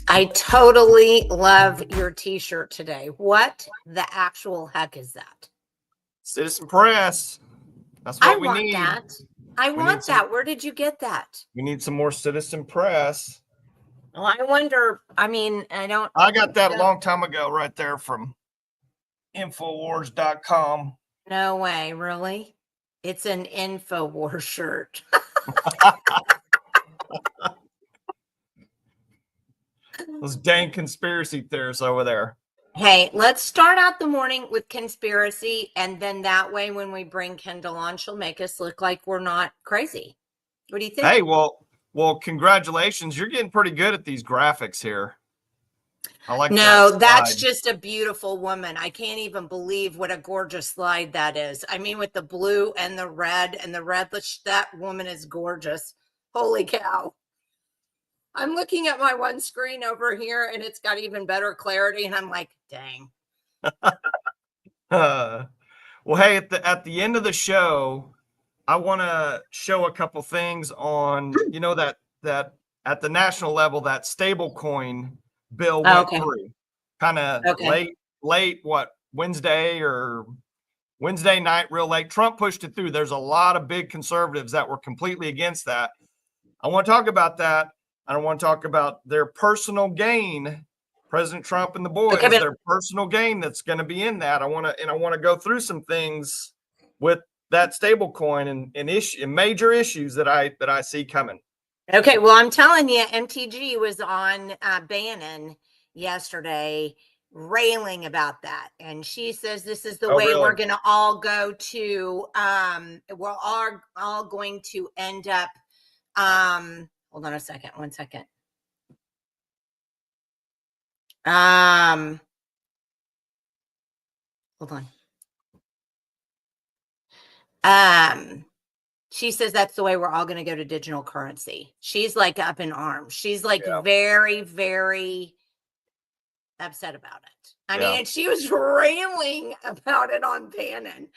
I totally love your t-shirt today. What the actual heck is that? Citizen Press. That's what we need. That. I want that. Where did you get that? We need some more Citizen Press. Well, I wonder. I mean, I got that a long time ago right there from Infowars.com. No way, really? It's an Infowars shirt. Those dang conspiracy theorists over there. Hey, let's start out the morning with conspiracy, and then that way when we bring Kendal on, she'll make us look like we're not crazy. What do you think? Hey, well, congratulations. You're getting pretty good at these graphics here. I like No, that's just a beautiful woman. I can't even believe what a gorgeous slide that is. I mean, with the blue and the red, that woman is gorgeous. Holy cow. I'm looking at my one screen over here and it's got even better clarity. And I'm like, dang. Well, hey, at the end of the show, I want to show a couple things on, that at the national level, that stable coin bill went through kind of late, Wednesday night, real late. Trump pushed it through. There's a lot of big conservatives that were completely against that. I want to talk about that. I want to talk about their personal gain, President Trump and the boys, their personal gain that's going to be in that. I want to go through some things with that stable coin and major issues that I see coming. Okay, well, I'm telling you, MTG was on Bannon yesterday railing about that. And she says this is the way really? We're going to all go to, we're all going to end up, hold on one second. Hold on. She says that's the way we're all going to go to digital currency. She's like up in arms. She's like very, very upset about it. I mean, and she was railing about it on Bannon.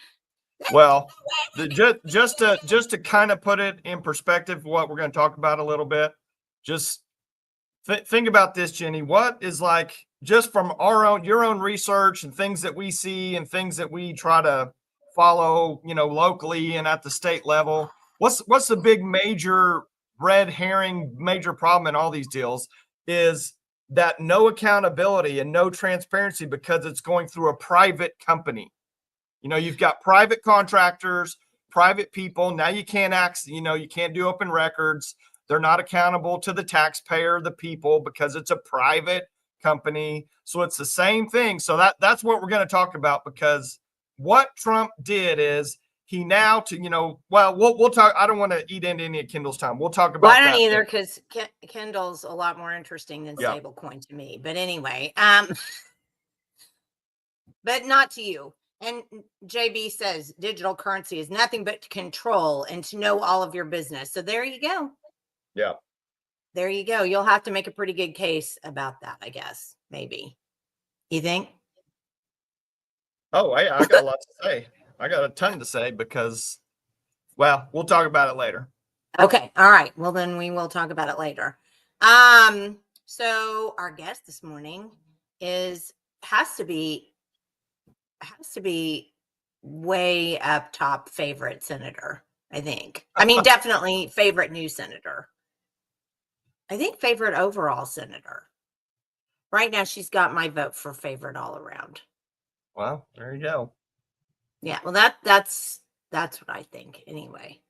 Well, just to kind of put it in perspective, what we're going to talk about a little bit, just think about this, Jenny. What is like just from your own research and things that we see and things that we try to follow, locally and at the state level. What's the big major red herring, major problem in all these deals is that no accountability and no transparency because it's going through a private company. You've got private contractors, private people. Now you can't you can't do open records. They're not accountable to the taxpayer, the people, because it's a private company. So it's the same thing. So that's what we're going to talk about, because what Trump did is he now we'll talk. I don't want to eat into any of Kendal's time. We'll talk about that. I don't either, because Kendal's a lot more interesting than stablecoin to me. But anyway, but not to you. And JB says digital currency is nothing but to control and to know all of your business. So there you go. Yeah. there you go. You'll have to make a pretty good case about that, I guess. Maybe. You think? Oh, I got a lot to say. I got a ton to say because, well, we'll talk about it later. Okay. All right. Well, then we will talk about it later. So our guest this morning has to be way up top favorite senator, I think. I mean, definitely favorite new senator. I think favorite overall senator. Right now, she's got my vote for favorite all around. Well, there you go. Yeah, well, that's what I think anyway.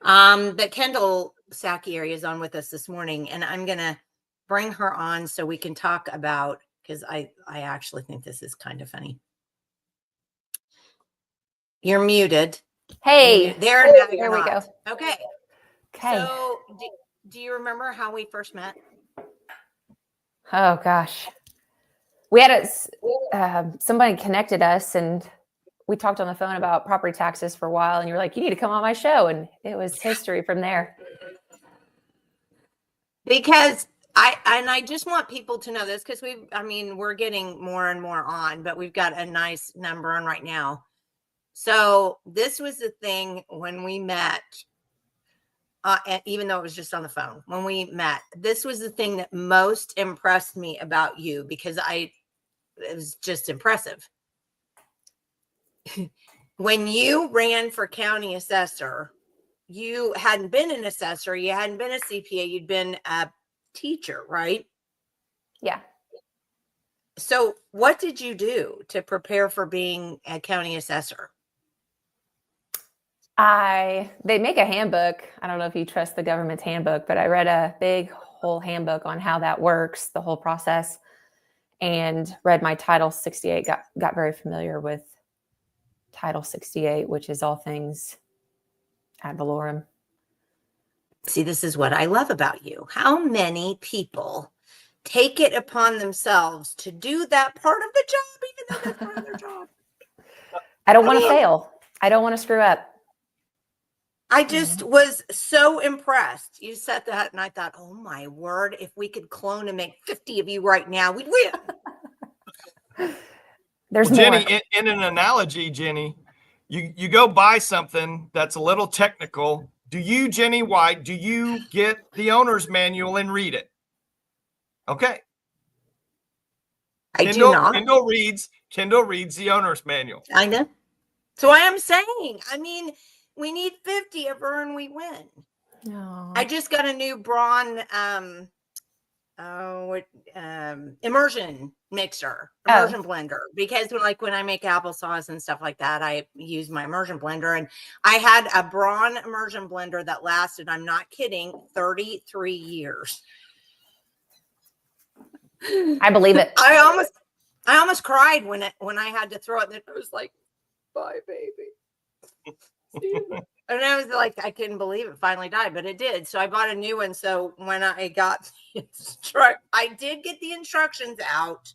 But Kendal Sacchieri is on with us this morning, and I'm gonna bring her on so we can talk about, because I actually think this is kind of funny. You're muted. Hey, there we go. Okay. So, do you remember how we first met? Oh gosh, we had somebody connected us, and we talked on the phone about property taxes for a while. And you were like, "You need to come on my show," and it was history from there. Because I just want people to know this, because we're getting more and more on, but we've got a nice number on right now. So this was the thing when we met. And even though it was just on the phone, when we met, this was the thing that most impressed me about you, because it was just impressive. When you ran for county assessor, you hadn't been an assessor, you hadn't been a CPA, you'd been a teacher, right? Yeah. So what did you do to prepare for being a county assessor? They make a handbook. I don't know if you trust the government's handbook, but I read a big whole handbook on how that works, the whole process, and read my Title 68, got very familiar with Title 68, which is all things ad valorem. See, this is what I love about you. How many people take it upon themselves to do that part of the job, even though that's part of their job? I don't want to fail. I don't want to screw up. I just was so impressed. You said that, and I thought, oh my word, if we could clone and make 50 of you right now, we'd win. There's more. Jenny, in an analogy, Jenny, you go buy something that's a little technical. Do you, Jenny White, do you get the owner's manual and read it? Okay. I do not. Kendal reads the owner's manual. I know. So I am saying, we need 50 of her and we win. No. I just got a new Braun immersion blender, because when I make applesauce and stuff like that, I use my immersion blender, and I had a Braun immersion blender that lasted, I'm not kidding, 33 years. I believe it. I almost cried when I had to throw it, and I was like, bye, baby. And I was like, I couldn't believe it finally died, but it did. So I bought a new one. So when I got I did get the instructions out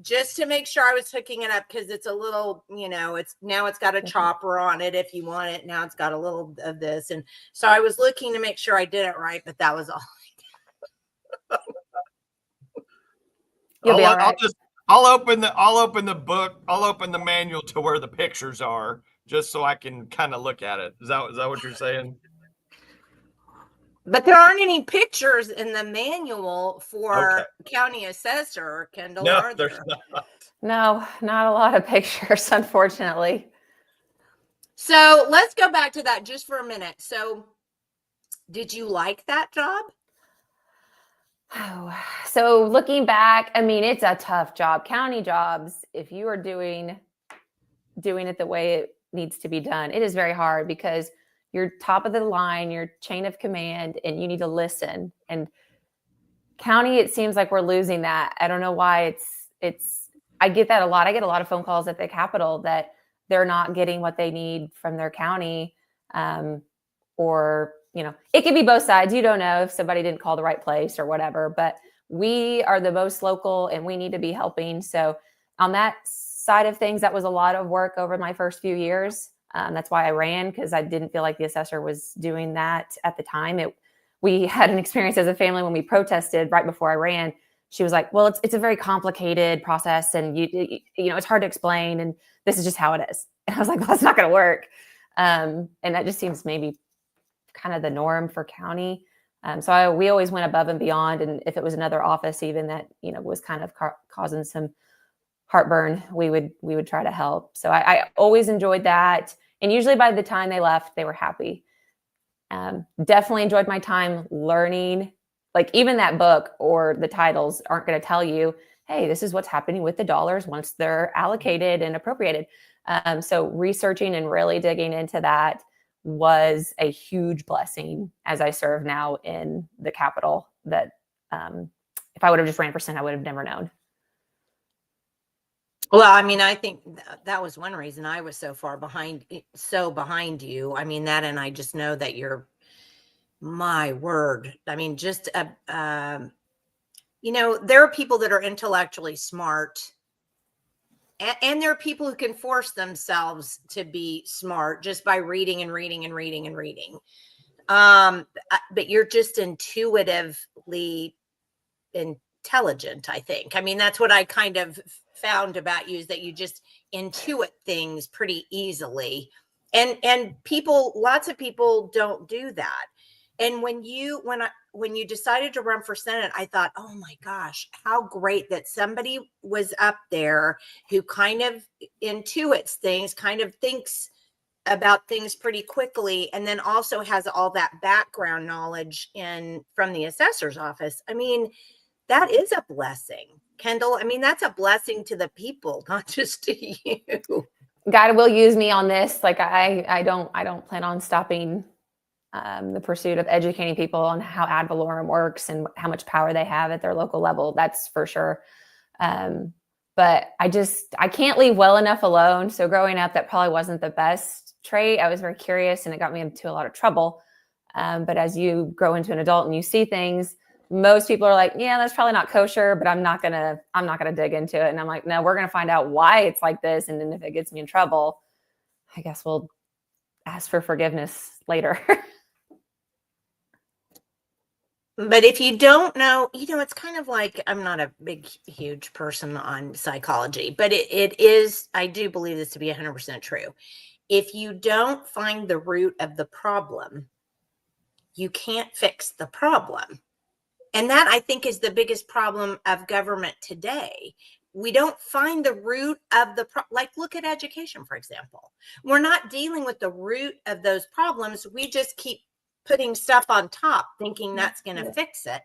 just to make sure I was hooking it up, because it's a little, it's got a chopper on it if you want it. Now it's got a little of this. And so I was looking to make sure I did it right, but that was all. You'll be all right. I'll open the book. I'll open the manual to where the pictures are, just so I can kind of look at it. Is that what you're saying? But there aren't any pictures in the manual for county assessor, Kendal. No, are there? There's not. No, not a lot of pictures, unfortunately. So let's go back to that just for a minute. So did you like that job? Oh, so looking back, it's a tough job. County jobs, if you are doing it the way it needs to be done, it is very hard, because you're top of the line, your chain of command, and you need to listen. And county, it seems like we're losing that. I don't know why. I get that a lot. I get a lot of phone calls at the Capitol that they're not getting what they need from their county, or it could be both sides. You don't know if somebody didn't call the right place or whatever, but we are the most local and we need to be helping. So on that side of things, that was a lot of work over my first few years. That's why I ran, because I didn't feel like the assessor was doing that at the time. we had an experience as a family when we protested right before I ran. She was like, well, it's a very complicated process, and you know, it's hard to explain, and this is just how it is. And I was like, well, that's not going to work. And that just seems maybe kind of the norm for county. So we always went above and beyond. And if it was another office, even that, you know, was kind of causing some heartburn, we would try to help. So I always enjoyed that. And usually by the time they left, they were happy. Definitely enjoyed my time learning. Like even that book or the titles aren't going to tell you, hey, this is what's happening with the dollars once they're allocated and appropriated. So researching and really digging into that was a huge blessing as I serve now in the Capitol, that if I would have just ran for Senate, I would have never known. Well, I mean, I think that was one reason I was so behind you. I mean, that, and I just know that you're, my word. I mean, just, you know, there are people that are intellectually smart, and there are people who can force themselves to be smart just by reading and reading and reading and reading. But you're just intuitively intelligent, I think. I mean, that's what I kind of found about you, is that you just intuit things pretty easily. And people, lots of people don't do that. And when you decided to run for Senate, I thought, oh my gosh, how great that somebody was up there who kind of intuits things, kind of thinks about things pretty quickly, and then also has all that background knowledge from the assessor's office. I mean, that is a blessing, Kendal. I mean, that's a blessing to the people, not just to you. God will use me on this. Like I don't plan on stopping the pursuit of educating people on how ad valorem works and how much power they have at their local level. That's for sure. But I can't leave well enough alone. So growing up, that probably wasn't the best trait. I was very curious, and it got me into a lot of trouble. But as you grow into an adult and you see things, most people are like, yeah, that's probably not kosher, but I'm not gonna dig into it. And I'm like, no, we're gonna find out why it's like this. And then if it gets me in trouble, I guess we'll ask for forgiveness later. But if you don't know, you know, it's kind of like, I'm not a big, huge person on psychology, but it is, I do believe this to be 100% true. If you don't find the root of the problem, you can't fix the problem. And that, I think, is the biggest problem of government today. We don't find the root of the like, look at education, for example. We're not dealing with the root of those problems. We just keep putting stuff on top, thinking that's going to fix it.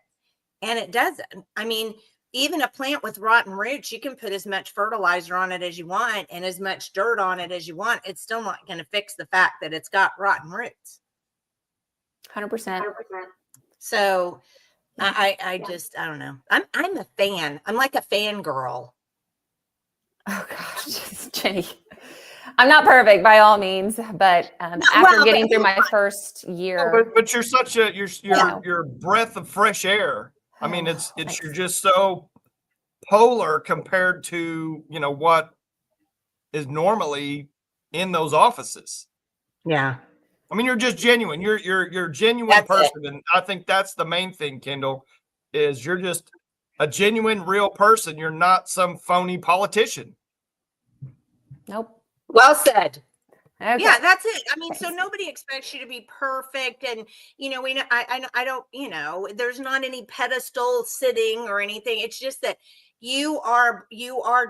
And it doesn't. I mean, even a plant with rotten roots, you can put as much fertilizer on it as you want and as much dirt on it as you want. It's still not going to fix the fact that it's got rotten roots. 100%. So I don't know. I'm a fan. I'm like a fangirl. Oh gosh, Jenny. I'm not perfect by all means, but after getting through my first year, but you're such you're a breath of fresh air. I mean, it's you're just so polar compared to, you know, what is normally in those offices. Yeah. I mean, you're just genuine. You're a genuine person. And I think that's the main thing, Kendal, is you're just a genuine, real person. You're not some phony politician. Nope. Well said. Okay. Yeah, that's it. I mean, so nobody expects you to be perfect. And, you know, I don't, you know, there's not any pedestal sitting or anything. It's just that you are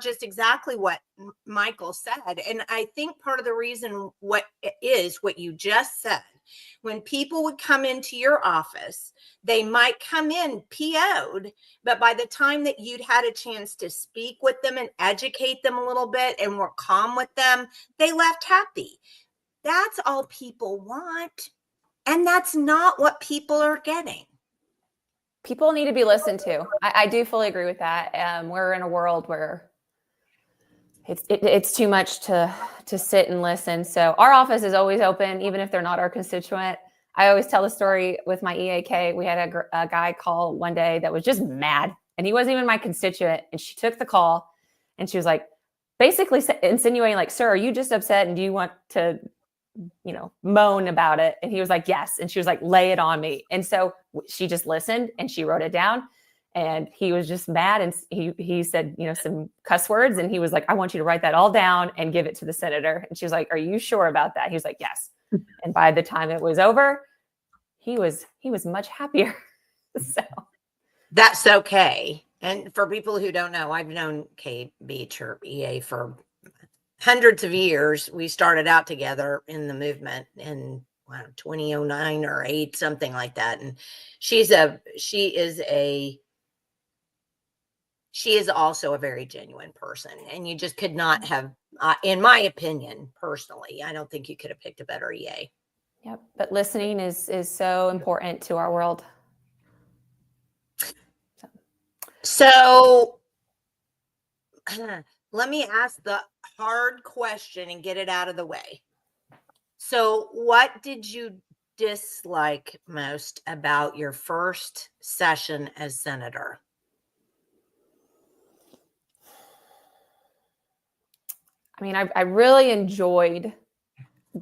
just exactly what Michael said. And I think part of the reason what you just said, when people would come into your office, they might come in PO'd, but by the time that you'd had a chance to speak with them and educate them a little bit and were calm with them, they left happy. That's all people want. And that's not what people are getting. People need to be listened to. I do fully agree with that. We're in a world where it's too much to sit and listen. So our office is always open, even if they're not our constituent. I always tell the story with my EAK. We had a guy call one day that was just mad, and he wasn't even my constituent. And she took the call, and she was like, basically insinuating, like, "Sir, are you just upset, and do you want to moan about it. And he was like, yes. And she was like, lay it on me. And so she just listened and she wrote it down. And he was just mad. And he said, some cuss words. And he was like, I want you to write that all down and give it to the senator. And she was like, are you sure about that? He was like, yes. And by the time it was over, he was much happier. So that's okay. And for people who don't know, I've known Kate Beach or EA for hundreds of years. We started out together in the movement in 2009 or 8, something like that. And she is also a very genuine person. And you just could not have, in my opinion, personally, I don't think you could have picked a better EA. Yep. But listening is so important to our world. So let me ask the hard question and get it out of the way. So what did you dislike most about your first session as senator? I mean, I really enjoyed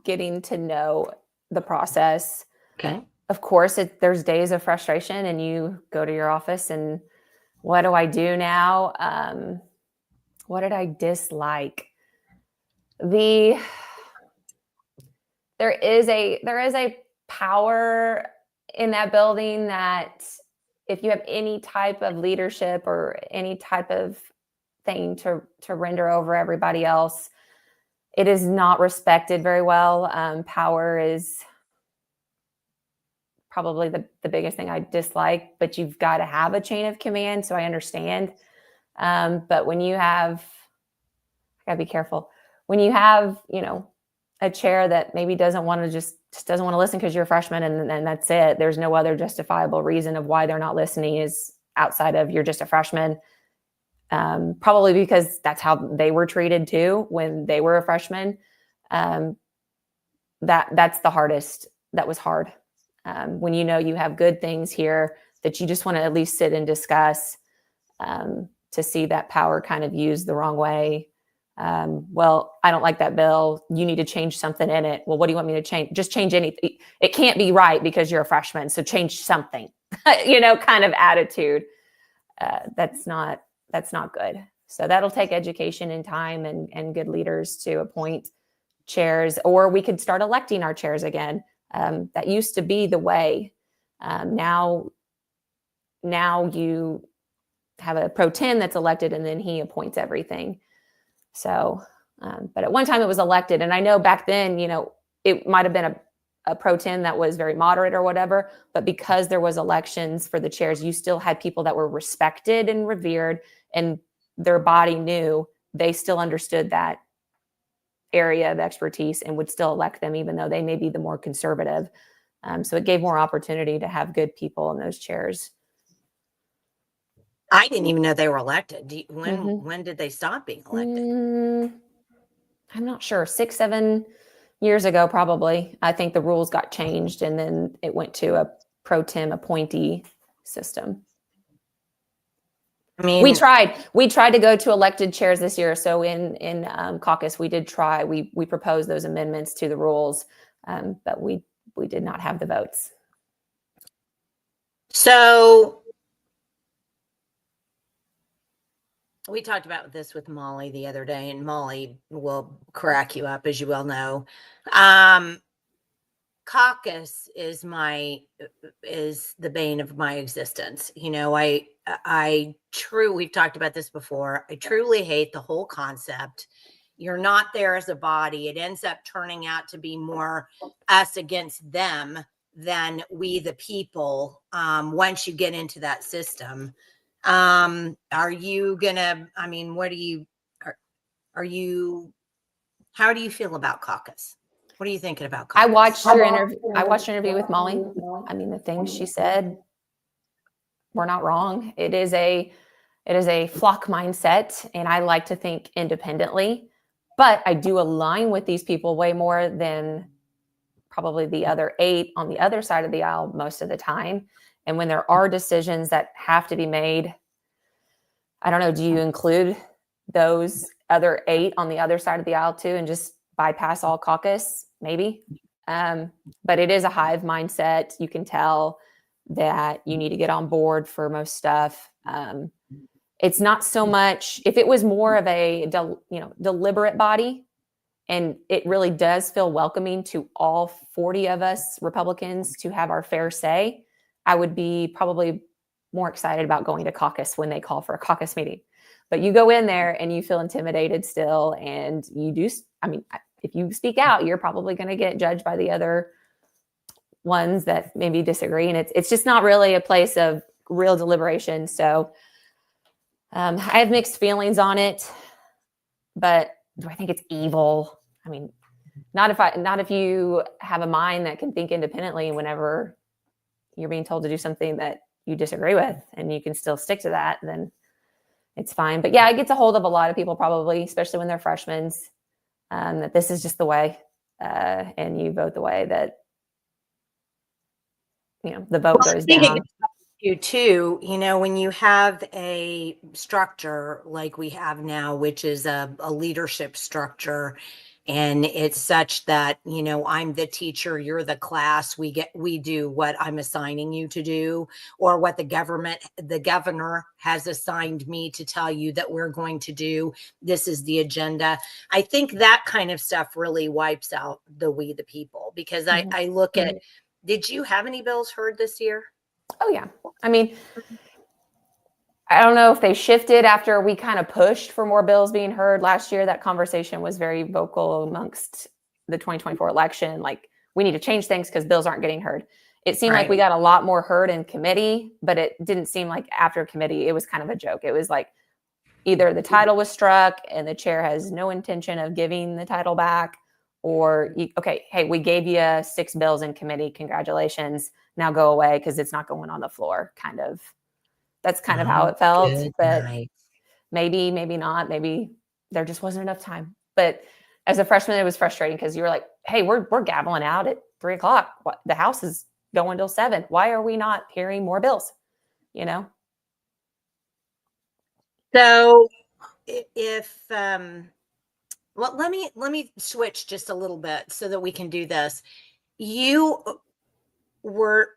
getting to know the process. Okay. Of course, there's days of frustration and you go to your office and what do I do now? What did I dislike? There is a power in that building that if you have any type of leadership or any type of thing to render over everybody else, it is not respected very well. Power is probably the biggest thing I dislike, but you've got to have a chain of command. So I understand. But when you have, I gotta be careful. When you have, a chair that maybe doesn't want to just doesn't want to listen because you're a freshman and that's it. There's no other justifiable reason of why they're not listening is outside of you're just a freshman. Probably because that's how they were treated too when they were a freshman. That's the hardest. That was hard. When you have good things here that you just want to at least sit and discuss, to see that power kind of used the wrong way. Well, I don't like that bill. You need to change something in it. Well, what do you want me to change? Just change anything. It can't be right because you're a freshman. So change something, kind of attitude. That's not good. So that'll take education and time and good leaders to appoint chairs, or we could start electing our chairs again. That used to be the way. Now you have a pro tem that's elected and then he appoints everything. So, but at one time it was elected. And I know back then, it might've been a pro tem that was very moderate or whatever, but because there was elections for the chairs, you still had people that were respected and revered and their body knew they still understood that area of expertise and would still elect them, even though they may be the more conservative. So it gave more opportunity to have good people in those chairs. I didn't even know they were elected. When did they stop being elected? I'm not sure. 6-7 years ago, probably. I think the rules got changed and then it went to a pro tem appointee system. I mean, we tried to go to elected chairs this year. So in caucus, we did try. We proposed those amendments to the rules, but we did not have the votes. So we talked about this with Molly the other day, and Molly will crack you up, as you well know. Caucus is the bane of my existence. We've talked about this before. I truly hate the whole concept. You're not there as a body. It ends up turning out to be more us against them than we the people. Once you get into that system, how do you feel about caucus? What are you thinking about caucus? I watched your interview with Molly. I mean, the things she said were not wrong. It is a flock mindset, and I like to think independently, but I do align with these people way more than probably the other 8 on the other side of the aisle most of the time. And when there are decisions that have to be made, I don't know, do you include those other 8 on the other side of the aisle too and just bypass all caucus? maybe. But it is a hive mindset. You can tell that you need to get on board for most stuff. It's not so much, if it was more of a deliberate body, and it really does feel welcoming to all 40 of us Republicans to have our fair say, I would be probably more excited about going to caucus when they call for a caucus meeting. But you go in there and you feel intimidated still, and you do. I mean, if you speak out, you're probably going to get judged by the other ones that maybe disagree, and it's just not really a place of real deliberation. So I have mixed feelings on it, but do I think it's evil? I mean, not if you have a mind that can think independently whenever you're being told to do something that you disagree with, and you can still stick to that, then it's fine. But yeah, it gets a hold of a lot of people probably, especially when they're freshmen, that this is just the way, and you vote the way that, the vote goes down. You too, when you have a structure like we have now, which is a leadership structure, and it's such that, I'm the teacher, you're the class, we do what I'm assigning you to do, or what the governor has assigned me to tell you that we're going to do. This is the agenda. I think that kind of stuff really wipes out we the people, because I look at, did you have any bills heard this year? Oh yeah. I mean, I don't know if they shifted after we kind of pushed for more bills being heard last year. That conversation was very vocal amongst the 2024 election. Like, we need to change things because bills aren't getting heard. It seemed like we got a lot more heard in committee, but it didn't seem like after committee, it was kind of a joke. It was like either the title was struck and the chair has no intention of giving the title back, or, okay, hey, we gave you 6 bills in committee. Congratulations. Now go away because it's not going on the floor. That's kind of how it felt. But maybe not. Maybe there just wasn't enough time. But as a freshman, it was frustrating because you were like, hey, we're gaveling out at 3:00. The house is going till 7. Why are we not hearing more bills? So if well, let me switch just a little bit so that we can do this. You were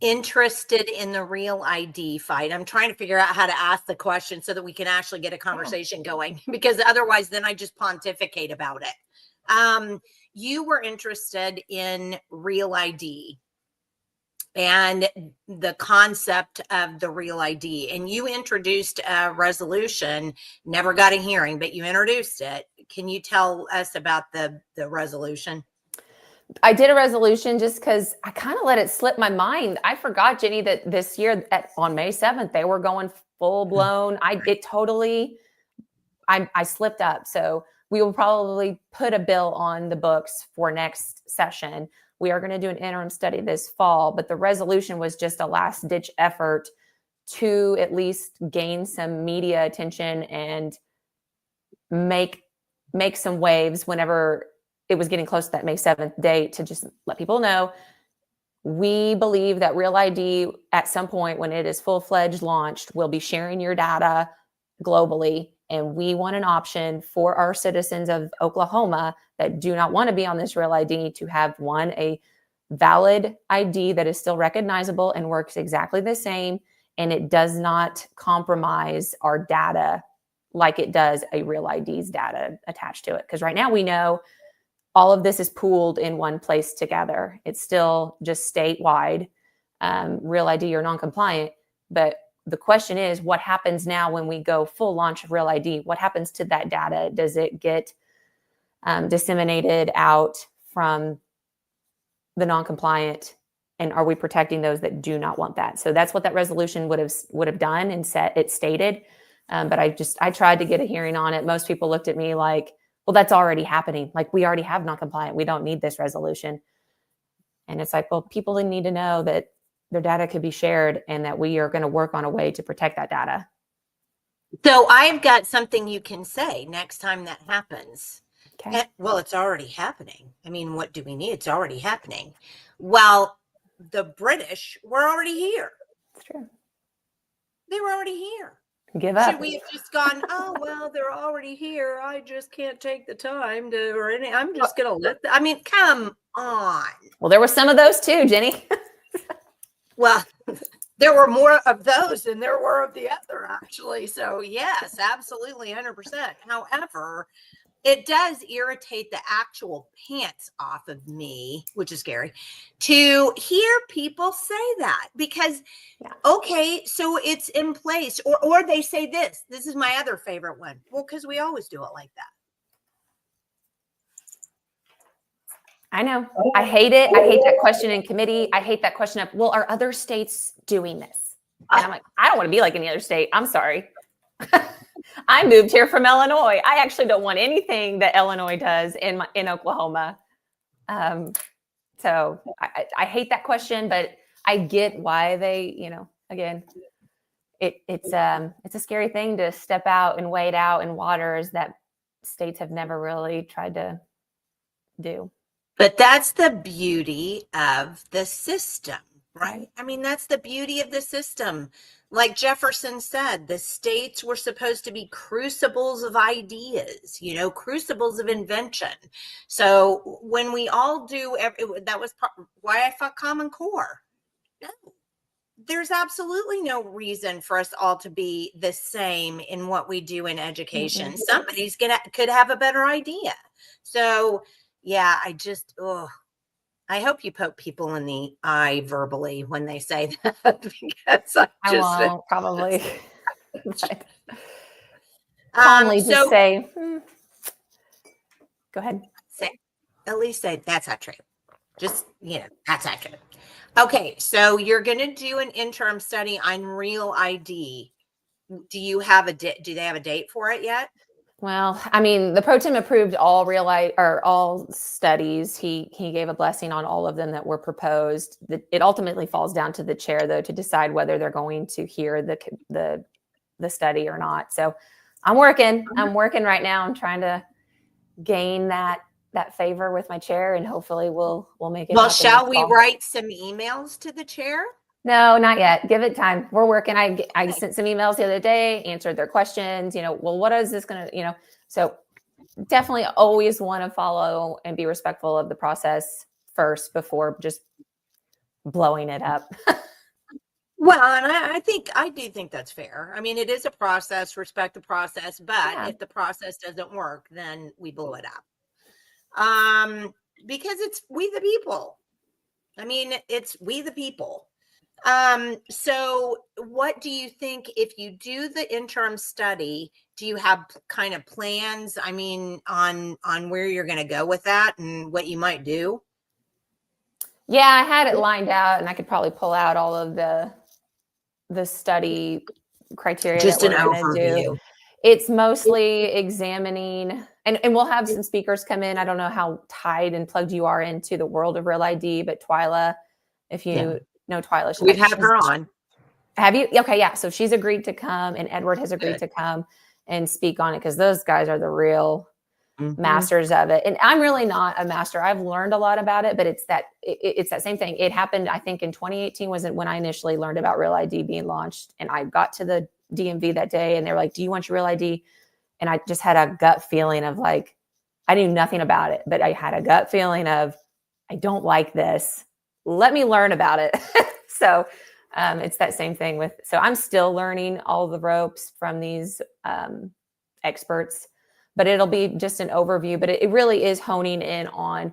interested in the Real ID fight. I'm trying to figure out how to ask the question so that we can actually get a conversation going, because otherwise then I just pontificate about it. You were interested in Real ID and the concept of the Real ID, and you introduced a resolution, never got a hearing, but you introduced it. Can you tell us about the resolution? I did a resolution just because I kind of let it slip my mind. I forgot, Jenny, that this year on May 7th, they were going full blown. I slipped up. So we will probably put a bill on the books for next session. We are going to do an interim study this fall, but the resolution was just a last ditch effort to at least gain some media attention and make some waves whenever it was getting close to that May 7th date, to just let people know we believe that Real ID at some point when it is full-fledged launched will be sharing your data globally. And we want an option for our citizens of Oklahoma that do not want to be on this Real ID to have a valid ID that is still recognizable and works exactly the same. And it does not compromise our data like it does a Real ID's data attached to it. Because right now we know all of this is pooled in one place together. It's still just statewide, Real ID or non-compliant. But the question is, what happens now when we go full launch of Real ID? What happens to that data? Does it get disseminated out from the non-compliant? And are we protecting those that do not want that? So that's what that resolution would have done and stated. But I tried to get a hearing on it. Most people looked at me like, well, that's already happening. Like, we already have non-compliant. We don't need this resolution. And it's like, well, people need to know that their data could be shared and that we are going to work on a way to protect that data. So I've got something you can say next time that happens. Okay. Well, it's already happening. I mean, what do we need? It's already happening. Well, the British were already here. That's true. They were already here. Give up. Should we have just gone, oh, well, they're already here. I just can't take the time to, or any, I'm just going to let them. I mean, come on. Well, there were some of those too, Jenny. Well, there were more of those than there were of the other, actually. So, yes, absolutely, 100%. However, it does irritate the actual pants off of me, which is scary, to hear people say that because, okay, so it's in place. Or they say this. This is my other favorite one. Well, because we always do it like that. I know. I hate it. I hate that question in committee. I hate that question of, well, are other states doing this? And I'm like, I don't want to be like any other state. I'm sorry. I moved here from Illinois. I actually don't want anything that Illinois does in Oklahoma. So I hate that question, but I get why they, again, it's a scary thing to step out and wade out in waters that states have never really tried to do. But that's the beauty of the system, right? I mean, that's the beauty of the system. Like Jefferson said, the states were supposed to be crucibles of ideas, crucibles of invention. So when we all do, that was why I fought Common Core. No, there's absolutely no reason for us all to be the same in what we do in education. Mm-hmm. Somebody's could have a better idea. So yeah, I hope you poke people in the eye verbally when they say that, because I won't probably. Calmly just say, go ahead. At least say that's not true. Just, that's not true. Okay, so you're going to do an interim study on Real ID. Do they have a date for it yet? Well, I mean, the pro tem approved all all studies. He gave a blessing on all of them that were proposed. It ultimately falls down to the chair, though, to decide whether they're going to hear the study or not. So I'm working right now. I'm trying to gain that favor with my chair, and hopefully we'll make it. Well, shall we write some emails to the chair? No, not yet. Give it time. We're working. I sent some emails the other day, answered their questions, well, what is this going to, so definitely always want to follow and be respectful of the process first before just blowing it up. Well, and I do think that's fair. I mean, it is a process, respect the process, but if the process doesn't work, then we blow it up. Because it's we the people. I mean, it's we the people. So what do you think if you do the interim study, do you have kind of plans, I mean, on where you're going to go with that and what you might do? Yeah, I had it lined out, and I could probably pull out all of the study criteria. Just that an overview. It's mostly examining, and we'll have some speakers come in. I don't know how tied and plugged you are into the world of Real ID, but Twyla, if you know Twyla. We've had her on. Have you? Okay, yeah. So she's agreed to come, and Edward has agreed to come and speak on it, because those guys are the real masters of it. And I'm really not a master. I've learned a lot about it, but it's that same thing. It happened, I think, in 2018 was when I initially learned about Real ID being launched, and I got to the DMV that day, and they were like, "Do you want your Real ID?" And I just had a gut feeling of like, I knew nothing about it, but I had a gut feeling of, I don't like this. Let me learn about it. So it's that same thing so I'm still learning all the ropes from these experts, but it'll be just an overview. But it really is honing in on,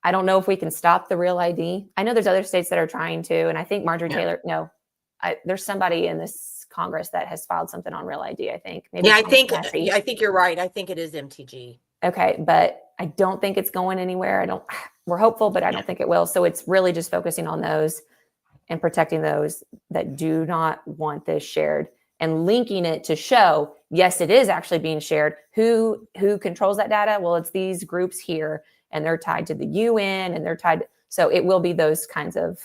I don't know if we can stop the Real ID. I know there's other states that are trying to, and I think Marjorie Taylor, there's somebody in this Congress that has filed something on Real ID, I think. Maybe I think you're right. I think it is MTG. Okay, but I don't think it's going anywhere. We're hopeful, but I don't think it will. So it's really just focusing on those and protecting those that do not want this shared, and linking it to show, yes, it is actually being shared. Who controls that data? Well, it's these groups here, and they're tied to the UN, and they're tied. So it will be those kinds of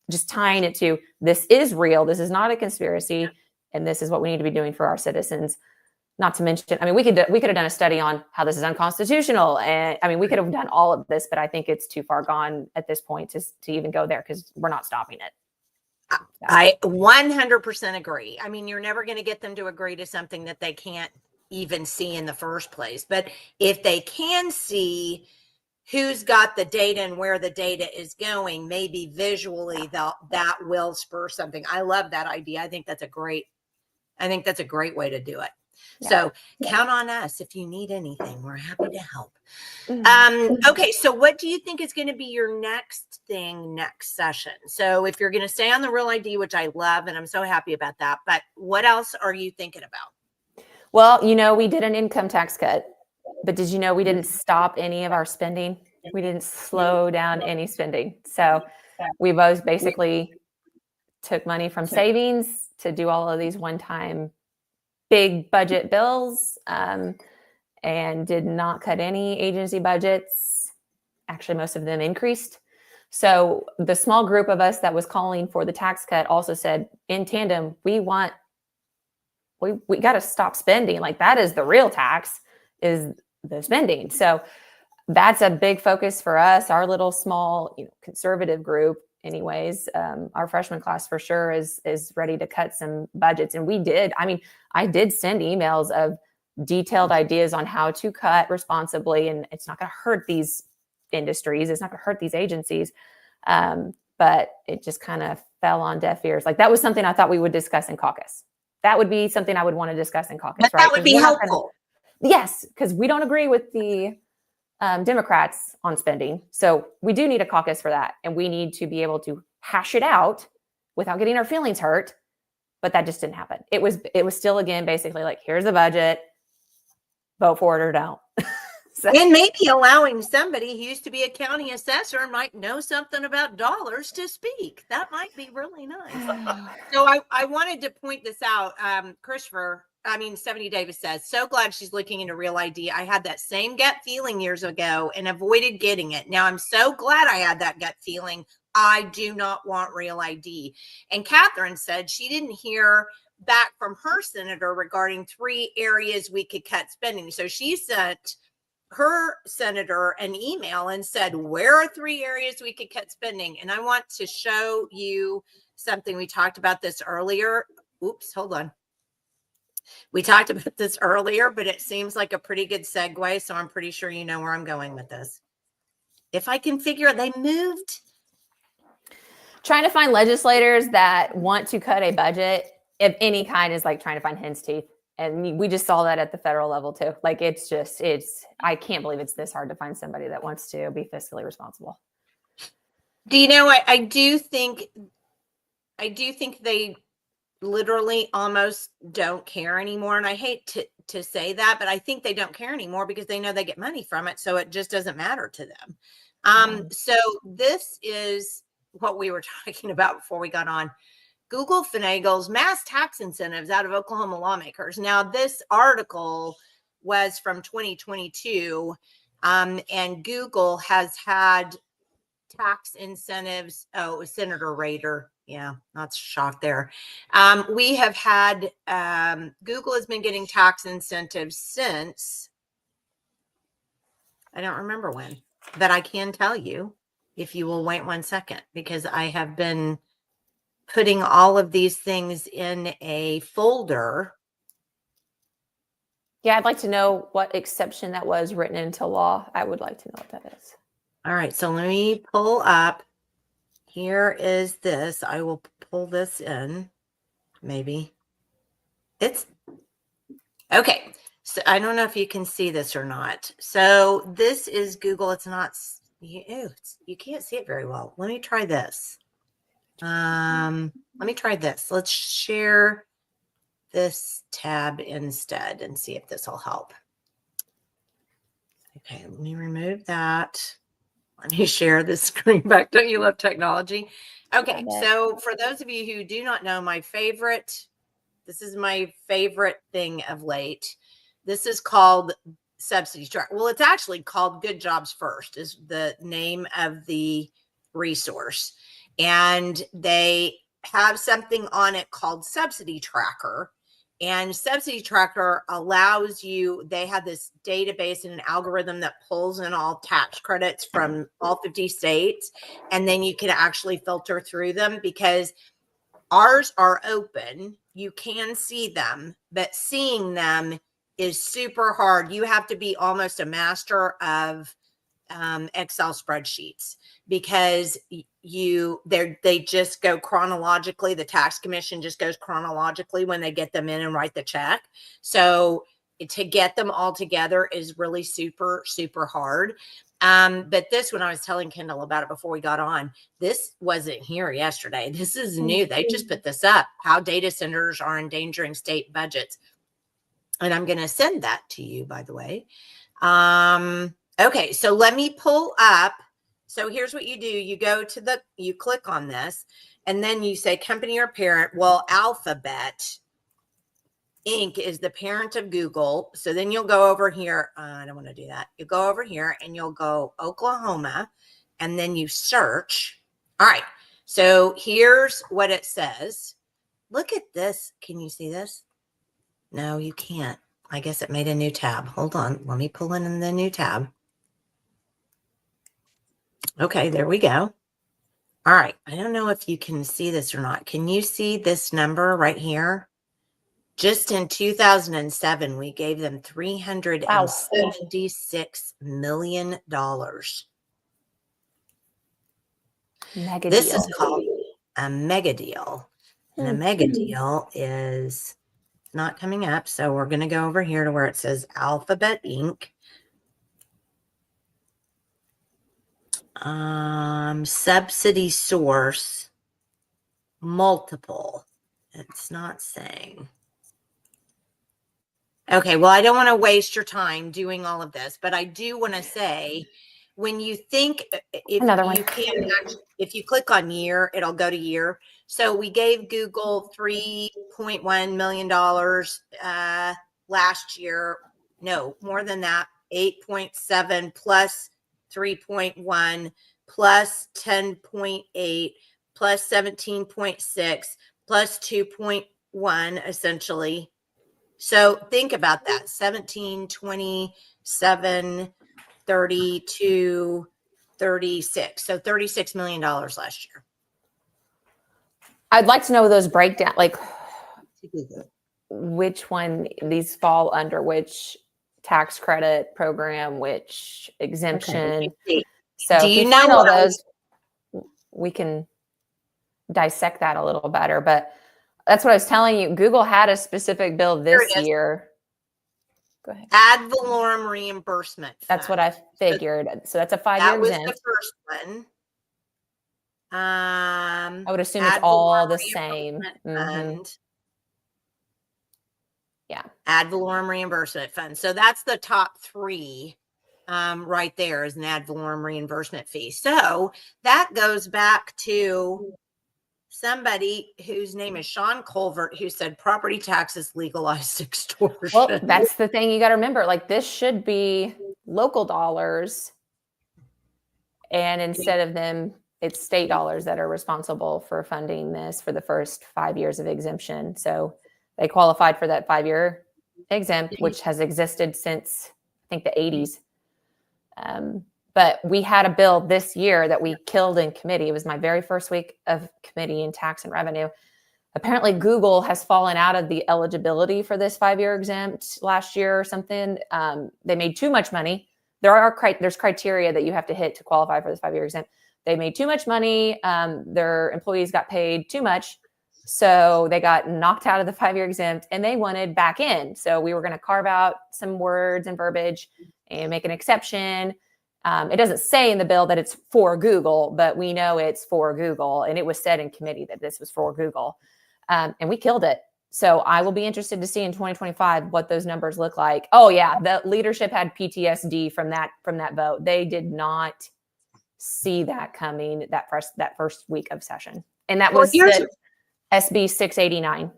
just tying it to, this is real. This is not a conspiracy. And this is what we need to be doing for our citizens. Not to mention, I mean, we could have done a study on how this is unconstitutional. And I mean, we could have done all of this, but I think it's too far gone at this point to even go there, because we're not stopping it. I 100% agree. I mean, you're never going to get them to agree to something that they can't even see in the first place. But if they can see who's got the data and where the data is going, maybe visually that will spur something. I love that idea. I think that's a great way to do it. Yeah. So count on us if you need anything. We're happy to help. Okay, so what do you think is going to be your next thing next session? So if you're going to stay on the Real ID, which I love, and I'm so happy about that, but what else are you thinking about? Well, we did an income tax cut, but did you know we didn't stop any of our spending? We didn't slow down any spending. So we both basically took money from savings to do all of these one-time big budget bills, and did not cut any agency budgets. Actually, most of them increased. So the small group of us that was calling for the tax cut also said in tandem, we got to stop spending. Like, that is the real tax, is the spending. So that's a big focus for us. Our little small, conservative group, anyways, our freshman class for sure is ready to cut some budgets. And we did. I mean, I did send emails of detailed ideas on how to cut responsibly, and it's not going to hurt these industries. It's not going to hurt these agencies. But it just kind of fell on deaf ears. Like, that was something I thought we would discuss in caucus. That would be something I would want to discuss in caucus. But right? That would be helpful. Yes, because we don't agree with the Democrats on spending. So we do need a caucus for that. And we need to be able to hash it out without getting our feelings hurt. But that just didn't happen. It was still, again, basically like, here's the budget, vote for it or don't. And maybe allowing somebody who used to be a county assessor might know something about dollars to speak. That might be really nice. So I wanted to point this out. Stephanie Davis says, so glad she's looking into Real ID. I had that same gut feeling years ago and avoided getting it. Now I'm so glad I had that gut feeling. I do not want Real ID. And Catherine said she didn't hear back from her senator regarding 3 areas we could cut spending. So she sent her senator an email and said, where are 3 areas we could cut spending? And I want to show you something. We talked about this earlier. Oops, hold on. We talked about this earlier, but it seems like a pretty good segue. So I'm pretty sure you know where I'm going with this. If I can figure it, they moved. Trying to find legislators that want to cut a budget of any kind is like trying to find hen's teeth. And we just saw that at the federal level too. Like, I can't believe it's this hard to find somebody that wants to be fiscally responsible. Do you know what? I do think they literally almost don't care anymore. And I hate to say that, but I think they don't care anymore because they know they get money from it. So it just doesn't matter to them. So this is what we were talking about before we got on. Google finagles mass tax incentives out of Oklahoma lawmakers. Now, this article was from 2022, and Google has had tax incentives. Oh, it was Senator Rader. Yeah, not shocked there. We have had, Google has been getting tax incentives since, I don't remember when, but I can tell you if you will wait 1 second, because I have been putting all of these things in a folder. Yeah, I'd like to know what exception that was written into law. I would like to know what that is. All right, so let me pull up. Here is this. I will pull this in. Maybe. It's okay. So I don't know if you can see this or not. So this is Google. It's not, you can't see it very well. Let me try this. Let me try this. Let's share this tab instead and see if this will help. Okay, let me remove that. Let me share the screen back. Don't you love technology? Okay, so for those of you who do not know, this is my favorite thing of late. This is called Subsidy Track. Well, it's actually called Good Jobs First is the name of the resource. And they have something on it called Subsidy Tracker. And Subsidy Tracker allows you, they have this database and an algorithm that pulls in all tax credits from all 50 states. And then you can actually filter through them, because Ours are open. You can see them, but seeing them is super hard. You have to be almost a master of Excel spreadsheets because they just go chronologically. The tax commission just goes chronologically when they get them in and write the check. So to get them all together is really super, super hard. But this one, I was telling Kendall about it before we got on. This wasn't here yesterday. This is new. They just put this up, how data centers are endangering state budgets. And I'm going to send that to you, by the way. Okay, so let me pull up. So here's what you do. You go to you click on this, and then you say company or parent. Well, Alphabet Inc. is the parent of Google. So then you'll go over here. I don't want to do that. You go over here and you'll go Oklahoma, and then you search. All right, so here's what it says. Look at this. Can you see this? No, you can't. I guess it made a new tab. Hold on. Let me pull in the new tab. Okay, there we go. All right. I don't know if you can see this or not. Can you see this number right here? Just in 2007, we gave them $376 million. Mega This deal. is called a mega deal. And a mega deal is not coming up. So we're going to go over here to where it says Alphabet Inc. Subsidy source, multiple. It's not saying. Okay, well, I don't want to waste your time doing all of this, but I do want to say, when you think, if you click on year, it'll go to year. So we gave Google $3.1 million last year. No, more than that, 8.7 plus 3.1 plus 10.8 plus 17.6 plus 2.1 essentially. So think about that. 17, 27, 32, 36. So $36 million last year. I'd like to know those breakdown, like which one these fall under, which tax credit program, which exemption. Okay. So do if you we know find all those, we can dissect that a little better. But that's what I was telling you. Google had a specific bill this year. Go ahead. Ad valorem reimbursement fund. That's what I figured. So that's a 5-year exempt. That was the first one. I would assume it's all the same. Yeah. Ad valorem reimbursement fund. So that's the top three right there is an ad valorem reimbursement fee. So that goes back to somebody whose name is Sean Colvert, who said property taxes legalized extortion. Well, that's the thing you got to remember. Like, this should be local dollars. And instead of them, it's state dollars that are responsible for funding this for the first 5 years of exemption. So they qualified for that 5-year exempt, which has existed since, I think, the 80s. But we had a bill this year that we killed in committee. It was my very first week of committee in tax and revenue. Apparently, Google has fallen out of the eligibility for this 5-year exempt last year or something. They made too much money. There's criteria that you have to hit to qualify for this 5-year exempt. They made too much money. Their employees got paid too much. So they got knocked out of the 5-year exempt and they wanted back in. So we were going to carve out some words and verbiage and make an exception. It doesn't say in the bill that it's for Google, but we know it's for Google. And it was said in committee that this was for Google. And we killed it. So I will be interested to see in 2025 what those numbers look like. Oh yeah, the leadership had PTSD from that vote. They did not see that coming that first week of session. And that was SB 689.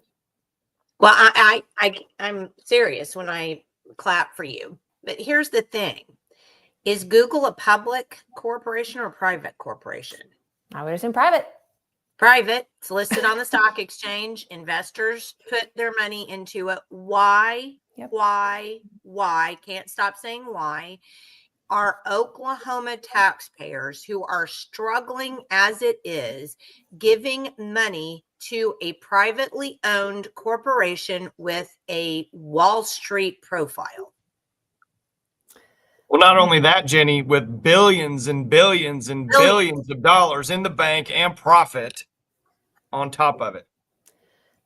Well, I'm serious when I clap for you. But here's the thing. Is Google a public corporation or a private corporation? I would assume private. Private. It's listed on the stock exchange. Investors put their money into it. Why? Yep. Why? Can't stop saying why. our Oklahoma taxpayers who are struggling as it is, giving money to a privately owned corporation with a Wall Street profile? Well, not only that, Jenny, with billions and billions and billions of dollars in the bank and profit on top of it.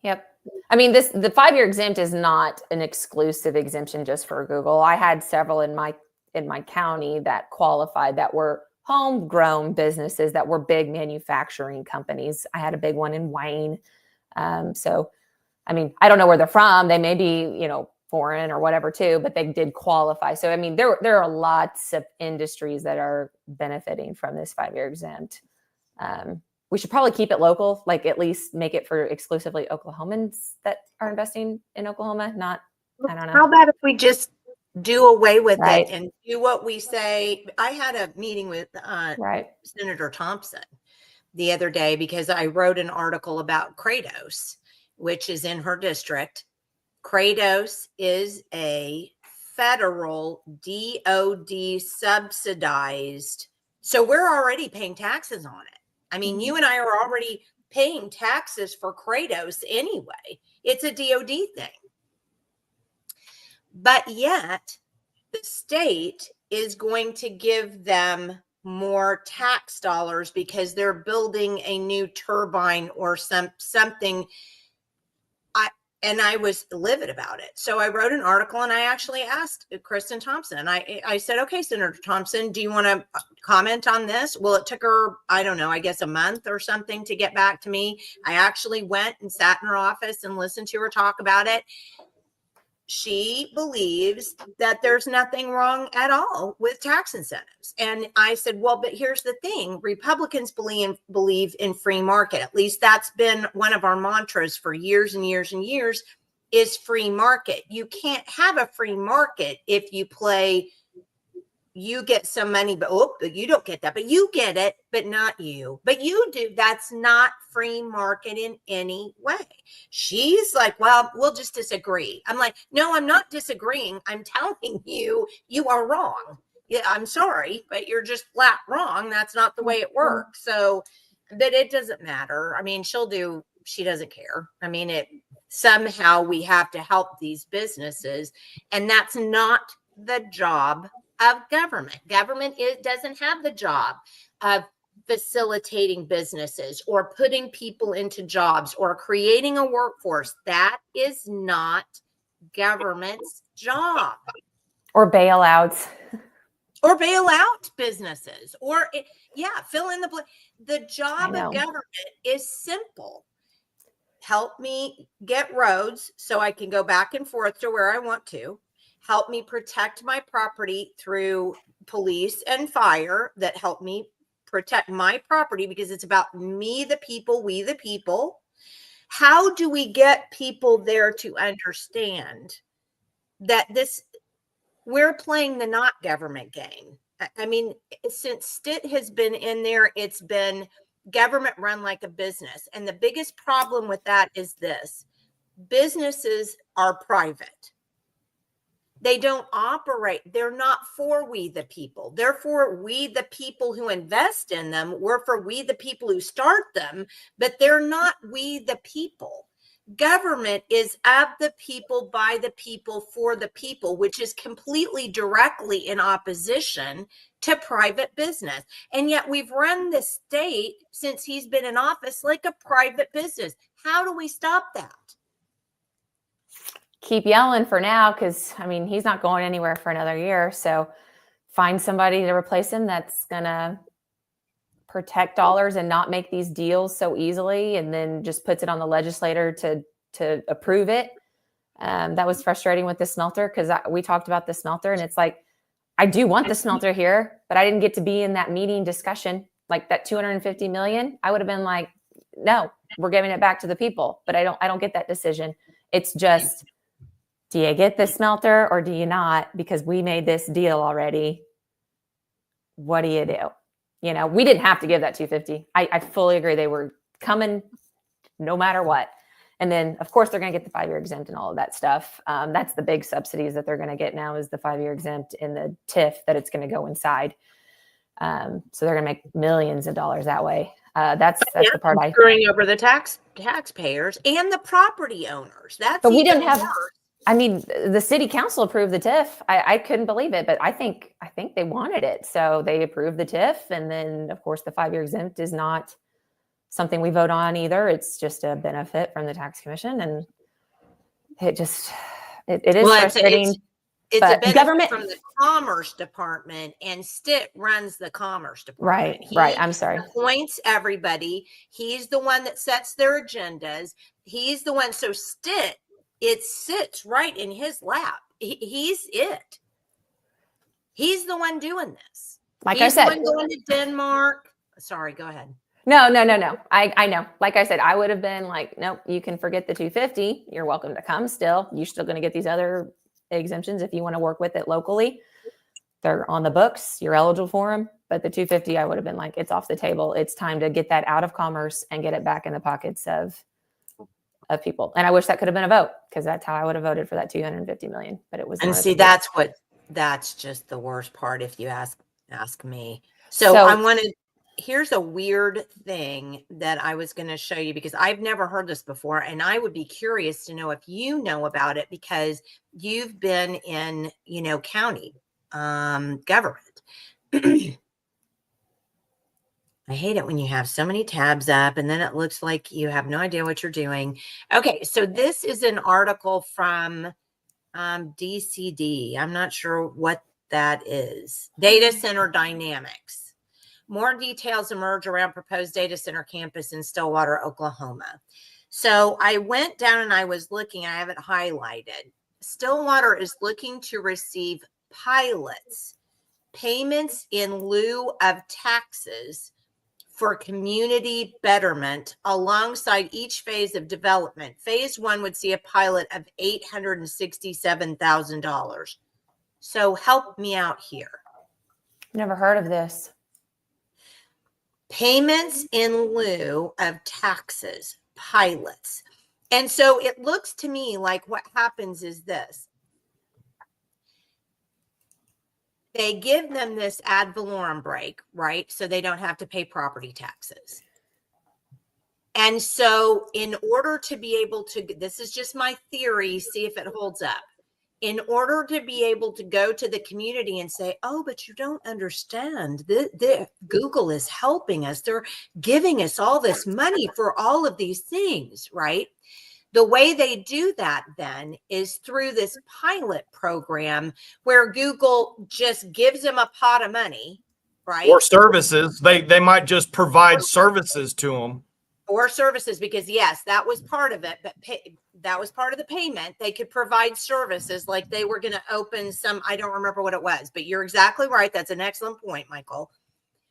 Yep. I mean, the 5-year exempt is not an exclusive exemption just for Google. I had several in my county that qualified, that were homegrown businesses, that were big manufacturing companies. I had a big one in Wayne. So, I mean, I don't know where they're from. They may be, foreign or whatever too, but they did qualify. So, I mean, there are lots of industries that are benefiting from this 5-year exempt. We should probably keep it local, like at least make it for exclusively Oklahomans that are investing in Oklahoma. Not, I don't know. How about if we just do away with Right. it and do what we say? I had a meeting with Right. Senator Thompson the other day because I wrote an article about Kratos, which is in her district. Kratos is a federal DOD subsidized. So we're already paying taxes on it. I mean, you and I are already paying taxes for Kratos anyway. It's a DOD thing. But yet the state is going to give them more tax dollars because they're building a new turbine or something. And I was livid about it. So I wrote an article and I actually asked Kristen Thompson. I said, okay, Senator Thompson, do you want to comment on this? Well, it took her, I don't know, I guess a month or something to get back to me. I actually went and sat in her office and listened to her talk about it. She believes that there's nothing wrong at all with tax incentives. And I said, well, but here's the thing. Republicans believe in free market. At least that's been one of our mantras for years and years and years, is free market. You can't have a free market if you play, you get some money, but you don't get that, but you get it, but not you. But you do. That's not free market in any way. She's like, well, we'll just disagree. I'm like, no, I'm not disagreeing. I'm telling you, you are wrong. Yeah, I'm sorry, but you're just flat wrong. That's not the way it works. So, but it doesn't matter. I mean, she doesn't care. I mean, somehow we have to help these businesses, and that's not the job of government. Government doesn't have the job of facilitating businesses or putting people into jobs or creating a workforce. That is not government's job. Or bailouts. Or bail out businesses. Or, fill in the blank. The job of government is simple. Help me get roads so I can go back and forth to where I want to. Help me protect my property through police and fire that help me protect my property, because it's about me, the people, we the people. How do we get people there to understand that we're playing the not government game? I mean, since Stitt has been in there, it's been government run like a business. And the biggest problem with that is this: businesses are private. They don't operate. They're not for we the people. They're for we the people who invest in them. We're for we the people who start them, but they're not we the people. Government is of the people, by the people, for the people, which is completely directly in opposition to private business. And yet we've run the state since he's been in office like a private business. How do we stop that? Keep yelling for now, because I mean, he's not going anywhere for another year. So find somebody to replace him that's gonna protect dollars and not make these deals so easily, and then just puts it on the legislator to approve it. That was frustrating with the smelter, because we talked about the smelter, and it's like, I do want the smelter here, but I didn't get to be in that meeting discussion. Like that $250 million, I would have been like, no, we're giving it back to the people. But I don't get that decision. It's just, do you get the smelter or do you not? Because we made this deal already. What do you do? We didn't have to give that $250. I fully agree. They were coming no matter what. And then, of course, they're going to get the 5-year exempt and all of that stuff. That's the big subsidies that they're going to get now is the 5-year exempt and the TIF that it's going to go inside. So they're going to make millions of dollars that way. That's the part screwing over the taxpayers and the property owners. But we didn't have. I mean, the city council approved the TIF. I couldn't believe it, but I think they wanted it, so they approved the TIF, and then of course the 5-year exempt is not something we vote on either. It's just a benefit from the tax commission, and it is frustrating. It's a benefit government from the Commerce Department, and Stitt runs the Commerce Department. Right. I'm sorry. Appoints everybody. He's the one that sets their agendas. He's the one. So Stitt, it sits right in his lap. He's it. He's the one doing this. Like I said, the one going to Denmark. Sorry, go ahead. No. I know. Like I said, I would have been like, nope, you can forget the 250. You're welcome to come still. You're still going to get these other exemptions if you want to work with it locally. They're on the books. You're eligible for them. But the 250, I would have been like, it's off the table. It's time to get that out of commerce and get it back in the pockets of people. And I wish that could have been a vote, because that's how I would have voted for that 250 million. But it was. And see, that's just the worst part, if you ask me. So I wanted. Here's a weird thing that I was going to show you, because I've never heard this before, and I would be curious to know if you know about it, because you've been in, county government. I hate it when you have so many tabs up and then it looks like you have no idea what you're doing. Okay, so this is an article from DCD. I'm not sure what that is. Data Center Dynamics. More details emerge around proposed data center campus in Stillwater, Oklahoma. So I went down and I was looking, I have it highlighted. Stillwater is looking to receive pilots, payments in lieu of taxes for community betterment alongside each phase of development. Phase 1 would see a pilot of $867,000. So help me out here. Never heard of this. Payments in lieu of taxes, pilots. And so it looks to me like what happens is this. They give them this ad valorem break, right? So they don't have to pay property taxes. And so in order to be able to, this is just my theory, see if it holds up. In order to be able to go to the community and say, oh, but you don't understand, Google is helping us. They're giving us all this money for all of these things, right? The way they do that then is through this pilot program where Google just gives them a pot of money, right? Or services. They might just provide services to them. Or services, because yes, that was part of it, but that was part of the payment. They could provide services, like they were going to open some, I don't remember what it was, but you're exactly right. That's an excellent point, Michael.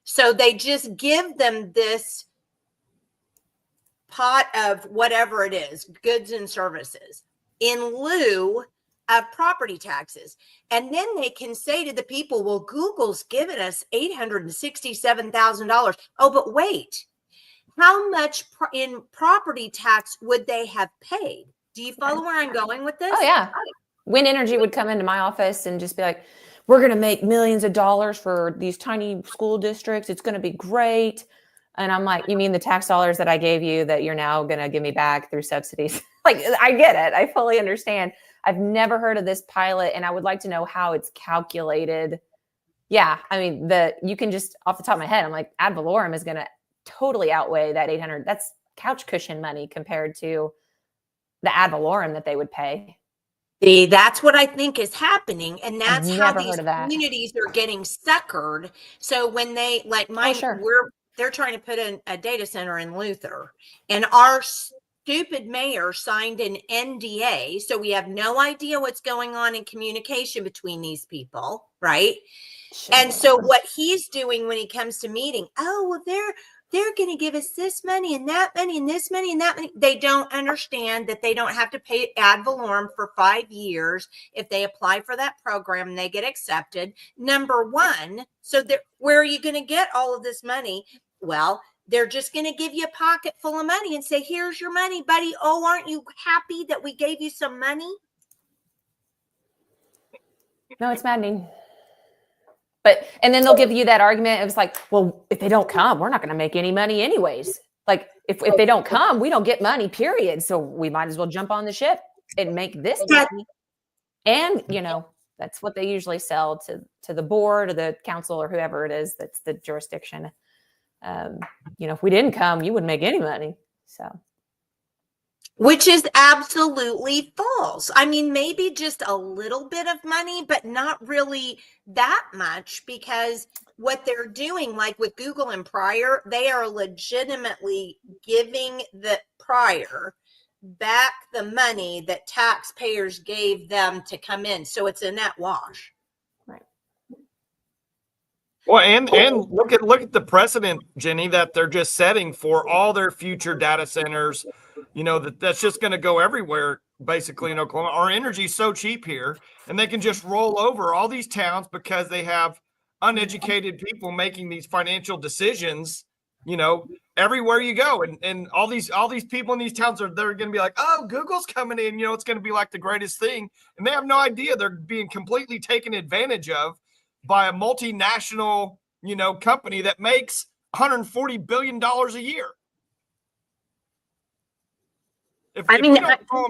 So they just give them this pot of whatever it is, goods and services, in lieu of property taxes. And then they can say to the people, well, Google's given us $867,000. Oh, but wait. How much in property tax would they have paid? Do you follow where I'm going with this? Oh, yeah. Wind Energy would come into my office and just be like, we're going to make millions of dollars for these tiny school districts. It's going to be great. And I'm like, you mean the tax dollars that I gave you that you're now going to give me back through subsidies? Like, I get it. I fully understand. I've never heard of this pilot, and I would like to know how it's calculated. Yeah. I mean, you can just, off the top of my head, I'm like, ad valorem is going to totally outweigh that 800. That's couch cushion money compared to the ad valorem that they would pay. See, that's what I think is happening. And that's how these communities are getting suckered. So when they, like mine, they're trying to put in a data center in Luther, and our stupid mayor signed an NDA. So we have no idea what's going on in communication between these people. Right. Sure. And so what he's doing when he comes to meeting, oh, well, they're going to give us this money and that money and this money and that money. They don't understand that they don't have to pay ad valorem for 5 years if they apply for that program and they get accepted. Number one, so where are you going to get all of this money? Well, they're just going to give you a pocket full of money and say, here's your money, buddy. Oh, aren't you happy that we gave you some money? No, it's maddening. And then they'll give you that argument. It was like, well, if they don't come, we're not going to make any money anyways. Like if they don't come, we don't get money, period. So we might as well jump on the ship and make this money. And, that's what they usually sell to the board or the council or whoever it is that's the jurisdiction. If we didn't come, you wouldn't make any money. So, which is absolutely false. I mean, maybe just a little bit of money, but not really that much, because what they're doing, like with Google and Prior, they are legitimately giving the Prior back the money that taxpayers gave them to come in. So it's a net wash. Right. Well, and look at the precedent, Jenny, that they're just setting for all their future data centers. That's just going to go everywhere, basically, in Oklahoma. Our energy is so cheap here, and they can just roll over all these towns because they have uneducated people making these financial decisions, everywhere you go. And all these people in these towns they're going to be like, oh, Google's coming in, it's going to be like the greatest thing. And they have no idea they're being completely taken advantage of by a multinational, company that makes $140 billion a year. If we don't slow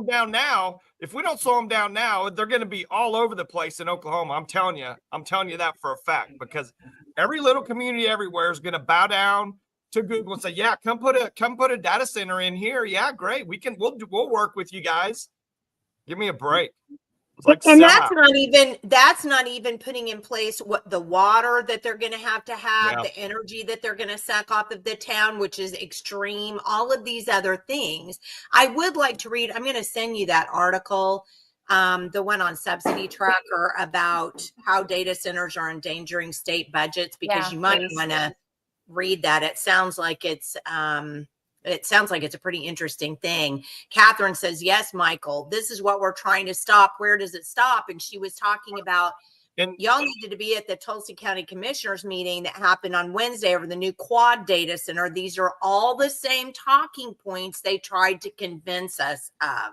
them down now, they're going to be all over the place in Oklahoma. I'm telling you that for a fact, because every little community everywhere is going to bow down to Google and say, yeah, come put a data center in here. Yeah, great. We'll work with you guys. Give me a break. And that's not even putting in place what the water that they're going to have, the energy that they're going to suck off of the town, which is extreme, all of these other things. I would like to read, I'm going to send you that article, the one on Subsidy Tracker, about how data centers are endangering state budgets, because you might want to read that. It sounds like it's a pretty interesting thing. Catherine says, yes, Michael, this is what we're trying to stop. Where does it stop? And she was talking about, y'all needed to be at the Tulsa County Commissioners meeting that happened on Wednesday over the new quad data center. These are all the same talking points they tried to convince us of.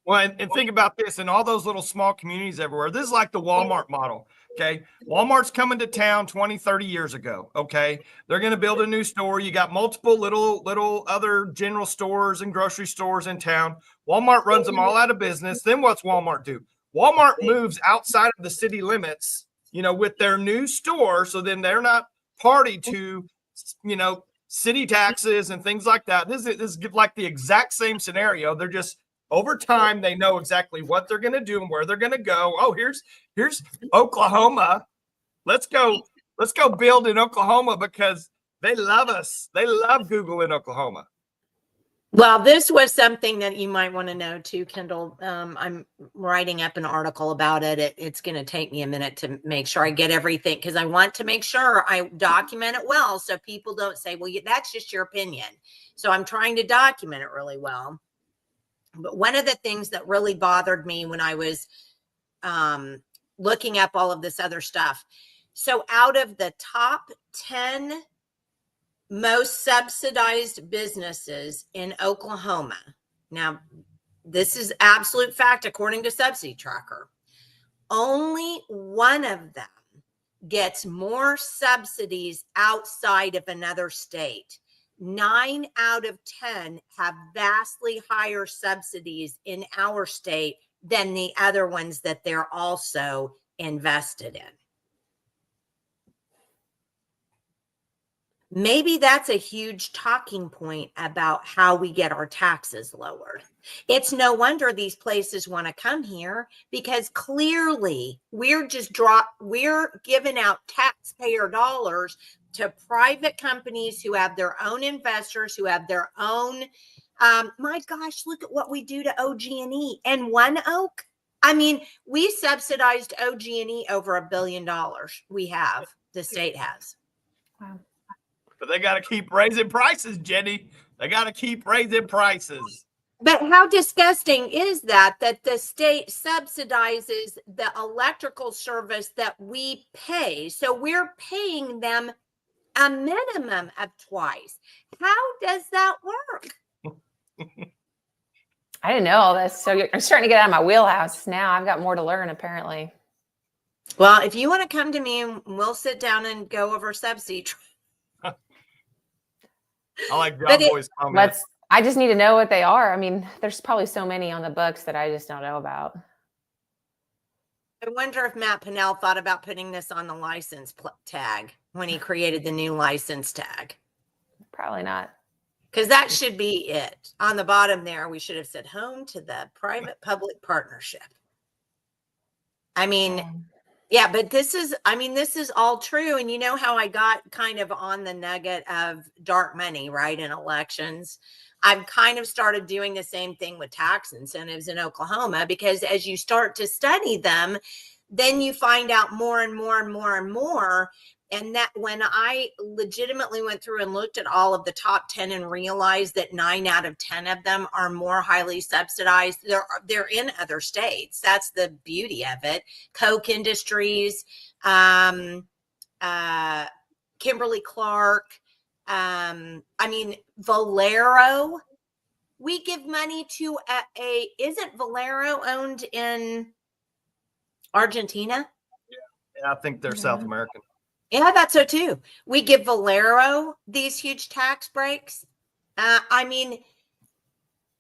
Well, and think about this, in all those little small communities everywhere, this is like the Walmart model. Okay. Walmart's coming to town 20, 30 years ago. Okay. They're going to build a new store. You got multiple little other general stores and grocery stores in town. Walmart runs them all out of business. Then what's Walmart do? Walmart moves outside of the city limits, with their new store. So then they're not party to, city taxes and things like that. This is like the exact same scenario. They're just, over time, they know exactly what they're going to do and where they're going to go. Oh, here's Oklahoma. Let's go build in Oklahoma because they love us. They love Google in Oklahoma. Well, this was something that you might want to know too, Kendal. I'm writing up an article about it. It's going to take me a minute to make sure I get everything, because I want to make sure I document it well, so people don't say, well, that's just your opinion. So I'm trying to document it really well. But one of the things that really bothered me when I was looking up all of this other stuff, so out of the top 10 most subsidized businesses in Oklahoma, now this is absolute fact according to Subsidy Tracker, only one of them gets more subsidies outside of another state. 9 out of 10 have vastly higher subsidies in our state than the other ones that they're also invested in. Maybe that's a huge talking point about how we get our taxes lowered. It's no wonder these places want to come here, because clearly we're giving out taxpayer dollars to private companies who have their own investors, who have their own, my gosh, look at what we do to OG&E and One Oak. I mean, we subsidized OG&E over $1 billion. The state has. Wow. But they got to keep raising prices, Jenny. They got to keep raising prices. But how disgusting is that the state subsidizes the electrical service that we pay? So we're paying them a minimum of twice. How does that work? I didn't know all this. So I'm starting to get out of my wheelhouse now. I've got more to learn, apparently. Well, if you want to come to me, and we'll sit down and go over subsidy. I like John Boy's comment. I just need to know what they are. I mean, there's probably so many on the books that I just don't know about. I wonder if Matt Pinnell thought about putting this on the license tag when he created the new license tag. Probably not. Because that should be it. On the bottom there, we should have said home to the private-public partnership. I mean, yeah, but this is all true. And you know how I got kind of on the nugget of dark money, right, in elections? I've kind of started doing the same thing with tax incentives in Oklahoma, because as you start to study them, then you find out more and more and more and more. And that when I legitimately went through and looked at all of the top 10 and realized that 9 out of 10 of them are more highly subsidized, they're in other states. That's the beauty of it. Coke Industries, Kimberly-Clark, Valero. We give money to isn't Valero owned in Argentina? Yeah, I think they're South American. Yeah, I thought so too. We give Valero these huge tax breaks.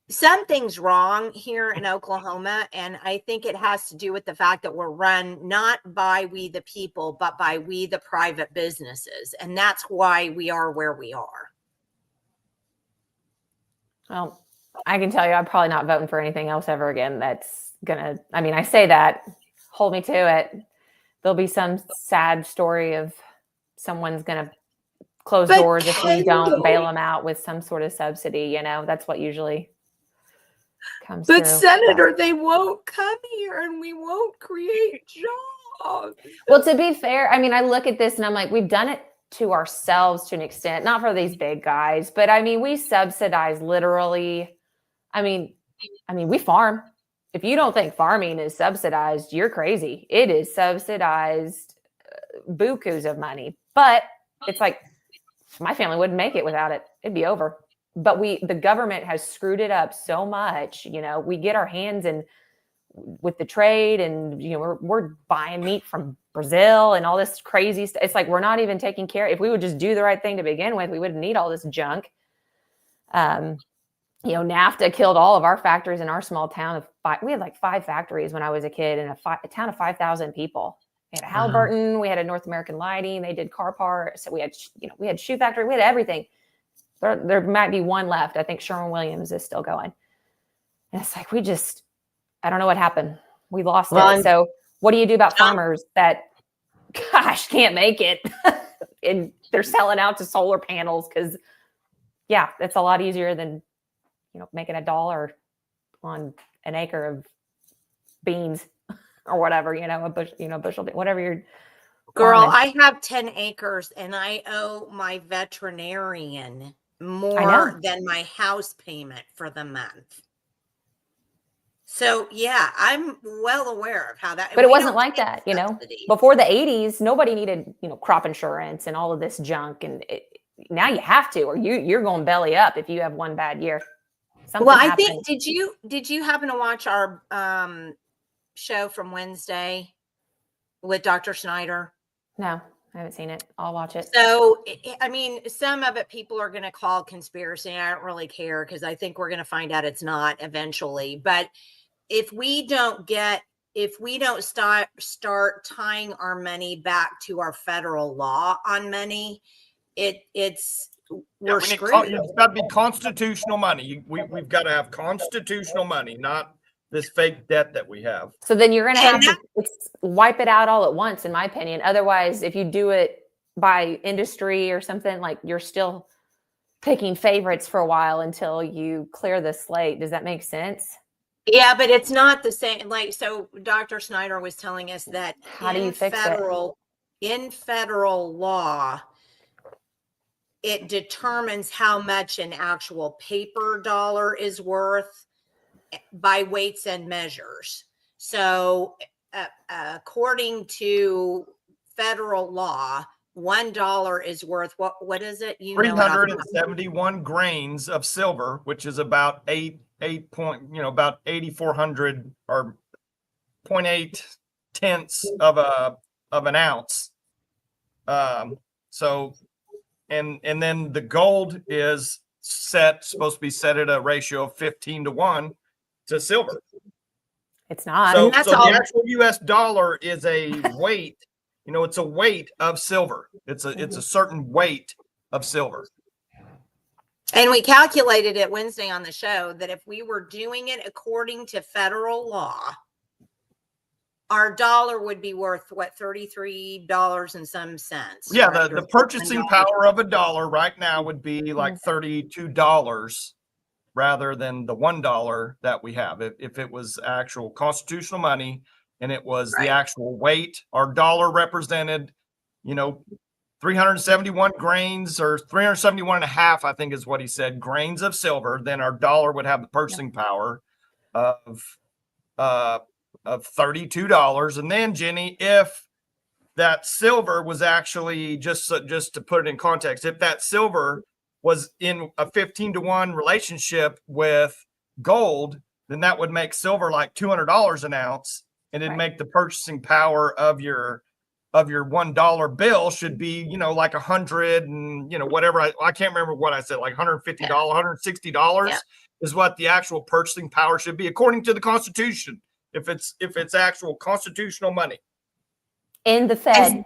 Something's wrong here in Oklahoma, and I think it has to do with the fact that we're run not by we the people, but by we the private businesses, and that's why we are where we are. Well, I can tell you I'm probably not voting for anything else ever again that's gonna, I say that, hold me to it. There'll be some sad story of someone's gonna close doors if we don't bail them out with some sort of subsidy. That's what usually comes through. Senator, they won't come here and we won't create jobs. Well, to be fair, I look at this and I'm like, we've done it to ourselves to an extent, not for these big guys, but we subsidize literally. We farm. If you don't think farming is subsidized, you're crazy. It is subsidized bukus of money, but it's like my family wouldn't make it without it. It'd be over. But the government has screwed it up so much. We get our hands in with the trade, and we're buying meat from Brazil and all this crazy stuff. It's like we're not even taking care. If we would just do the right thing to begin with, we wouldn't need all this junk. NAFTA killed all of our factories in our small town of 5. We had like 5 factories when I was a kid in a town of 5,000 people. We had a Halliburton, we had a North American Lighting, they did car parts. So we had shoe factory, we had everything. There might be one left. I think Sherwin-Williams is still going. And it's like, I don't know what happened. We lost it. So what do you do about farmers that, can't make it? And they're selling out to solar panels because, that's a lot easier than, making $1 on an acre of beans or whatever, a bushel, whatever you're. Girl, farming. I have 10 acres and I owe my veterinarian more than my house payment for the month. So I'm well aware of how that. But it wasn't like that, Before the 80s, nobody needed, crop insurance and all of this junk, and now you have to, or you're going belly up if you have one bad year. I think did you happen to watch our show from Wednesday with Dr. Snyder? No, I haven't seen it. I'll watch it. So, some of it people are going to call conspiracy. I don't really care because I think we're going to find out it's not eventually. But if we don't start tying our money back to our federal law on money, we're screwed. It's got to be constitutional money. We've got to have constitutional money, not this fake debt that we have. So then you're going to have to wipe it out all at once, in my opinion. Otherwise, if you do it by industry or something, like you're still picking favorites for a while until you clear the slate. Does that make sense? Yeah, but it's not the same. So Dr. Snyder was telling us that how do you fix in federal law, it determines how much an actual paper dollar is worth by weights and measures. So according to federal law, $1 is worth what is it? You know, 371 grains of silver, which is about about 8,400 or 0.8 tenths of an ounce. So, and then the gold is supposed to be set at a ratio of 15-1 to silver. It's not. So the actual US dollar is a weight, it's a weight of silver. It's a certain weight of silver. And we calculated it Wednesday on the show that if we were doing it according to federal law, our dollar would be worth what, $33 and some cents. Yeah, right? the purchasing power of a dollar right now would be like $32 rather than the $1 that we have. If it was actual constitutional money and it was the actual weight, our dollar represented, 371 grains or 371 and a half, I think is what he said, grains of silver, then our dollar would have the purchasing power of $32. And then, Jenny, if that silver was actually just to put it in context, if that silver was in a 15-1 relationship with gold, then that would make silver like $200 an ounce, and it'd make the purchasing power of your $1 bill should be, like 100 and whatever. I can't remember what I said, like $150, $160 is what the actual purchasing power should be according to the Constitution. If it's actual constitutional money. In the Fed.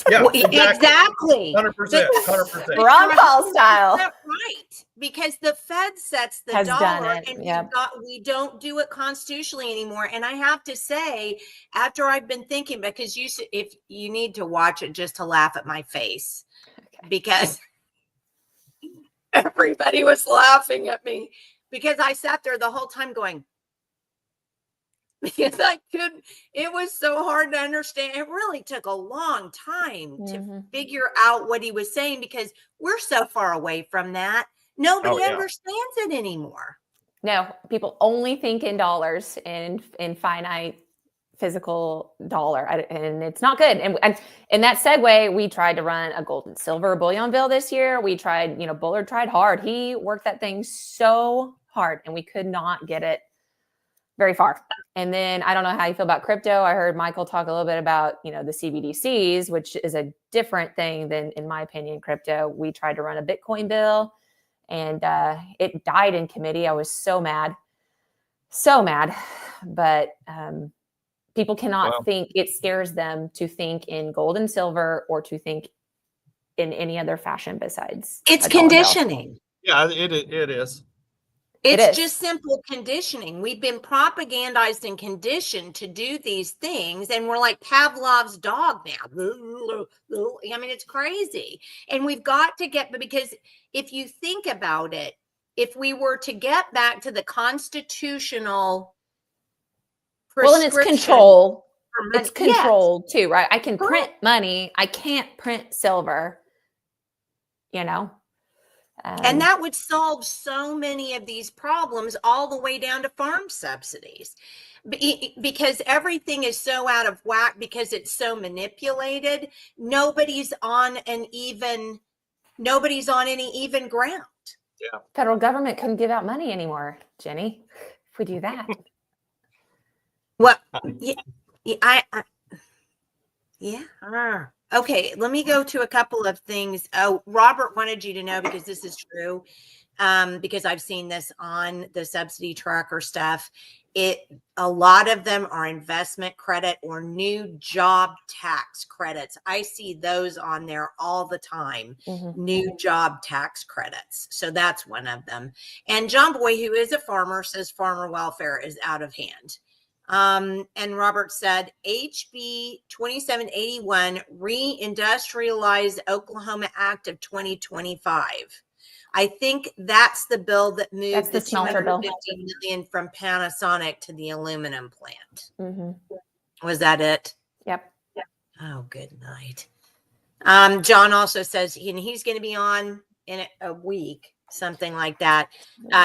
Yeah, exactly. 100%. Ron Paul style. Right. Because the Fed sets the dollar and we don't do it constitutionally anymore. And I have to say, after I've been thinking, because if you need to watch it just to laugh at my face, because everybody was laughing at me because I sat there the whole time going, because it was so hard to understand. It really took a long time to figure out what he was saying because we're so far away from that. Nobody understands it anymore. No, people only think in dollars and in finite physical dollar, and it's not good. And in that segue, we tried to run a gold and silver bullion bill this year. We tried, Bullard tried hard. He worked that thing so hard, and we could not get it very far. And then I don't know how you feel about crypto. I heard Michael talk a little bit about, the CBDCs, which is a different thing than, in my opinion, crypto. We tried to run a Bitcoin bill and it died in committee. I was so mad. But people cannot think, it scares them to think in gold and silver or to think in any other fashion besides. It's conditioning. Yeah, it is. It's just simple conditioning. We've been propagandized and conditioned to do these things, and we're like Pavlov's dog now. I mean, it's crazy. And we've got to because if you think about it, if we were to get back to the constitutional and it's control. It's control too, right? I can print money. I can't print silver, and that would solve so many of these problems all the way down to farm subsidies because everything is so out of whack because it's so manipulated. Nobody's on any even ground. Yeah. Federal government couldn't give out money anymore, Jenny, if we do that. Well, Okay, let me go to a couple of things. Oh, Robert wanted you to know, because this is true, because I've seen this on the subsidy tracker stuff. A lot of them are investment credit or new job tax credits. I see those on there all the time, new job tax credits. So that's one of them. And John Boy, who is a farmer, says farmer welfare is out of hand. And Robert said, HB 2781 Reindustrialize Oklahoma Act of 2025. I think that's the bill that moved the $250 million from Panasonic to the aluminum plant. Was that it? Yep. Oh, good night. John also says he's going to be on in a week. something like that,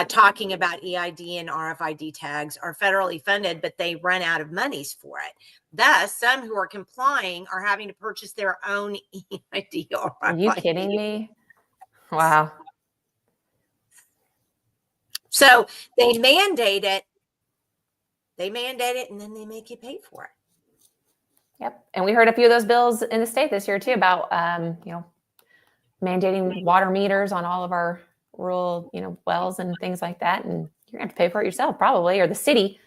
talking about EID and RFID tags are federally funded, but they run out of monies for it. Thus, some who are complying are having to purchase their own EID or RFID. Are you kidding me? Wow. So they mandate it, and then they make you pay for it. Yep. And we heard a few of those bills in the state this year too about, mandating water meters on all of our rural, wells and things like that. And you're going to have to pay for it yourself probably, or the city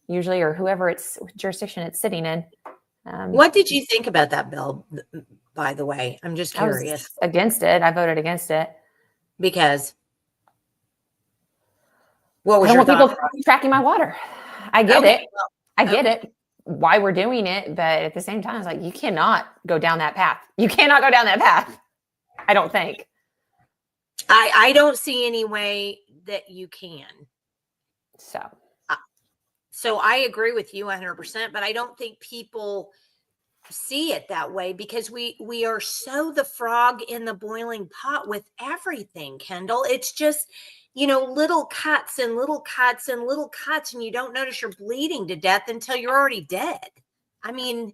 usually, or whoever it's jurisdiction it's sitting in. What did you think about that bill, by the way? I'm just curious. I was against it. I voted against it. Because what was I don't your want thought? people tracking my water. I get Okay, it. I get it. Why we're doing it. But at the same time, it's like, you cannot go down that path. You cannot go down that path. I don't think. I don't see any way that you can. So I agree with you 100%, but I don't think people see it that way because we are so the frog in the boiling pot with everything, Kendall. It's just, little cuts and little cuts and little cuts, and you don't notice you're bleeding to death until you're already dead. I mean,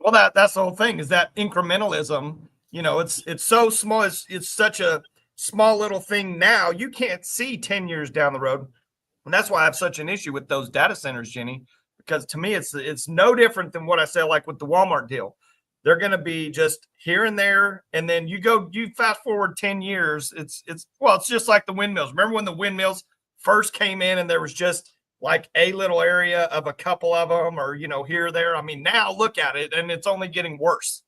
well, that's the whole thing, is that incrementalism. It's so small. It's such a small little thing now. You can't see 10 years down the road. And that's why I have such an issue with those data centers, Jenny, because to me, it's no different than what I said, like with the Walmart deal. They're going to be just here and there. And then you fast forward 10 years. It's just like the windmills. Remember when the windmills first came in and there was just like a little area of a couple of them, or, here or there. I mean, now look at it and it's only getting worse.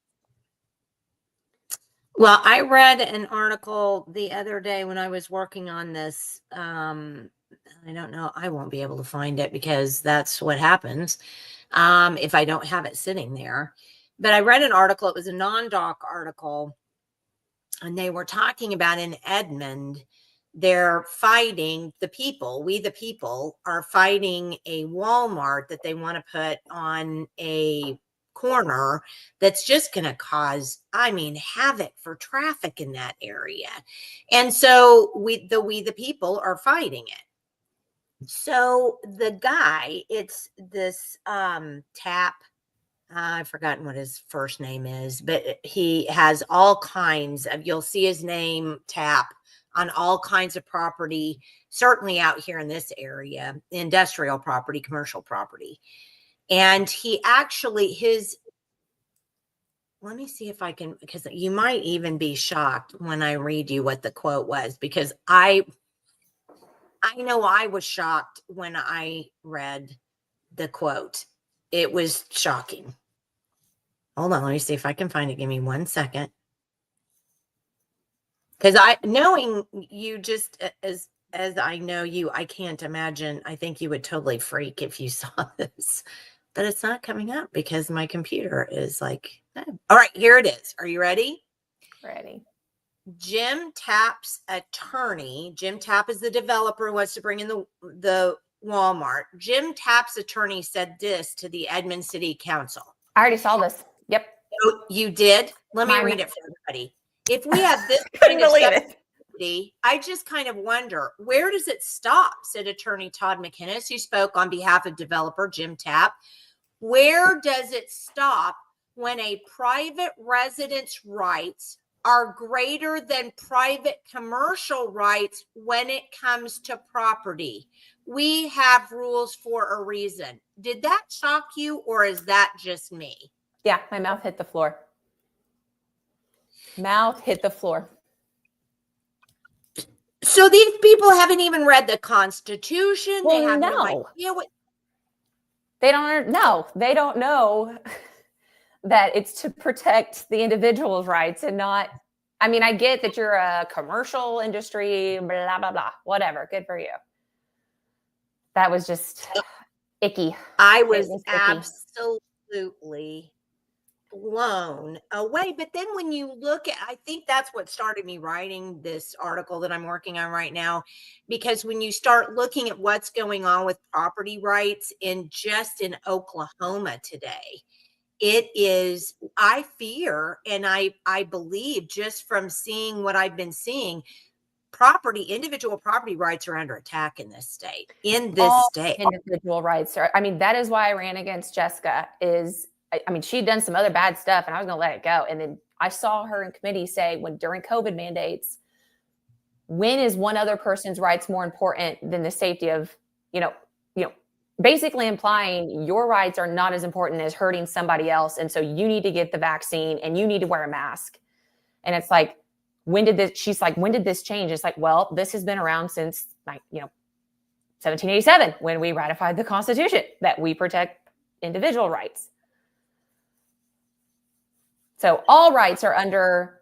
Well, I read an article the other day when I was working on this. I don't know. I won't be able to find it because that's what happens if I don't have it sitting there. But I read an article. It was a non-doc article. And they were talking about in Edmond, they're fighting the people. We, the people, are fighting a Walmart that they want to put on a corner that's just going to cause, havoc for traffic in that area. And so we the people are fighting it. So the guy, it's this Tap, I've forgotten what his first name is, but he has all kinds of, you'll see his name, Tap, on all kinds of property, certainly out here in this area, industrial property, commercial property. And he actually, let me see if I can, because you might even be shocked when I read you what the quote was, because I know I was shocked when I read the quote. It was shocking. Hold on, let me see if I can find it. Give me 1 second. Because knowing you just as I know you, I can't imagine. I think you would totally freak if you saw this, but it's not coming up because my computer is like, all right, here it is. Are you ready? Ready. Jim Tapp's attorney, Jim Tapp is the developer who wants to bring in the Walmart. Jim Tapp's attorney said this to the Edmond City Council. I already saw this. Yep. Oh, you did? Let me read it for everybody. If we have this kind of subsidy, I just kind of wonder, where does it stop? Said attorney Todd McInnes, who spoke on behalf of developer Jim Tapp. Where does it stop when a private resident's rights are greater than private commercial rights when it comes to property? We have rules for a reason. Did that shock you, or is that just me? Yeah, my mouth hit the floor. Mouth hit the floor. So these people haven't even read the Constitution. Well, they have no idea what. They don't know. They don't know that it's to protect the individual's rights and not. I get that you're a commercial industry, blah, blah, blah, whatever. Good for you. That was just icky. I was absolutely blown away. But then when you look at, I think that's what started me writing this article that I'm working on right now, because when you start looking at what's going on with property rights in Oklahoma today, it is, I fear, and I believe just from seeing what I've been seeing, individual property rights are under attack in this state, Individual rights are, I mean, that is why I ran against Jessica I mean, she'd done some other bad stuff and I was going to let it go. And then I saw her in committee say during COVID mandates, when is one other person's rights more important than the safety of, basically implying your rights are not as important as hurting somebody else. And so you need to get the vaccine and you need to wear a mask. And it's like, she's like, when did this change? It's like, well, this has been around since 1787, when we ratified the Constitution, that we protect individual rights. So all rights are under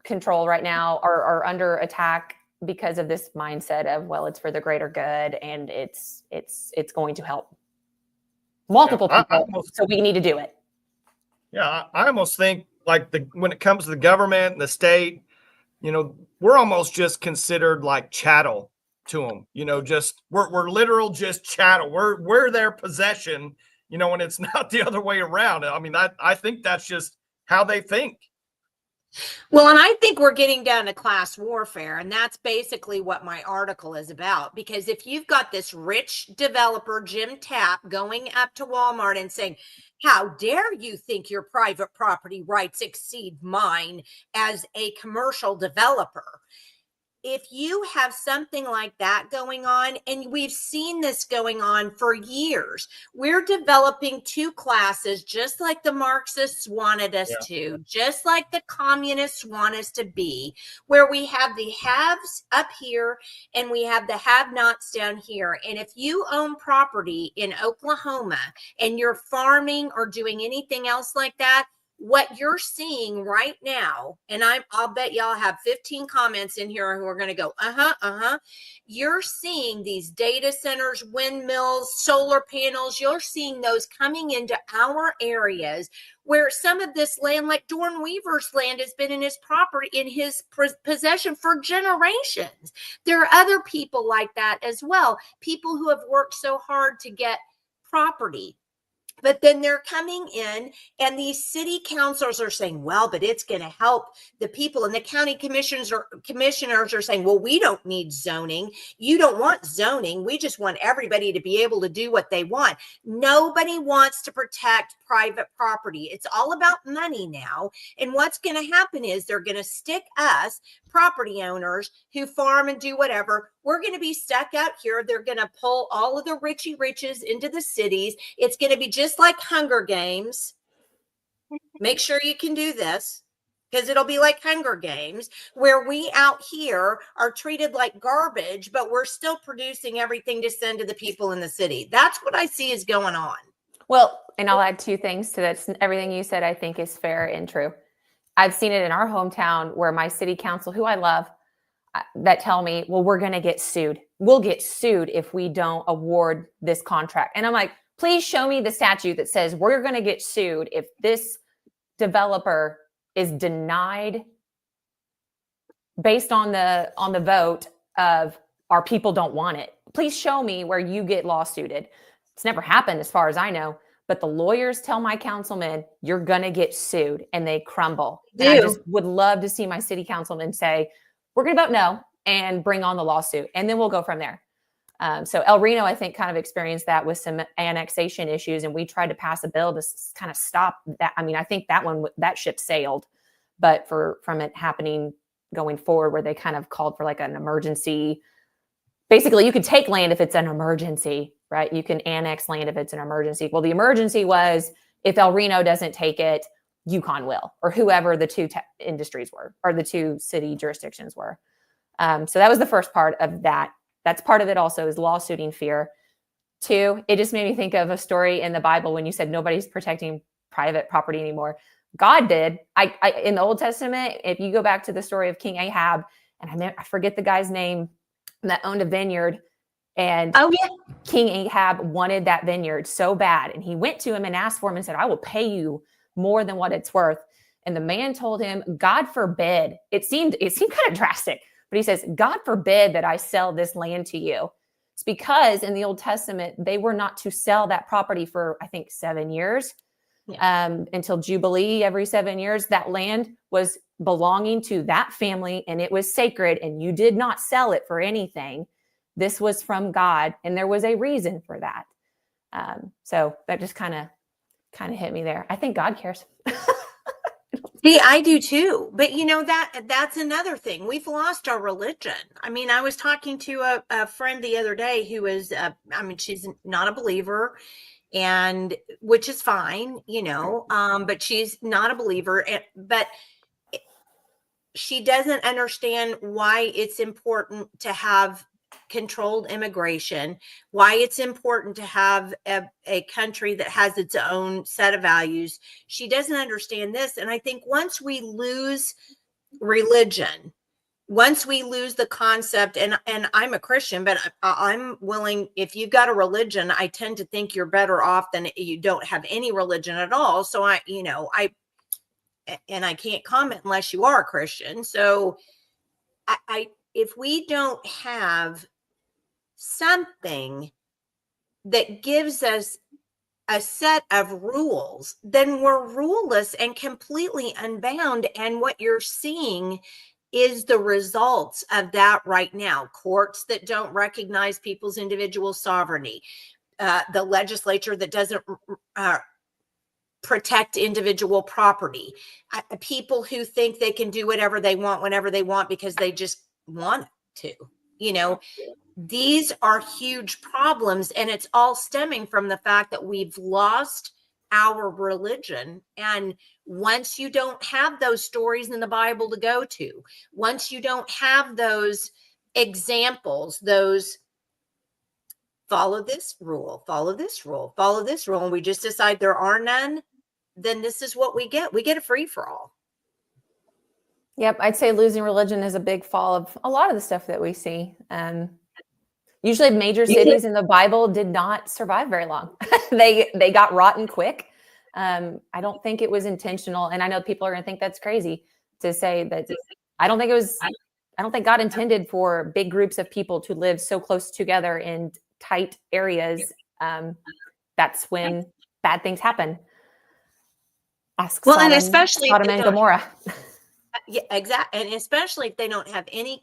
control right now, are under attack because of this mindset of, well, it's for the greater good and it's going to help multiple people. So we need to do it. Yeah, I almost think like when it comes to the government and the state, we're almost just considered like chattel to them. Just we're literal just chattel. We're their possession. And it's not the other way around. I mean, I think that's just how they think. Well, and I think we're getting down to class warfare, and that's basically what my article is about. Because if you've got this rich developer, Jim Tapp, going up to Walmart and saying, how dare you think your private property rights exceed mine as a commercial developer? If you have something like that going on, and we've seen this going on for years, we're developing two classes, just like the Marxists wanted us to, just like the communists want us to be, where we have the haves up here and we have the have-nots down here. And if you own property in Oklahoma and you're farming or doing anything else like that, what you're seeing right now, and I'll bet y'all have 15 comments in here who are going to go, you're seeing these data centers, windmills, solar panels, you're seeing those coming into our areas where some of this land, like Dorn Weaver's land, has been in his property, in his possession for generations. There are other people like that as well, people who have worked so hard to get property. But then they're coming in and these city councilors are saying, well, but it's going to help the people. And the county commissioners are saying, well, we don't need zoning. You don't want zoning. We just want everybody to be able to do what they want. Nobody wants to protect private property. It's all about money now. And what's going to happen is they're going to stick us, property owners who farm and do whatever, we're going to be stuck out here. They're going to pull all of the richy riches into the cities. It's going to be just like Hunger Games. Make sure you can do this, because it'll be like Hunger Games, where we out here are treated like garbage, but we're still producing everything to send to the people in the city. That's what I see is going on. Well, and I'll add two things to that. Everything you said, I think, is fair and true. I've seen it in our hometown where my city council, who I love, that tell me, well, we're going to get sued. We'll get sued if we don't award this contract. And I'm like, please show me the statute that says we're going to get sued if this developer is denied based on the vote of our people don't want it. Please show me where you get lawsuited. It's never happened as far as I know. But the lawyers tell my councilmen, you're going to get sued, and they crumble. And I just would love to see my city councilmen say, we're going to vote no and bring on the lawsuit, and then we'll go from there. So El Reno, I think, kind of experienced that with some annexation issues, and we tried to pass a bill to kind of stop that. I mean, I think that ship sailed, but from it happening going forward, where they kind of called for like an emergency. Basically, you could take land if it's an emergency, right? You can annex land if it's an emergency. Well, the emergency was if El Reno doesn't take it, Yukon will, or whoever the two industries were, or the two city jurisdictions were. So that was the first part of that. That's part of it also, is lawsuiting fear. Two, it just made me think of a story in the Bible when you said nobody's protecting private property anymore. God did. I in the Old Testament, if you go back to the story of King Ahab, and I forget the guy's name that owned a vineyard, and King Ahab wanted that vineyard so bad, and he went to him and asked for him and said, I will pay you more than what it's worth. And the man told him, God forbid. It seemed kind of drastic, but he says, God forbid that I sell this land to you. It's because in the Old Testament, they were not to sell that property for, I think, 7 years. until Jubilee every 7 years. That land was belonging to that family and it was sacred and you did not sell it for anything. This was from God and there was a reason for that. So that just kind of hit me there. I think God cares. See, I do too. But you know, that's another thing. We've lost our religion. I mean, I was talking to a friend the other day who is, I mean, she's not a believer, and which is fine, you know, but she's not a believer, but she doesn't understand why it's important to have controlled immigration, why it's important to have a country that has its own set of values. She doesn't understand this. And I think once we lose religion, once we lose the concept, and I'm a Christian, but I'm willing, if you've got a religion, I tend to think you're better off than you don't have any religion at all. So I can't comment unless you are a Christian. So if we don't have something that gives us a set of rules, then we're ruleless and completely unbound. And what you're seeing is the results of that right now. Courts that don't recognize people's individual sovereignty, the legislature that doesn't protect individual property, people who think they can do whatever they want whenever they want because they just want to, you know. These are huge problems, and it's all stemming from the fact that we've lost our religion. And once you don't have those stories in the Bible to go to, once you don't have those examples, those follow this rule, follow this rule, follow this rule, and we just decide there are none, then this is what we get. We get a free-for-all. Yep, I'd say losing religion is a big fall of a lot of the stuff that we see. Usually major cities in the Bible did not survive very long. They got rotten quick. I don't think it was intentional. And I know people are going to think that's crazy to say that. I don't think God intended for big groups of people to live so close together in tight areas. That's when bad things happen. Ask Sodom, and especially Sodom and Gomorrah. Yeah, exactly. And especially if they don't have anything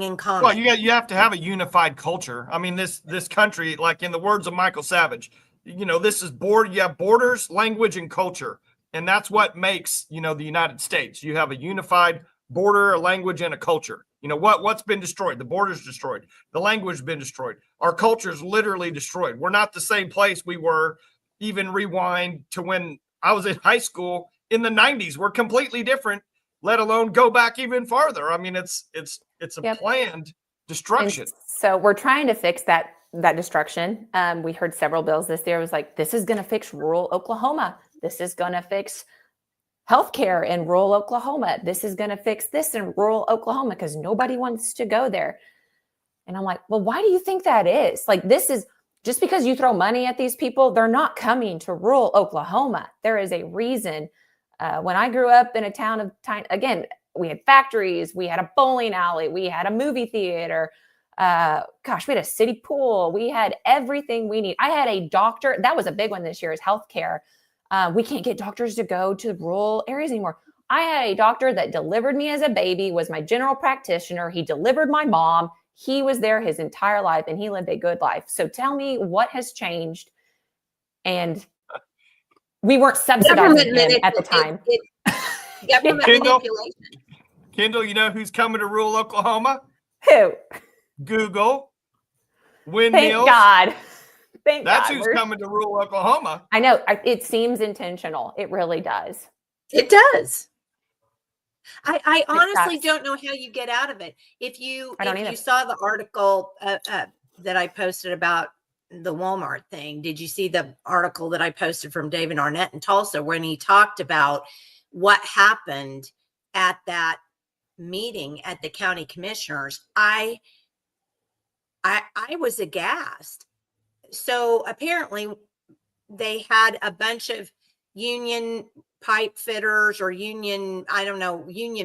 in common. Well, you have to have a unified culture. I mean, this country, like in the words of Michael Savage, you know, this is you have borders, language, and culture. And that's what makes, you know, the United States. You have a unified border, a language, and a culture. You know, what's been destroyed? The border's destroyed. The language has been destroyed. Our culture's literally destroyed. We're not the same place we were. Even rewind to when I was in high school in the 90s. We're completely different, let alone go back even farther. I mean, it's a planned destruction. And so we're trying to fix that destruction. We heard several bills this year. It was like, this is going to fix rural Oklahoma. This is going to fix healthcare in rural Oklahoma. This is going to fix this in rural Oklahoma because nobody wants to go there. And I'm like, well, why do you think that is? Like, this is just because you throw money at these people, they're not coming to rural Oklahoma. There is a reason. When I grew up in a town of again, we had factories, we had a bowling alley, we had a movie theater. We had a city pool. We had everything we need. I had a doctor. That was a big one this year, is healthcare. We can't get doctors to go to rural areas anymore. I had a doctor that delivered me as a baby, was my general practitioner. He delivered my mom. He was there his entire life and he lived a good life. So tell me what has changed. And we weren't subsidizing him at the time. Government manipulation. Kendal, you know who's coming to rural Oklahoma? Who? Google. Windmills. Thank God. That's who's coming to rural Oklahoma. I know. It seems intentional. It really does. It does. I honestly don't know how you get out of it. If you saw the article that I posted about the Walmart thing, did you see the article that I posted from David Arnett in Tulsa when he talked about what happened at that meeting at the county commissioners? I was aghast. So apparently they had a bunch of union pipe fitters or union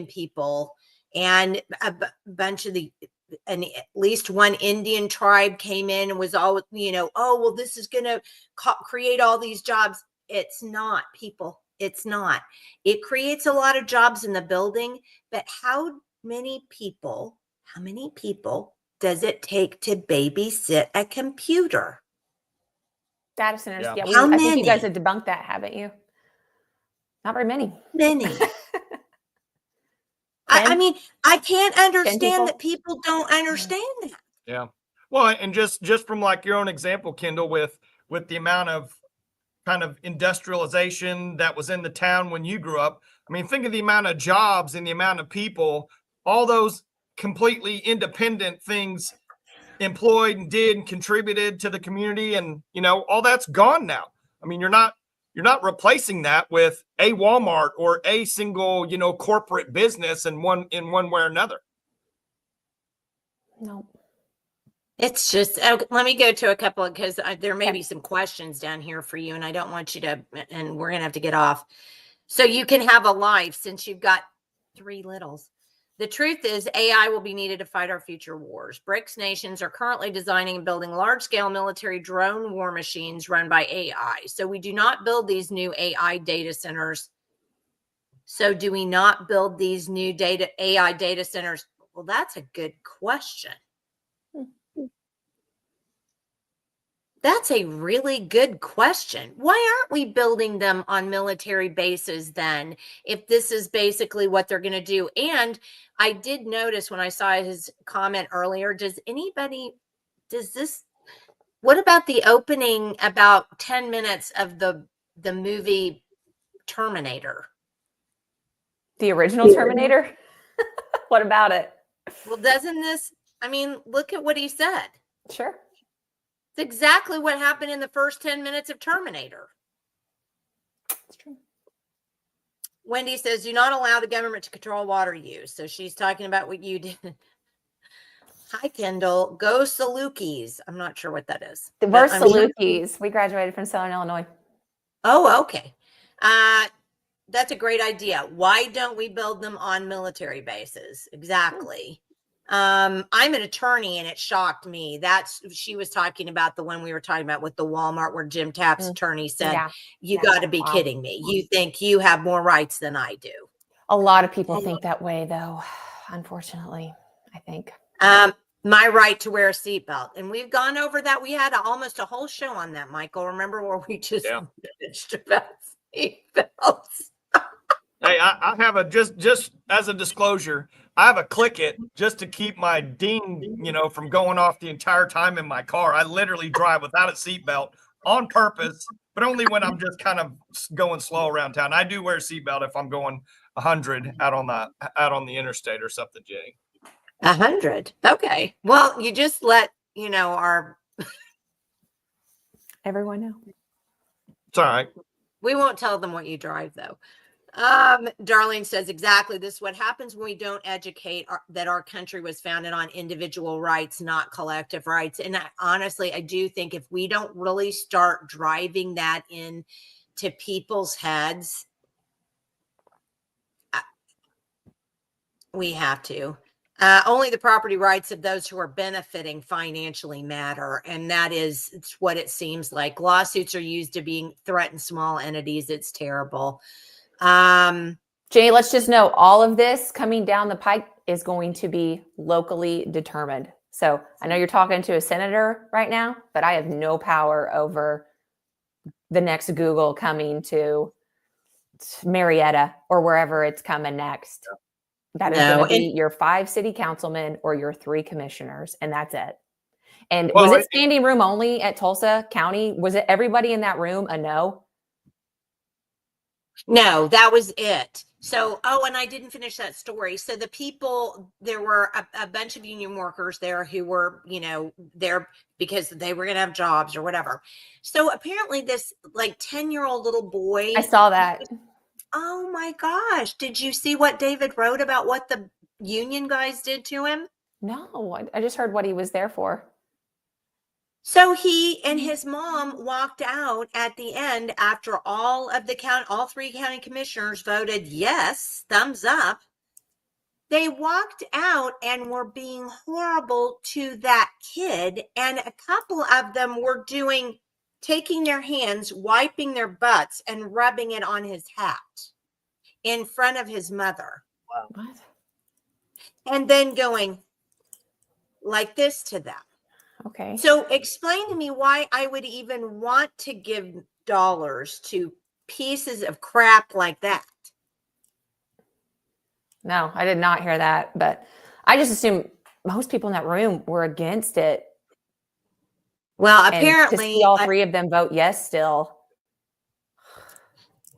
people and a bunch of the at least one Indian tribe came in and was all, oh, well, this is going to create all these jobs. It's not, people. It's not. It creates a lot of jobs in the building, but how many people does it take to babysit a computer? Data centers. Yeah. Yeah, How I think you guys many? have debunked that, haven't you? Not very many. Many. I mean, I can't understand that people don't understand that. Yeah. Well, and just from like your own example, Kendall, with the amount of kind of industrialization that was in the town when you grew up. I mean, think of the amount of jobs and the amount of people, all those completely independent things employed and did and contributed to the community, and all that's gone now. I mean, you're not replacing that with a Walmart or a single corporate business in one way or another. No. It's just, let me go to a couple, because there may be some questions down here for you, and I don't want you to, and we're going to have to get off. So you can have a life since you've got 3 littles. The truth is AI will be needed to fight our future wars. BRICS nations are currently designing and building large-scale military drone war machines run by AI. So we do not build these new AI data centers. So do we not build these new AI data centers? Well, that's a good question. That's a really good question. Why aren't we building them on military bases then, if this is basically what they're going to do? And I did notice when I saw his comment earlier, what about the opening about 10 minutes of the movie Terminator? The original Terminator? What about it? Well, doesn't this, I mean, look at what he said. Sure. It's exactly what happened in the first 10 minutes of Terminator. It's true. Wendy says, do not allow the government to control water use. So she's talking about what you did. Hi, Kendall. Go Salukis. I'm not sure what that is. We're Salukis. We graduated from Southern Illinois. Oh, okay. That's a great idea. Why don't we build them on military bases? Exactly. I'm an attorney, and it shocked me. She was talking about the one we were talking about with the Walmart, where Jim Tapp's attorney said, you got to be kidding me. You think you have more rights than I do. A lot of people think that way, though, unfortunately, I think. My right to wear a seatbelt. And we've gone over that. We had almost a whole show on that, Michael. Remember, where we just bitched about seatbelts? Hey, I have a just as a disclosure, I have a click it just to keep my ding, from going off the entire time in my car. I literally drive without a seatbelt on purpose, but only when I'm just kind of going slow around town. I do wear a seatbelt if I'm going 100 out on the interstate or something, Jenny. 100. Okay. Well, you just let our everyone know. It's all right. We won't tell them what you drive, though. Darlene says, exactly. This is what happens when we don't educate that our country was founded on individual rights, not collective rights. And honestly, I do think if we don't really start driving that into people's heads, we have to. Only the property rights of those who are benefiting financially matter. And it's what it seems like. Lawsuits are used to threaten small entities. It's terrible. Jay, let's just know all of this coming down the pike is going to be locally determined. So I know you're talking to a senator right now, but I have no power over the next Google coming to Marietta or wherever it's coming next. That is going to be your 5 city councilmen or your 3 commissioners, and that's it. And was it standing room only at Tulsa County? Was it everybody in that room a no? No, that was it. So, and I didn't finish that story. So there were a bunch of union workers there who were, there because they were going to have jobs or whatever. So apparently this 10-year-old little boy. I saw that. Oh my gosh. Did you see what David wrote about what the union guys did to him? No, I just heard what he was there for. So he and his mom walked out at the end after all 3 county commissioners voted yes, thumbs up. They walked out and were being horrible to that kid. And a couple of them were taking their hands, wiping their butts and rubbing it on his hat in front of his mother. Wow. What? And then going like this to them. Okay. So explain to me why I would even want to give dollars to pieces of crap like that. No, I did not hear that, but I just assume most people in that room were against it. Well, And apparently to see all three of them vote yes still.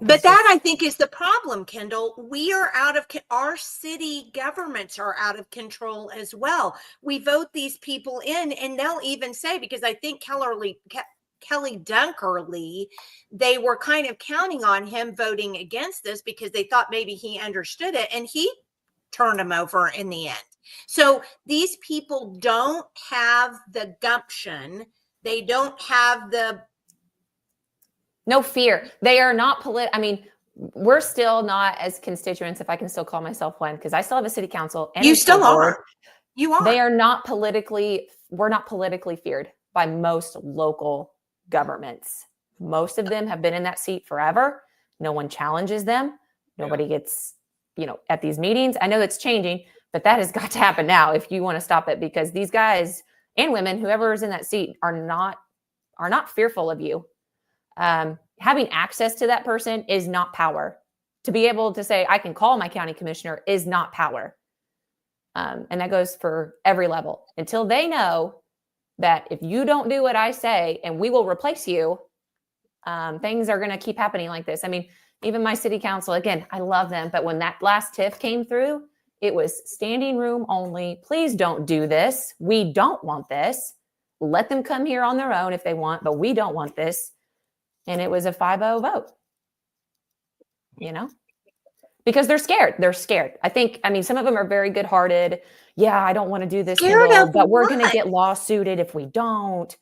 But that, I think, is the problem, Kendall. We are our city governments are out of control as well. We vote these people in, and they'll even say, because I think Kelly Dunkerley, they were kind of counting on him voting against this because they thought maybe he understood it, and he turned him over in the end. So these people don't have the gumption. They don't have no fear. They are not I mean, we're still not as constituents, if I can still call myself one, because I still have a city council. And you still are. You are. They are not we're not politically feared by most local governments. Most of them have been in that seat forever. No one challenges them. Nobody gets, at these meetings. I know it's changing, but that has got to happen now if you want to stop it, because these guys and women, whoever is in that seat, are not fearful of you. Having access to that person is not power. To be able to say, I can call my county commissioner is not power. And that goes for every level. Until they know that if you don't do what I say and we will replace you, things are going to keep happening like this. I mean, even my city council, again, I love them. But when that last TIF came through, it was standing room only. Please don't do this. We don't want this. Let them come here on their own if they want, but we don't want this. And it was a 5-0 vote, because they're scared. They're scared. I mean, some of them are very good hearted. Yeah, I don't want to do this, but we're going to get lawsuited if we don't.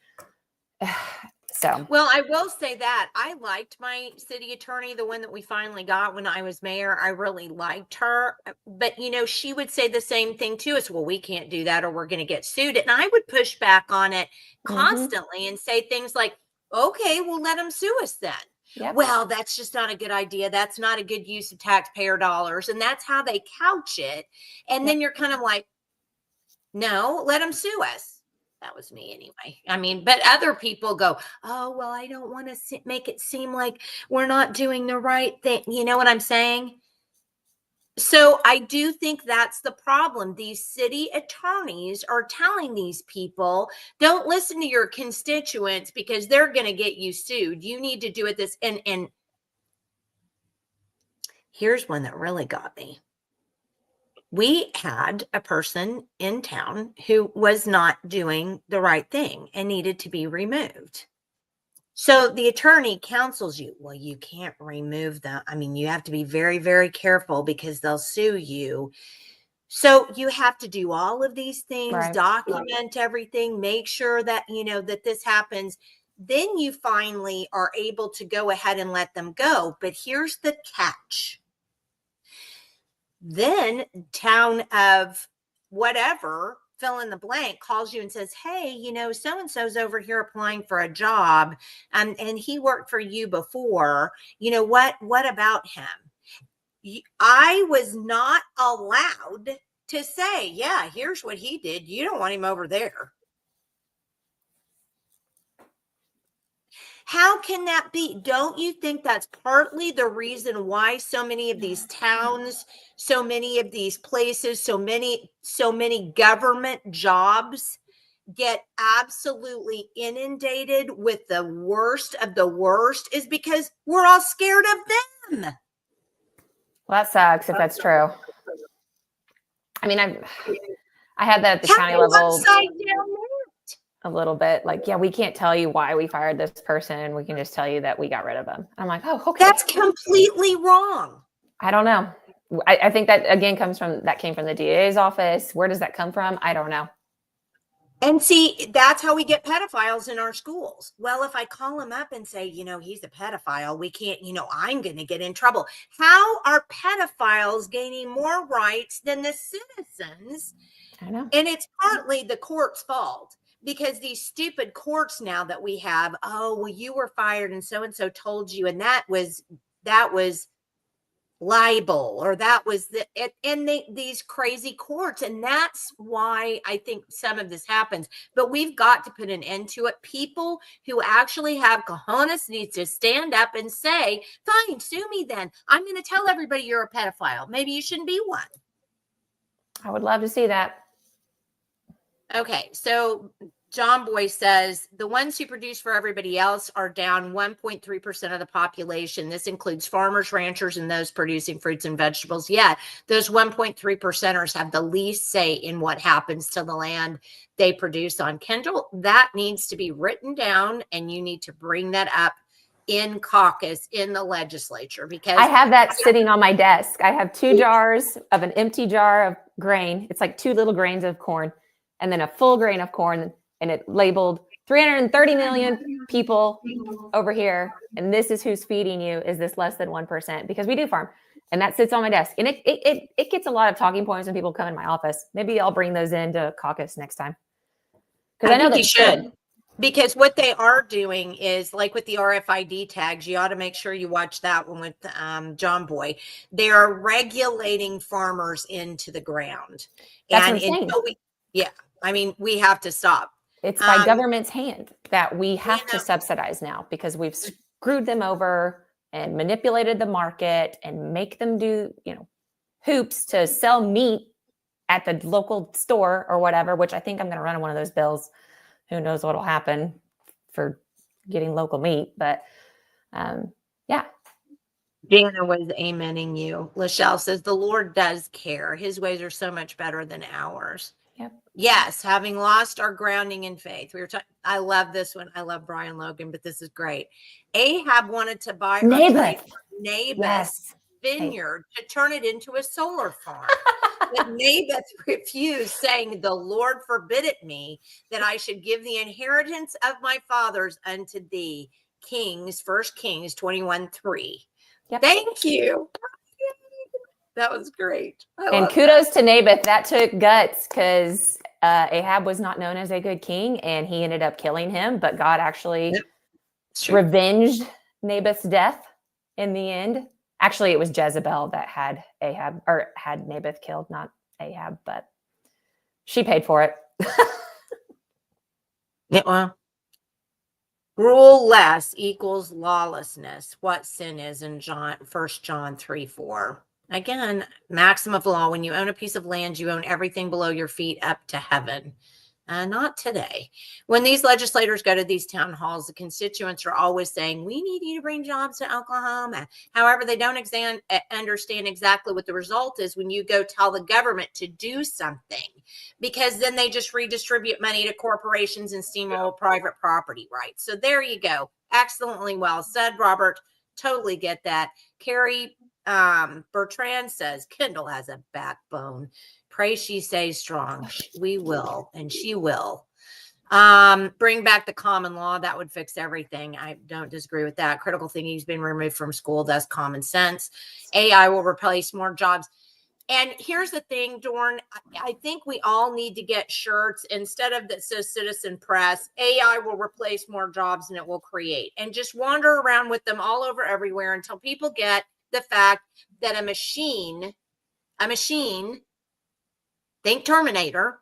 So, well, I will say that I liked my city attorney, the one that we finally got when I was mayor. I really liked her, but she would say the same thing to us. Well, we can't do that or we're going to get sued. And I would push back on it constantly and say things like, okay, well, let them sue us then. Yep. Well, that's just not a good idea. That's not a good use of taxpayer dollars. And that's how they couch it. And then you're kind of like, no, let them sue us. That was me anyway. I mean, but other people go, oh, well, I don't want to make it seem like we're not doing the right thing. You know what I'm saying? So I do think that's the problem. These city attorneys are telling these people, don't listen to your constituents because they're going to get you sued. You need to do it this. And here's one that really got me. We had a person in town who was not doing the right thing and needed to be removed. So the attorney counsels you, well, you can't remove them. I mean, you have to be very, very careful because they'll sue you. So you have to do all of these things, document everything, make sure that, that this happens. Then you finally are able to go ahead and let them go. But here's the catch. Then town of whatever, fill in the blank, calls you and says, hey, so-and-so's over here applying for a job and he worked for you before. What about him? I was not allowed to say, yeah, here's what he did. You don't want him over there. How can that be? Don't you think that's partly the reason why so many of these towns, so many of these places, so many government jobs get absolutely inundated with the worst of the worst is because we're all scared of them? Well, that sucks if that's true. I mean, I had that at the county level. A little bit like, yeah, we can't tell you why we fired this person. We can just tell you that we got rid of them. I'm like, oh, okay. That's completely wrong. I don't know. I think that again came from the DA's office. Where does that come from? I don't know. And see, that's how we get pedophiles in our schools. Well, if I call him up and say, you know, he's a pedophile, we can't, you know, I'm going to get in trouble. How are pedophiles gaining more rights than the citizens? I know. And it's partly the court's fault, because these stupid courts now that we have, oh, well, you were fired and so told you, and that was libel, or that was these crazy courts. And that's why I think some of this happens. But we've got to put an end to it. People who actually have cojones need to stand up and say, fine, sue me then. I'm going to tell everybody you're a pedophile. Maybe you shouldn't be one. I would love to see that. Okay, so John Boy says the ones who produce for everybody else are down 1.3% of the population. This includes farmers, ranchers, and those producing fruits and vegetables. Yet those 1.3%ers have the least say in what happens to the land they produce on. Kendal, that needs to be written down, and you need to bring that up in caucus in the legislature, because I have that sitting on my desk. I have 2 jars of an empty jar of grain. It's like 2 little grains of corn, and then a full grain of corn, and it labeled 330 million people over here. And this is who's feeding you. Is this less than 1%? Because we do farm, and that sits on my desk. And it gets a lot of talking points when people come in my office. Maybe I'll bring those into caucus next time. Because I know they should. Because what they are doing is, like with the RFID tags, you ought to make sure you watch that one with John Boy. They are regulating farmers into the ground. That's and what I'm saying. Yeah, I mean, we have to stop. It's by government's hand that we have to subsidize now, because we've screwed them over and manipulated the market and make them do, you know, hoops to sell meat at the local store or whatever, which I think I'm going to run one of those bills. Who knows what'll happen for getting local meat, but yeah. Dana was amening you. Lachelle says the Lord does care. His ways are so much better than ours. Yep. Yes, having lost our grounding in faith. We were talking. I love this one. I love Brian Logan, but this is great. Ahab wanted to buy Naboth's vineyard to turn it into a solar farm. But Naboth refused, saying, the Lord forbid it me, that I should give the inheritance of my fathers unto thee. Kings, 1 Kings 21:3. Yep. Thank you. That was great. And kudos to Naboth. That took guts, because Ahab was not known as a good king, and he ended up killing him. But God actually revenged Naboth's death in the end. Actually, it was Jezebel that had Naboth killed, not Ahab, but she paid for it. Yeah, well, rule less equals lawlessness. What sin is in 1 John 3:4. Again, maxim of law. When you own a piece of land, you own everything below your feet up to heaven. Not today. When these legislators go to these town halls, the constituents are always saying, we need you to bring jobs to Oklahoma. However, they don't understand exactly what the result is when you go tell the government to do something, because then they just redistribute money to corporations and steamroll private property rights. So there you go. Excellently well said, Robert. Totally get that. Carrie Bertrand says, Kendal has a backbone. Pray she stays strong. We will, and she will. Bring back the common law. That would fix everything. I don't disagree with that. Critical thinking's been removed from school. That's common sense. AI will replace more jobs. And here's the thing, Dorn. I think we all need to get shirts instead of that says Citizen Press. AI will replace more jobs than it will create. And just wander around with them all over everywhere until people get the fact that a machine, think Terminator,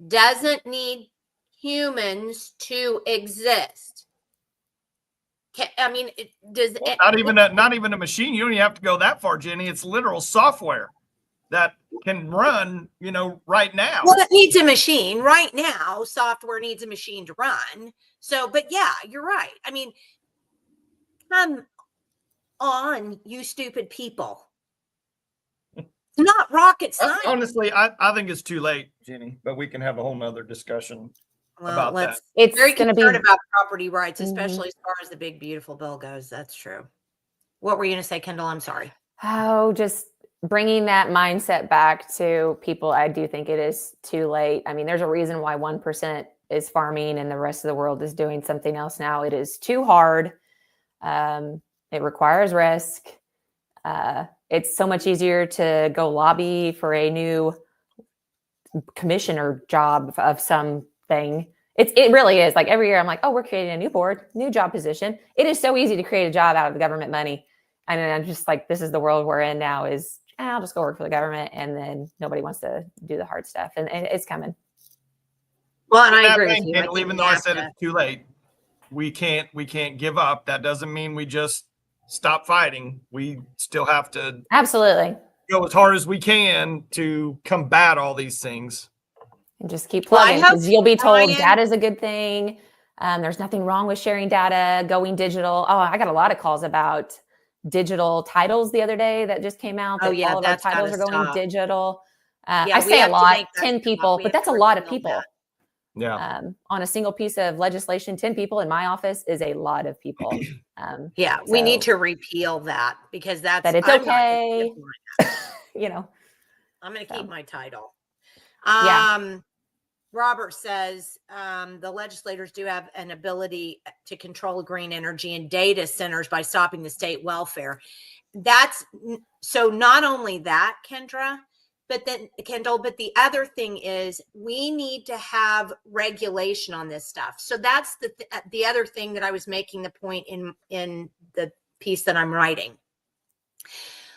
doesn't need humans to exist. I mean, not even a machine. You don't even have to go that far, Jenny. It's literal software that can run, right now. Well, it needs a machine right now. Software needs a machine to run. So, but yeah, you're right. I mean, come on, you stupid people. It's not rocket science. Honestly, I think it's too late, Jenny, but we can have a whole nother discussion about that. It's very concerned about property rights, especially as far as the big, beautiful bill goes. That's true. What were you going to say, Kendal? I'm sorry. Oh, just bringing that mindset back to people, I do think it is too late. I mean, there's a reason why 1% is farming and the rest of the world is doing something else now. It is too hard. It requires risk. It's so much easier to go lobby for a new commissioner job of something. It really is. Like every year I'm like, oh, we're creating a new board, new job position. It is so easy to create a job out of the government money. And I'm just like, this is the world we're in now is I'll just go work for the government. And then nobody wants to do the hard stuff. And it's coming. Well, and I agree with you. Kendall, even though I said it's too late, we can't give up. That doesn't mean we just stop fighting. We still have to absolutely go as hard as we can to combat all these things. And just keep plugging because you'll be told data is a good thing. There's nothing wrong with sharing data, going digital. Oh, I got a lot of calls about digital titles the other day that just came out. That all of our titles are going digital. I say a lot, 10 people, but that's a lot of people. Yeah. On a single piece of legislation, 10 people in my office is a lot of people. We need to repeal that because that it's okay. You know, I'm going to keep my title. Yeah. Robert says the legislators do have an ability to control green energy and data centers by stopping the state welfare. That's so not only that, Kendall, but the other thing is we need to have regulation on this stuff. So that's the other thing that I was making the point in the piece that I'm writing.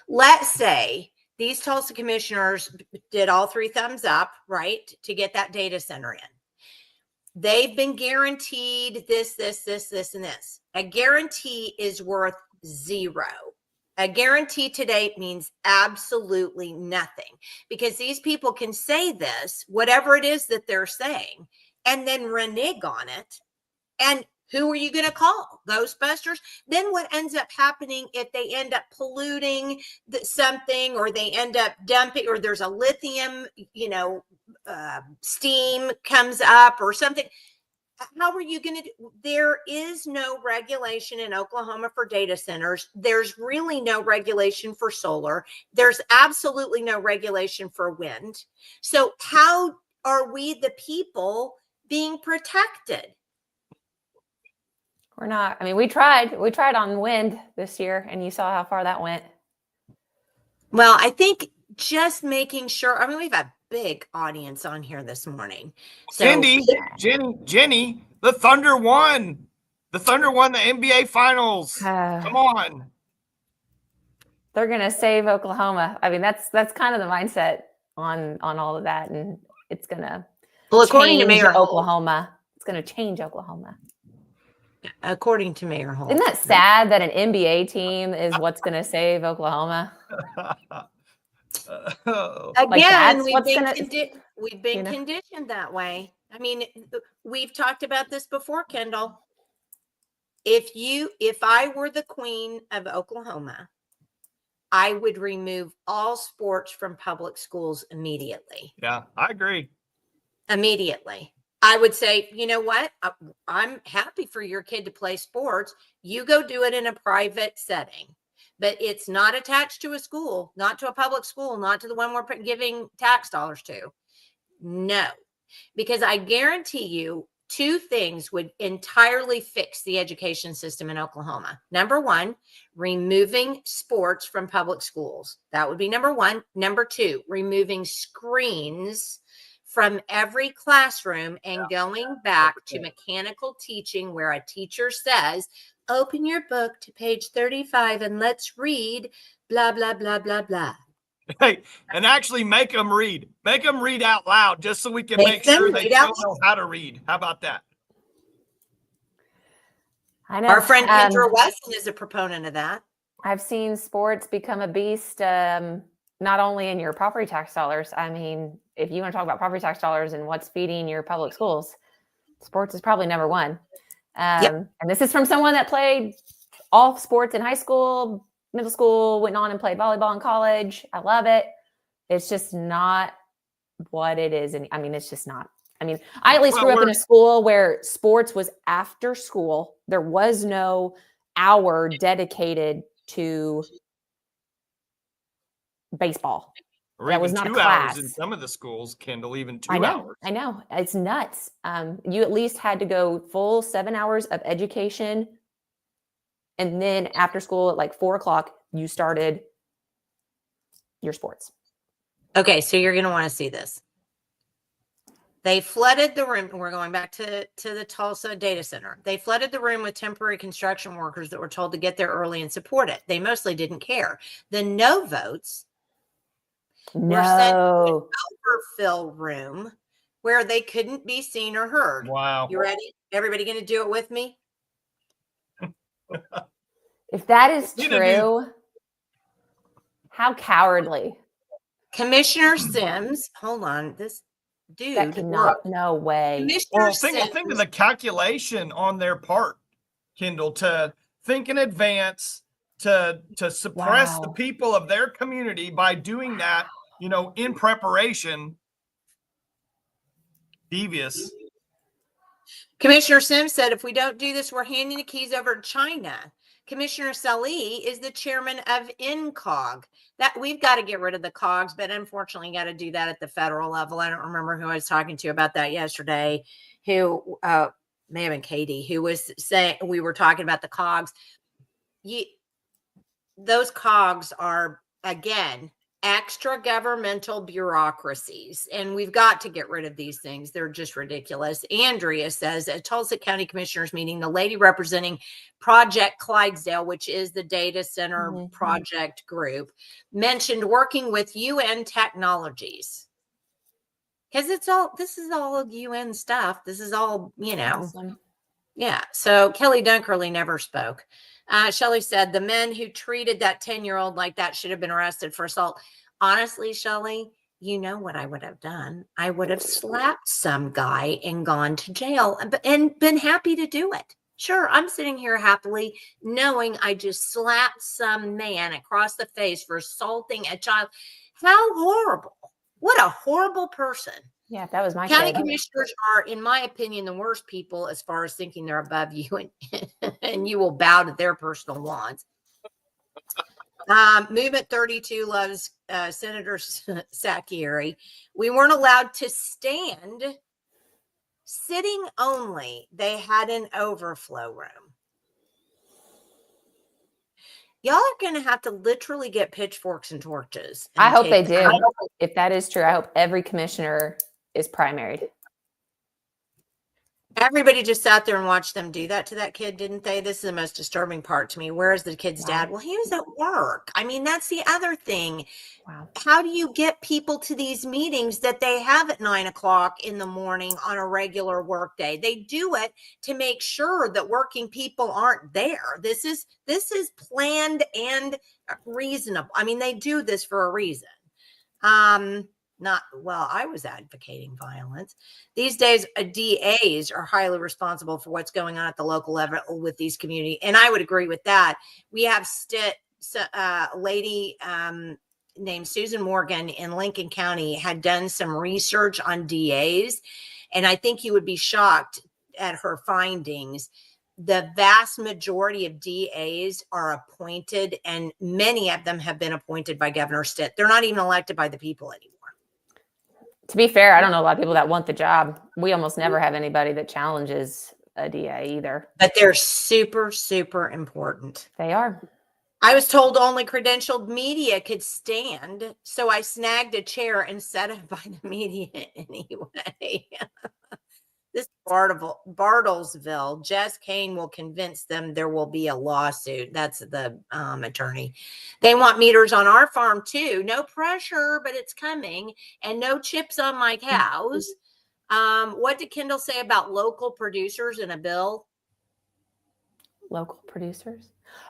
Let's say these Tulsa commissioners did all 3 thumbs up, right, to get that data center in. They've been guaranteed this, and this. A guarantee is worth 0. A guarantee today means absolutely nothing because these people can say this, whatever it is that they're saying, and then renege on it. And who are you going to call? Ghostbusters? Then what ends up happening if they end up polluting something or they end up dumping or there's a lithium, steam comes up or something? How are you going to do? There is no regulation in Oklahoma for data centers. There's really no regulation for solar. There's absolutely no regulation for wind. So how are we, the people, being protected? We're not. I mean, we tried on wind this year and you saw how far that went. Well, I think just making sure, I mean, we've had a big audience on here this morning. So, Jenny, the Thunder won. The Thunder won the NBA Finals. Come on. They're going to save Oklahoma. I mean, that's kind of the mindset on all of that. And it's going to according to Mayor Oklahoma. It's going to change Oklahoma. According to Mayor Holt. Isn't that sad that an NBA team is what's going to save Oklahoma? Again, we've been conditioned that way. I mean, we've talked about this before, Kendall. If I were the queen of Oklahoma, I would remove all sports from public schools immediately. Yeah, I agree. Immediately. I would say, you know what? I'm happy for your kid to play sports. You go do it in a private setting, but it's not attached to a school, not to a public school, not to the one we're giving tax dollars to. No, because I guarantee you 2 things would entirely fix the education system in Oklahoma. Number 1, removing sports from public schools. That would be number 1. Number 2, removing screens from every classroom and going back to mechanical teaching where a teacher says, open your book to page 35 and let's read blah, blah, blah, blah, blah. Hey, and actually make them read out loud just so we can make sure they still know how to read. How about that? I know. Our friend Kendra Weston is a proponent of that. I've seen sports become a beast, not only in your property tax dollars. I mean, if you want to talk about property tax dollars and what's feeding your public schools, sports is probably number 1. And this is from someone that played all sports in high school, middle school, went on and played volleyball in college. I love it. It's just not what it is. And I mean, it's just not. I mean, I at least grew up in a school where sports was after school. There was no hour dedicated to baseball. Or That even was not a 2 hours in class. some of the schools, Kendall, even 2 I know, hours. I know. It's nuts. You at least had to go full 7 hours of education. And then after school at like 4:00, you started your sports. Okay, so you're going to want to see this. They flooded the room. We're going back to the Tulsa data center. They flooded the room with temporary construction workers that were told to get there early and support it. They mostly didn't care. The no votes were sent to an overfill room where they couldn't be seen or heard. Wow. You ready? Everybody going to do it with me? If that is true, how cowardly. Commissioner Sims, hold on. This dude. That cannot, no way. Commissioner Think of the calculation on their part, Kendall, to think in advance, to suppress the people of their community by doing that, in preparation. Devious. Commissioner Sims said, if we don't do this, we're handing the keys over to China. Commissioner Salih is the chairman of INCOG. That we've got to get rid of the COGs, but unfortunately, you got to do that at the federal level. I don't remember who I was talking to about that yesterday, who may have been Katie, who was saying we were talking about the COGs. Those COGs are, again, extra governmental bureaucracies, and we've got to get rid of these things. They're just ridiculous. Andrea says at Tulsa County Commissioners meeting, the lady representing Project Clydesdale, which is the data center project group, mentioned working with UN technologies. Because this is all UN stuff. This is all, Awesome. Yeah. So Kelly Dunkerley never spoke. Shelley said the men who treated that 10-year-old like that should have been arrested for assault. Honestly, Shelley, you know what I would have done? I would have slapped some guy and gone to jail and been happy to do it. Sure, I'm sitting here happily knowing I just slapped some man across the face for assaulting a child. How horrible. What a horrible person. Yeah, that was my county kid. Commissioners are, in my opinion, the worst people as far as thinking they're above you and you will bow to their personal wants. Movement 32 loves Senator Sacchieri. We weren't allowed to stand. Sitting only. They had an overflow room. Y'all are going to have to literally get pitchforks and torches. I hope they do. If that is true, I hope every commissioner is primaried. Everybody just sat there and watched them do that to that kid, didn't they? This is the most disturbing part to me. Where is the kid's dad? Well, he was at work. I mean, that's the other thing. Wow. How do you get people to these meetings that they have at 9 o'clock in the morning on a regular work day? They do it to make sure that working people aren't there. This is planned and reasonable. I mean, they do this for a reason. I was advocating violence. These days, DAs are highly responsible for what's going on at the local level with these community. And I would agree with that. We have a lady named Susan Morgan in Lincoln County had done some research on DAs. And I think you would be shocked at her findings. The vast majority of DAs are appointed, and many of them have been appointed by Governor Stitt. They're not even elected by the people anymore. To be fair, I don't know a lot of people that want the job. We almost never have anybody that challenges a DA either. But they're super, super important. They are. I was told only credentialed media could stand, so I snagged a chair and set it by the media anyway. This Bartlesville, Jess Kane will convince them there will be a lawsuit. That's the attorney. They want meters on our farm too. No pressure, but it's coming. And no chips on my cows. What did Kendall say about local producers in a bill? Local producers?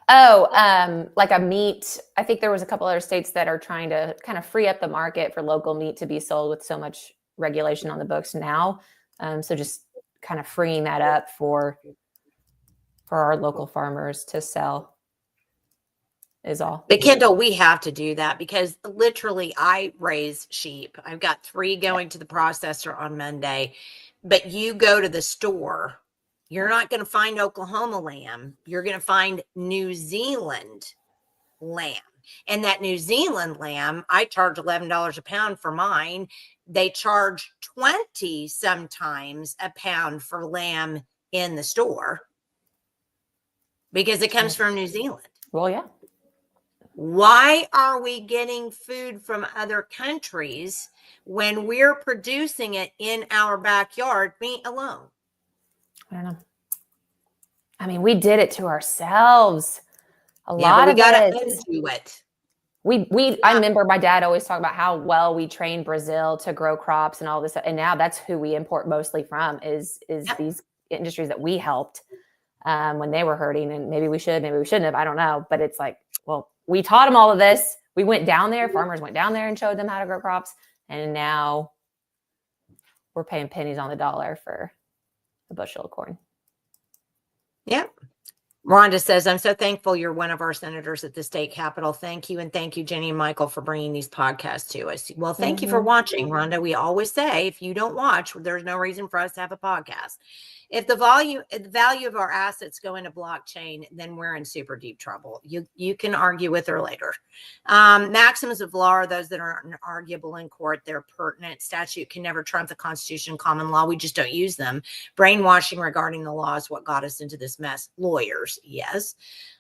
Oh, like a meat. I think there was a couple other states that are trying to kind of free up the market for local meat to be sold with so much regulation on the books now. So just kind of freeing that up for our local farmers to sell is all. But Kendall, we have to do that because literally I raise sheep. I've got 3 going to the processor on Monday, but you go to the store, you're not going to find Oklahoma lamb. You're going to find New Zealand lamb. And that New Zealand lamb, I charge $11 a pound for mine. They charge 20 sometimes a pound for lamb in the store because it comes from New Zealand. Well, yeah. Why are we getting food from other countries when we're producing it in our backyard, meat alone? I don't know. I mean, we did it to ourselves. A lot of we gotta it. undo it. I remember my dad always talking about how well we trained Brazil to grow crops and all this. And now that's who we import mostly from is these industries that we helped when they were hurting. And maybe we shouldn't have. I don't know. But it's like, well, we taught them all of this. We went down there. Farmers went down there and showed them how to grow crops. And now we're paying pennies on the dollar for a bushel of corn. Yep. Rhonda says, I'm so thankful you're one of our senators at the state capitol. Thank you. And thank you, Jenny and Michael, for bringing these podcasts to us. Well, thank you for watching, Rhonda. We always say, if you don't watch, there's no reason for us to have a podcast. If the value of our assets go into blockchain, then we're in super deep trouble. You can argue with her later. Maxims of law are those that are arguable in court. They're pertinent. Statute can never trump the Constitution, common law. We just don't use them. Brainwashing regarding the law is what got us into this mess. Lawyers, yes.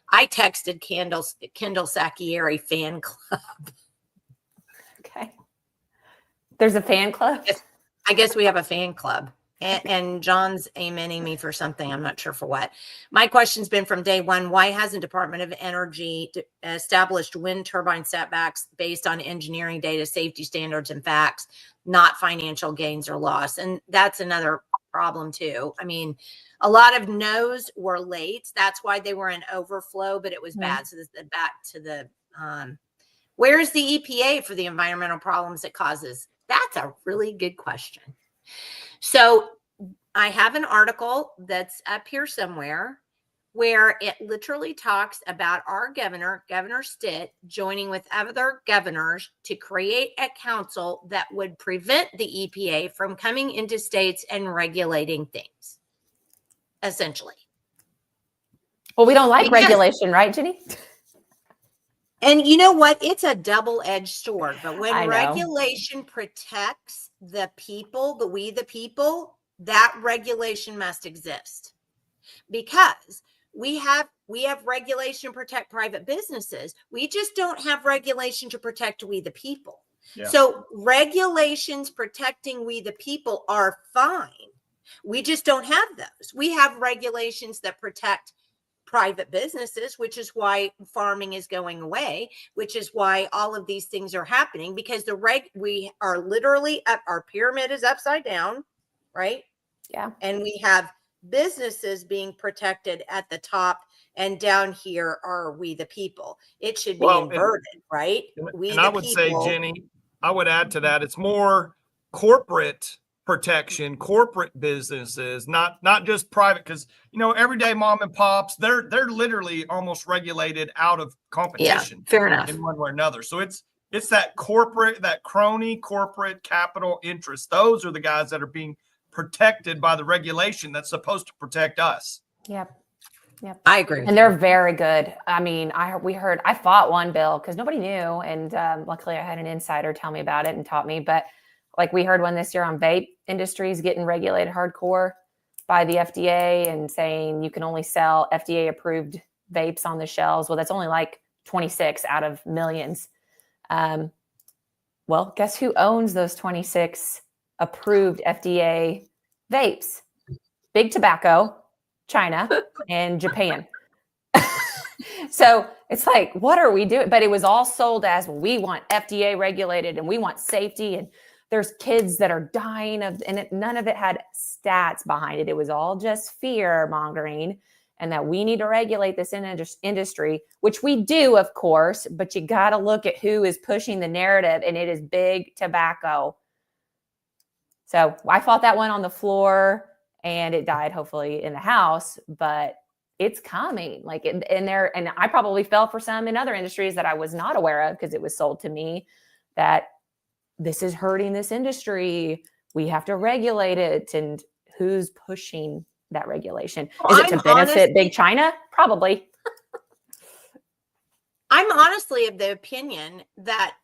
I texted Kendal Sacchieri fan club. Okay. There's a fan club? I guess we have a fan club. And John's amening me for something. I'm not sure for what. My question's been from day one. Why hasn't Department of Energy established wind turbine setbacks based on engineering data, safety standards, and facts, not financial gains or loss? And that's another problem too. I mean, a lot of no's were late. That's why they were in overflow, but it was bad. So this, back to the, where's the EPA for the environmental problems it causes? That's a really good question. So I have an article that's up here somewhere where it literally talks about our governor, Governor Stitt, joining with other governors to create a council that would prevent the EPA from coming into states and regulating things, essentially. Well, we don't like regulation, right, Jenny? And you know what? It's a double-edged sword. But when regulation protects the people, we the people, that regulation must exist. Because we have regulation to protect private businesses. We just don't have regulation to protect we the people. Yeah. So regulations protecting we the people are fine. We just don't have those. We have regulations that protect private businesses, which is why farming is going away, which is why all of these things are happening, because we are literally up, our pyramid is upside down, right? Yeah. And we have businesses being protected at the top, and down here are we the people. It should be inverted, right? And I would say, Jenny, I would add to that, it's more corporate protection, corporate businesses, not just private, because everyday mom and pops, they're literally almost regulated out of competition. Yeah, fair enough. In one way or another. So it's that corporate, that crony corporate capital interest. Those are the guys that are being protected by the regulation that's supposed to protect us. Yep. I agree. And they're very good. I mean, I fought one bill because nobody knew. And luckily I had an insider tell me about it and taught me. But like we heard one this year on vape industries getting regulated hardcore by the FDA and saying you can only sell FDA approved vapes on the shelves. Well, that's only like 26 out of millions. Well, guess who owns those 26 approved FDA vapes? Big Tobacco, China, and Japan. So it's like, what are we doing? But it was all sold as, well, we want FDA regulated and we want safety. And there's kids that are dying none of it had stats behind it. It was all just fear mongering, and that we need to regulate this industry, which we do, of course, but you got to look at who is pushing the narrative, and it is Big Tobacco. So I fought that one on the floor, and it died hopefully in the House, but it's coming. And I probably fell for some in other industries that I was not aware of because it was sold to me that this is hurting this industry. We have to regulate it. And who's pushing that regulation? Is it to benefit Big China? Probably. I'm honestly of the opinion that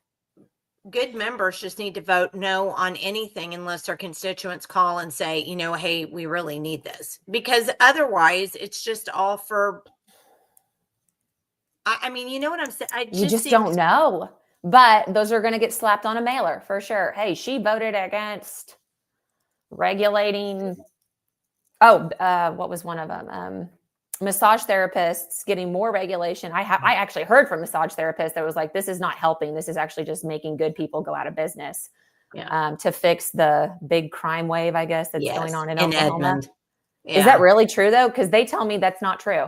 good members just need to vote no on anything unless their constituents call and say, you know, hey, we really need this. Because otherwise, it's just all for. I mean, you know what I'm saying? You just don't know. But those are going to get slapped on a mailer for sure. Hey, she voted against regulating. What was one of them? Massage therapists getting more regulation. I actually heard from massage therapists that was like, this is not helping. This is actually just making good people go out of business. Yeah. To fix the big crime wave, I guess, that's going on in Oklahoma. Edmond. Yeah. Is that really true though? Because they tell me that's not true.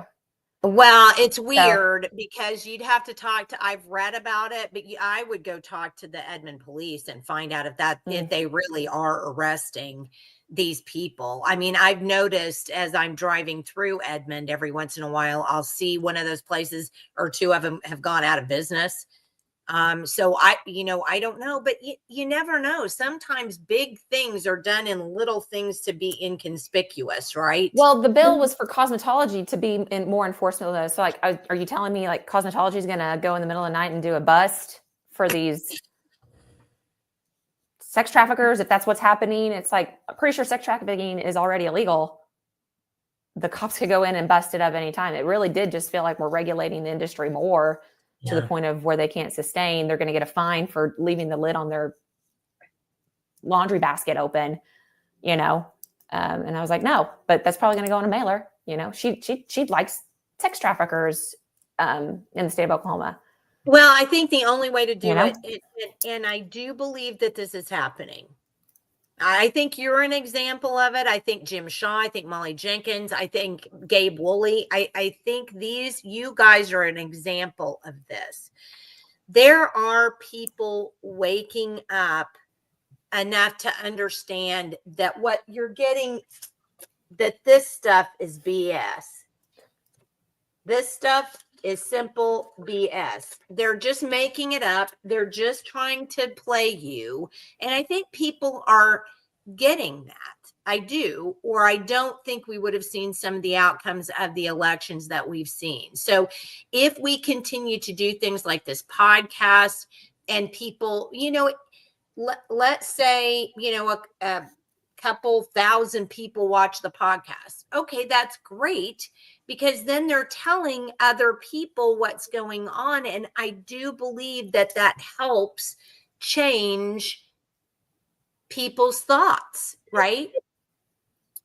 Well, it's weird because you'd have to talk to, I've read about it, but I would go talk to the Edmond police and find out if they really are arresting these people. I mean, I've noticed as I'm driving through Edmond every once in a while, I'll see one of those places or two of them have gone out of business. So I don't know, but you never know. Sometimes big things are done in little things to be inconspicuous, right? Well, the bill was for cosmetology to be in more enforcement of those. So like, are you telling me like cosmetology is going to go in the middle of the night and do a bust for these sex traffickers? If that's what's happening, it's like, I'm pretty sure sex trafficking is already illegal. The cops could go in and bust it up anytime. It really did just feel like we're regulating the industry more to the point of where they can't sustain. They're going to get a fine for leaving the lid on their laundry basket open, you know? And I was like, no, but that's probably going to go on a mailer. You know, she likes sex traffickers in the state of Oklahoma. Well, I think the only way to do it, and I do believe that this is happening. I think you're an example of it. I think Jim Shaw, I think Molly Jenkins, I think Gabe Woolley. I think you guys are an example of this. There are people waking up enough to understand that what you're getting, that this stuff is BS. This stuff is simple BS. They're just making it up. They're just trying to play you. And I think people are getting that. I do, or I don't think we would have seen some of the outcomes of the elections that we've seen. So if we continue to do things like this podcast and people, you know, let's say, you know, a couple thousand people watch the podcast. Okay, that's great, because then they're telling other people what's going on. And I do believe that helps change people's thoughts, right?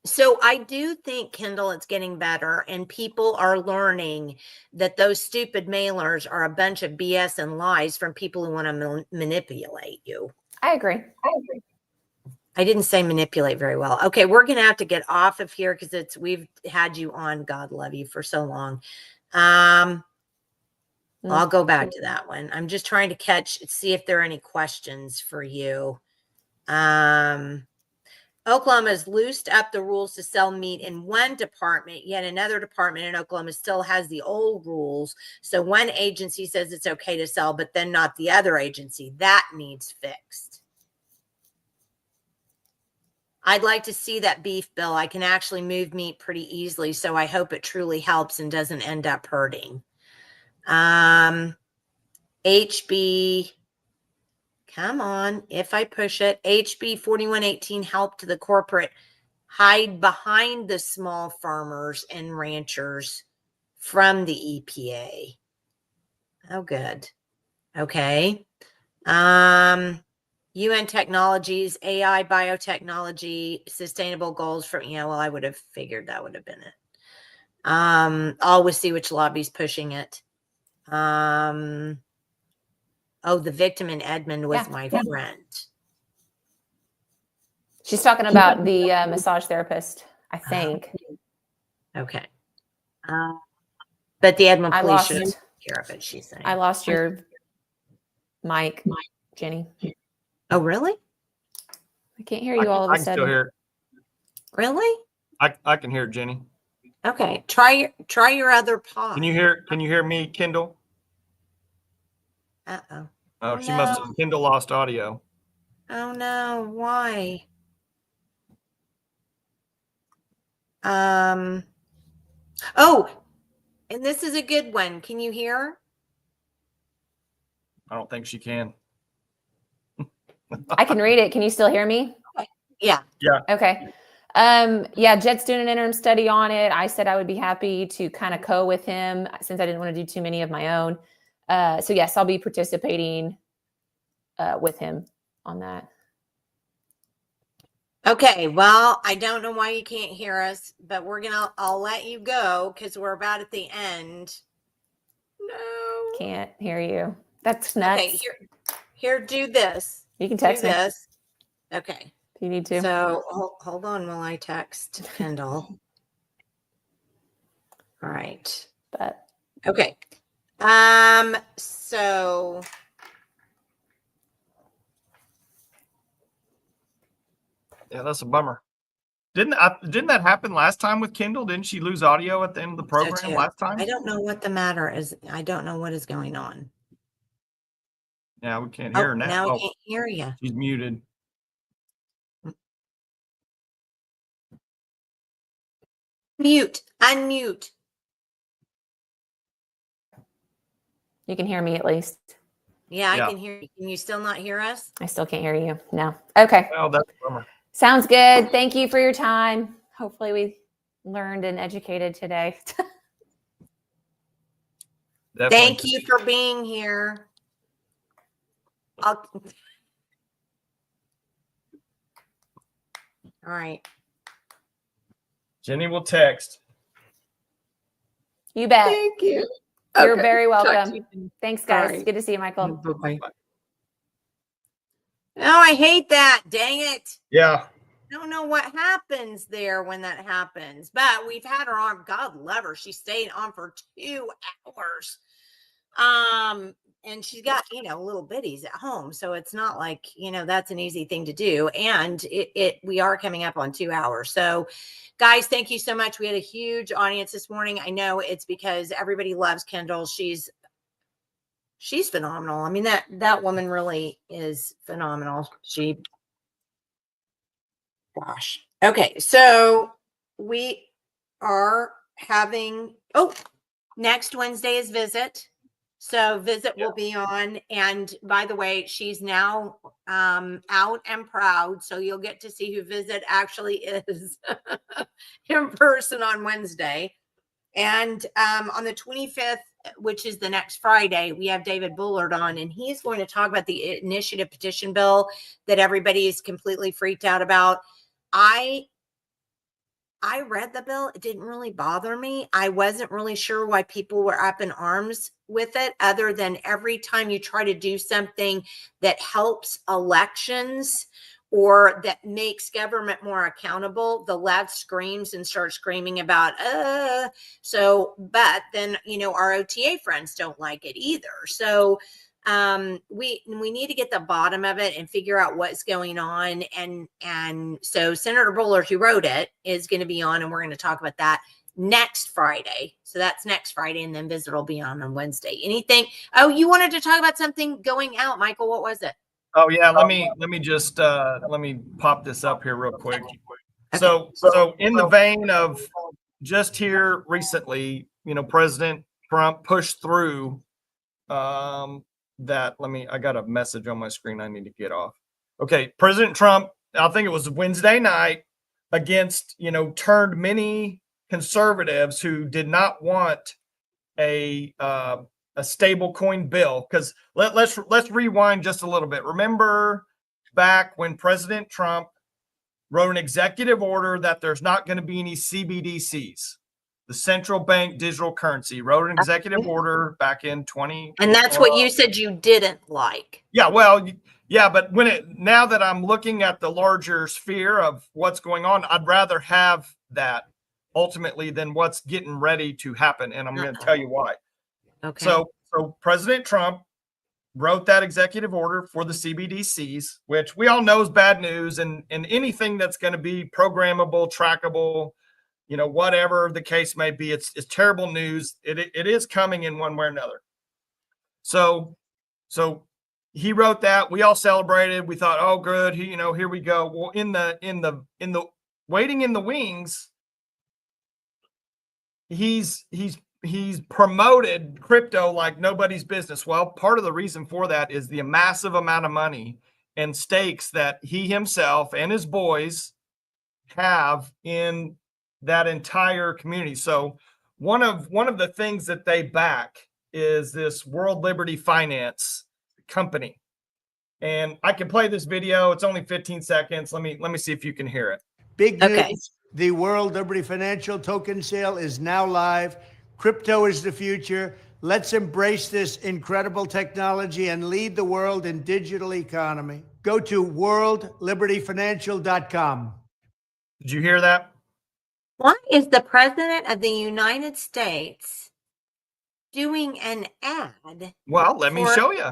So I do think, Kendall, it's getting better, and people are learning that those stupid mailers are a bunch of BS and lies from people who want to manipulate you. I agree. I didn't say manipulate very well. Okay, we're going to have to get off of here because we've had you on, God love you, for so long. I'll go back to that one. I'm just trying to see if there are any questions for you. Oklahoma has loosed up the rules to sell meat in one department, yet another department in Oklahoma still has the old rules. So one agency says it's okay to sell, but then not the other agency. That needs fixed. I'd like to see that beef bill. I can actually move meat pretty easily, so I hope it truly helps and doesn't end up hurting. HB, come on, if I push it, HB 4118 helped the corporate hide behind the small farmers and ranchers from the EPA. Oh, good. Okay. UN Technologies, AI, biotechnology, sustainable goals for, well, I would have figured that would have been it. Always see which lobby's pushing it. Oh, the victim in Edmond was my friend. She's talking about the massage therapist, I think. Okay. But the Edmond police should take care of it, she's saying. I lost your mic, Jenny. Oh, really? I can't hear you all of a sudden. I can still hear. Really? I can hear Jenny. Okay. Try your other pod. Can you hear me, Kendall? Uh-oh. Oh, she must have. Kendall lost audio. Oh no, why? Oh, and this is a good one. Can you hear? I don't think she can. I can read it. Can you still hear me? Yeah. Yeah. Okay. Yeah, Jet's doing an interim study on it. I said I would be happy to kind of co with him since I didn't want to do too many of my own. So yes, I'll be participating with him on that. Okay, well, I don't know why you can't hear us, but I'll let you go because we're about at the end. No. Can't hear you. That's nuts. Okay, here, do this. You can text do me this. Okay. if you need to. So hold on while I text Kendal. All right. But okay. So Yeah, that's a bummer. Didn't that happen last time with Kendal? Didn't she lose audio at the end of the program last time? I don't know what the matter is. I don't know what is going on. Yeah, we can't hear her now. Now I can't hear you. She's muted. Unmute. you can hear me at least. Yeah, I can hear you. Can you still not hear us? I still can't hear you. No. Okay. Oh, that's a bummer. Sounds good. Thank you for your time. Hopefully we learned and educated today. Definitely. Thank you for being here. All right. Jenny will text. You bet. Thank you. You're Okay. very Talk to welcome. you. Thanks, guys. right. Good to see you, Michael. Bye-bye. Oh, I hate that. Dang it. Yeah. I don't know what happens there when that happens, but we've had her on. God love her. She stayed on for 2 hours. And she's got, little bitties at home. So it's not like, that's an easy thing to do. And we are coming up on 2 hours. So guys, thank you so much. We had a huge audience this morning. I know it's because everybody loves Kendal. She's phenomenal. I mean, that woman really is phenomenal. Gosh. Okay. So we are having, next Wednesday is Visit. So Visit will be on. And by the way, she's now out and proud. So you'll get to see who Visit actually is in person on Wednesday. And on the 25th, which is the next Friday, we have David Bullard on, and he's going to talk about the initiative petition bill that everybody is completely freaked out about. I read the bill. It didn't really bother me. I wasn't really sure why people were up in arms with it, other than every time you try to do something that helps elections or that makes government more accountable, the left screams and starts screaming about, but then, our OTA friends don't like it either. So we need to get the bottom of it and figure out what's going on. And so Senator Bullard, who wrote it, is going to be on, and we're going to talk about that next Friday. So that's next Friday, and then Visit will be on Wednesday. Anything? Oh, you wanted to talk about something going out, Michael. What was it? Oh yeah, let me just let me pop this up here real quick. Okay. So in the vein of just here recently, President Trump pushed through that. I got a message on my screen I need to get off. Okay, President Trump, I think it was Wednesday night, against, turned many conservatives who did not want a stable coin bill, because let's rewind just a little bit. Remember back when President Trump wrote an executive order that there's not going to be any CBDCs, the central bank digital currency, wrote an executive order back in 20. And that's what you said you didn't like. Yeah, well, yeah, but now that I'm looking at the larger sphere of what's going on, I'd rather have that ultimately than what's getting ready to happen. And I'm going to tell you why. Okay. So President Trump wrote that executive order for the CBDCs, which we all know is bad news, and anything that's going to be programmable, trackable, whatever the case may be, it's terrible news. It is coming in one way or another. So he wrote that. We all celebrated. We thought, oh, good. Here we go. Well, in the waiting in the wings, he's he's promoted crypto like nobody's business. Well, part of the reason for that is the massive amount of money and stakes that he himself and his boys have in that entire community. So one of the things that they back is this World Liberty Finance company. And I can play this video. It's only 15 seconds. Let me see if you can hear it. Big Okay. news. The World Liberty Financial token sale is now live. Crypto is the future. Let's embrace this incredible technology and lead the world in digital economy. Go to worldlibertyfinancial.com. Did you hear that? Why is the President of the United States doing an ad? Well, let me show you.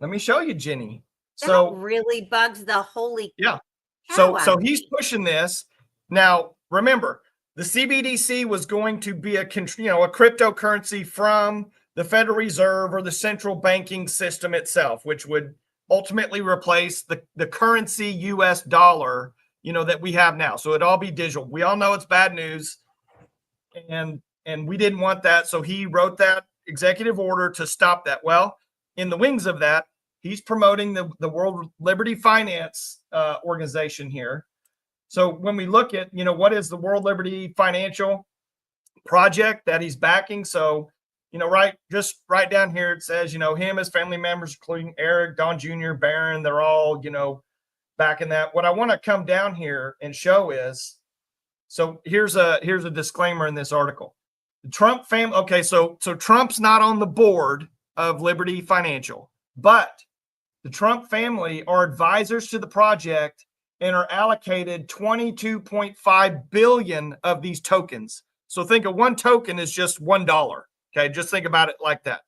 Let me show you, Jenny. So that really bugs the holy. Yeah. cow So out of he's pushing this. Now, remember, the CBDC was going to be a cryptocurrency from the Federal Reserve or the central banking system itself, which would ultimately replace the currency US dollar, that we have now. So it'd all be digital. We all know it's bad news. And we didn't want that. So he wrote that executive order to stop that. Well, in the wings of that, he's promoting the World Liberty Finance organization here. So when we look at, what is the World Liberty Financial project that he's backing? So, right down here, it says, him, his family members, including Eric, Don Jr., Barron, they're all, backing that. What I want to come down here and show is, so here's a disclaimer in this article. The Trump family, okay, so Trump's not on the board of Liberty Financial, but the Trump family are advisors to the project and are allocated 22.5 billion of these tokens. So think of one token is just $1. Okay, just think about it like that.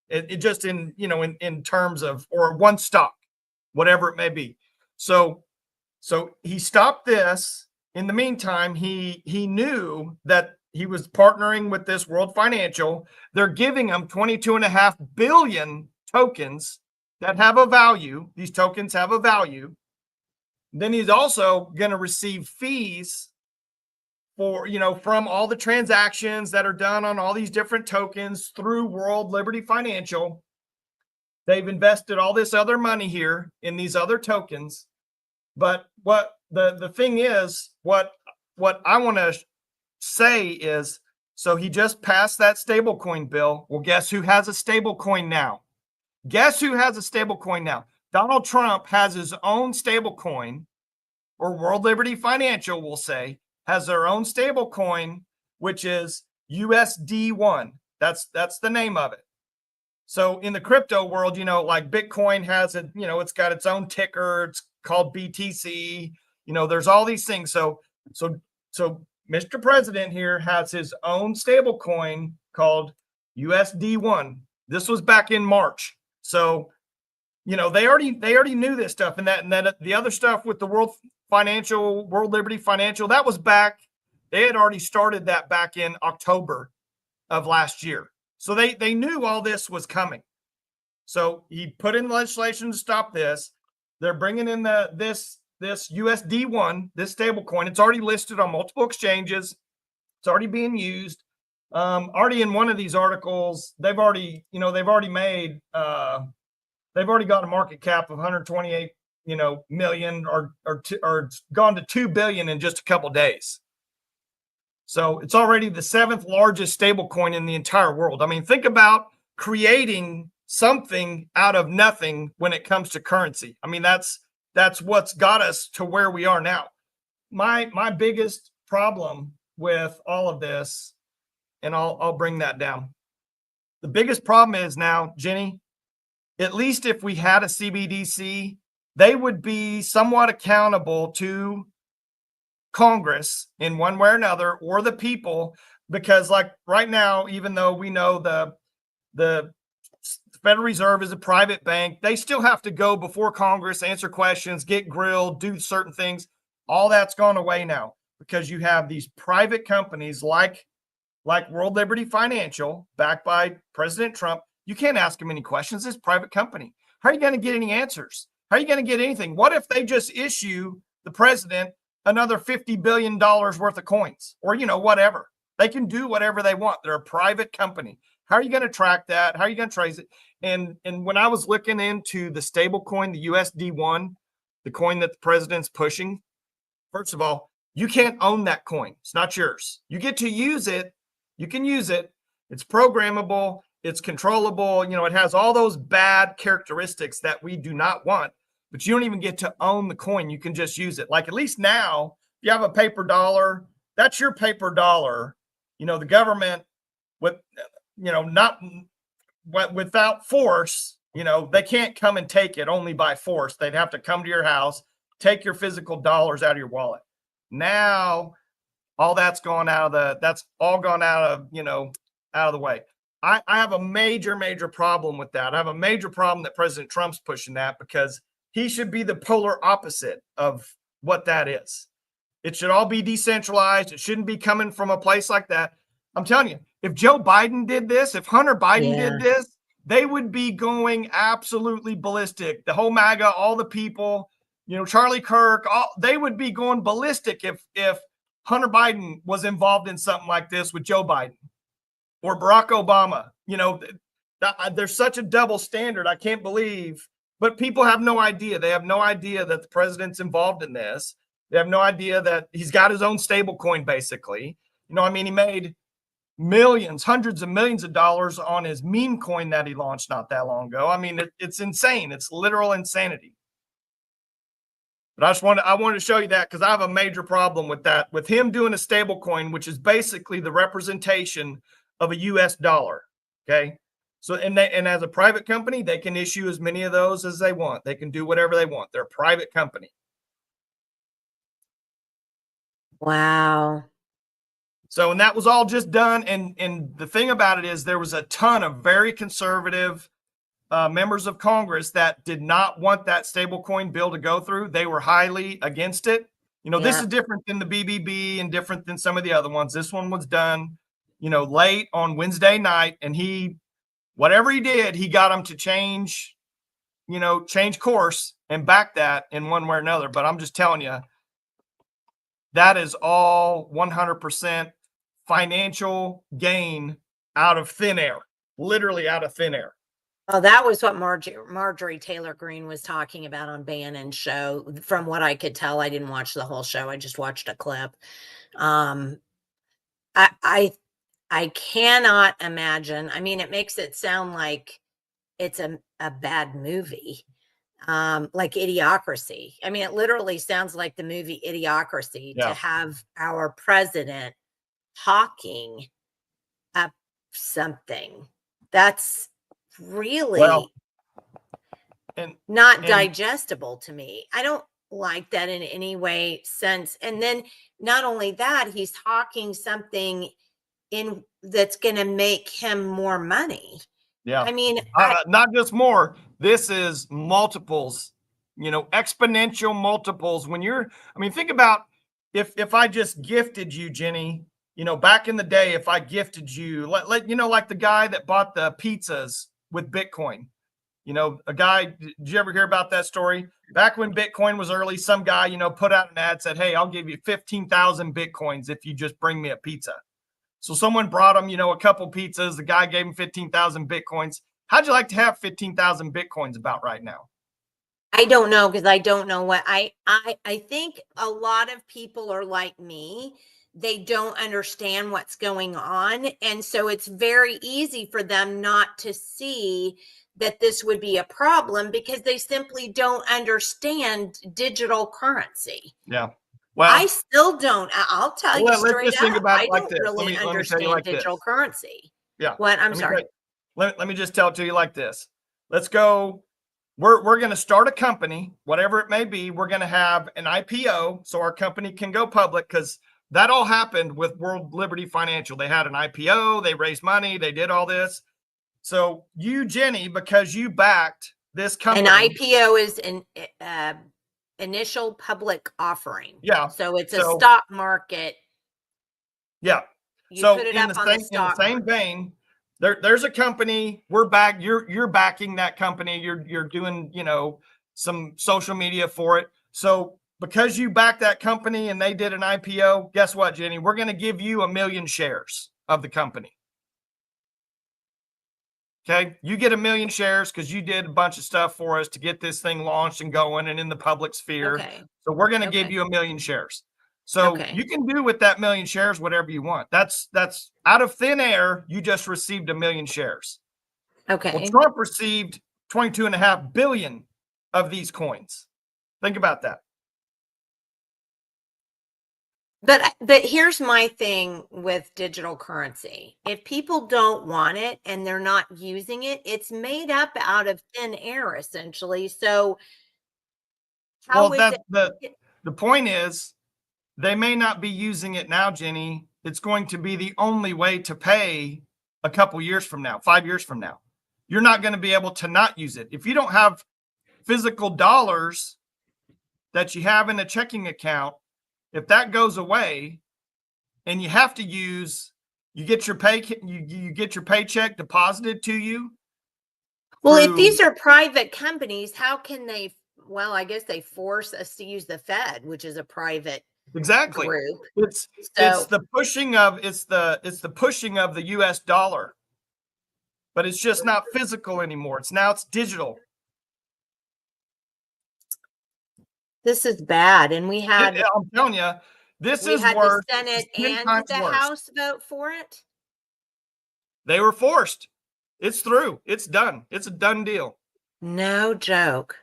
It just in terms of, or one stock, whatever it may be. So he stopped this. In the meantime, he knew that he was partnering with this World Financial. They're giving him 22.5 billion tokens that have a value. These tokens have a value. Then he's also going to receive fees for, from all the transactions that are done on all these different tokens through World Liberty Financial. They've invested all this other money here in these other tokens. But what the thing is, what I want to say is, so he just passed that stablecoin bill. Well, guess who has a stablecoin now? Guess who has a stablecoin now? Donald Trump has his own stablecoin, or World Liberty Financial will say, has their own stablecoin, which is USD1. That's the name of it. So in the crypto world, like Bitcoin has it, it's got its own ticker. It's called BTC. There's all these things. So Mr. President here has his own stablecoin called USD1. This was back in March. So, they already knew this stuff, and then the other stuff with the World Liberty Financial, that was back. They had already started that back in October of last year. So they knew all this was coming. So he put in legislation to stop this. They're bringing in this USD1, this stablecoin. It's already listed on multiple exchanges. It's already being used. Already in one of these articles, they've already made, they've already got a market cap of 128, million or gone to 2 billion in just a couple of days. So it's already the 7th largest stable coin in the entire world. I mean, think about creating something out of nothing when it comes to currency. I mean, that's what's got us to where we are now. My biggest problem with all of this, and I'll bring that down. The biggest problem is now, Jenny, at least if we had a CBDC, they would be somewhat accountable to Congress in one way or another, or the people, because like right now, even though we know the Federal Reserve is a private bank, they still have to go before Congress, answer questions, get grilled, do certain things. All that's gone away now because you have these private companies like World Liberty Financial, backed by President Trump. You can't ask them any questions. It's a private company. How are you going to get any answers? How are you going to get anything? What if they just issue the president another $50 billion worth of coins, or, whatever? They can do whatever they want. They're a private company. How are you going to track that? How are you going to trace it? And when I was looking into the stable coin, the USD1, the coin that the president's pushing, first of all, you can't own that coin. It's not yours. You get to use it. You can use it. It's programmable. It's controllable. You know, it has all those bad characteristics that we do not want, but you don't even get to own the coin. You can just use it. Like at least now, if you have a paper dollar, that's your paper dollar. You know, the government with, you know, not without force, you know, they can't come and take it only by force. They'd have to come to your house, take your physical dollars out of your wallet. Now, all that's all gone out of, you know, out of the way. I have a major problem with that. I have a major problem that President Trump's pushing that, because he should be the polar opposite of what that is. It should all be decentralized. It shouldn't be coming from a place like that. I'm telling you, if Joe Biden did this, if Hunter Biden did this, they would be going absolutely ballistic. The whole MAGA, all the people, you know, Charlie Kirk, they would be going ballistic if Hunter Biden was involved in something like this with Joe Biden or Barack Obama. You know, there's such a double standard. I can't believe, but people have no idea. They have no idea that the president's involved in this. They have no idea that he's got his own stable coin, basically. You know, I mean, he made millions, hundreds of millions of dollars on his meme coin that he launched not that long ago. I mean, it's insane. It's literal insanity. But I wanted to show you that because I have a major problem with that, with him doing a stable coin, which is basically the representation of a US dollar. Okay. So, and as a private company, they can issue as many of those as they want. They can do whatever they want. They're a private company. Wow. So, and that was all just done. And the thing about it is there was a ton of very conservative members of Congress that did not want that stablecoin bill to go through. They were highly against it. You know, this is different than the BBB and different than some of the other ones. This one was done, you know, late on Wednesday night, and whatever he did, he got them to change course and back that in one way or another. But I'm just telling you, that is all 100% financial gain out of thin air, literally out of thin air. Oh, that was what Marjorie Taylor Greene was talking about on Bannon's show. From what I could tell, I didn't watch the whole show. I just watched a clip. I cannot imagine. I mean, it makes it sound like it's a bad movie, like Idiocracy. I mean, it literally sounds like the movie Idiocracy to have our president hawking up something. That's really not digestible to me. I don't like that in any way, sense. And then not only that, he's hawking something in that's going to make him more money. Yeah. I mean, not just more. This is multiples, you know, exponential multiples. Think about if I just gifted you, Jenny, you know, back in the day, if I gifted you, you know, like the guy that bought the pizzas with Bitcoin, you know, a guy, did you ever hear about that story? Back when Bitcoin was early, some guy, you know, put out an ad, said, hey, I'll give you 15,000 Bitcoins if you just bring me a pizza. So someone brought him, you know, a couple pizzas. The guy gave him 15,000 Bitcoins. How'd you like to have 15,000 Bitcoins about right now? I don't know, because I don't know what I think a lot of people are like me. They don't understand what's going on. And so it's very easy for them not to see that this would be a problem because they simply don't understand digital currency. Yeah. Well, I still don't. I'll tell you straight up. I don't really understand digital currency. Yeah. What? I'm sorry. Let me just tell it to you like this. Let's go. We're going to start a company, whatever it may be. We're going to have an IPO so our company can go public, because that all happened with World Liberty Financial. They had an IPO, they raised money, they did all this. So you, Jenny, because you backed this company. An IPO is an initial public offering. Yeah. So it's a stock market. Yeah. You so put it in up on the stock same market. vein, there's a company, we're back, you're backing that company, you're doing, you know, some social media for it. So because you backed that company and they did an IPO, guess what, Jenny? We're going to give you 1 million shares of the company. Okay. You get 1 million shares because you did a bunch of stuff for us to get this thing launched and going and in the public sphere. Okay. So we're going to give Okay. you 1 million shares. So Okay. you can do with that 1 million shares whatever you want. That's out of thin air. You just received 1 million shares. Okay. Well, Trump received 22.5 billion of these coins. Think about that. But here's my thing with digital currency. If people don't want it and they're not using it, it's made up out of thin air essentially. So how Well, is that it? the point is they may not be using it now, Jenny. It's going to be the only way to pay a couple years from now, 5 years from now. You're not going to be able to not use it. If you don't have physical dollars that you have in a checking account, if that goes away and you have to use, you get your paycheck deposited to you. Well, if these are private companies, how can they? Well, I guess they force us to use the Fed, which is a private Exactly. group. It's the pushing of the US dollar. But it's just not physical anymore. It's digital. This is bad. And I'm telling you, this is worse. The Senate and the House vote for it. They were forced. It's through. It's done. It's a done deal. No joke.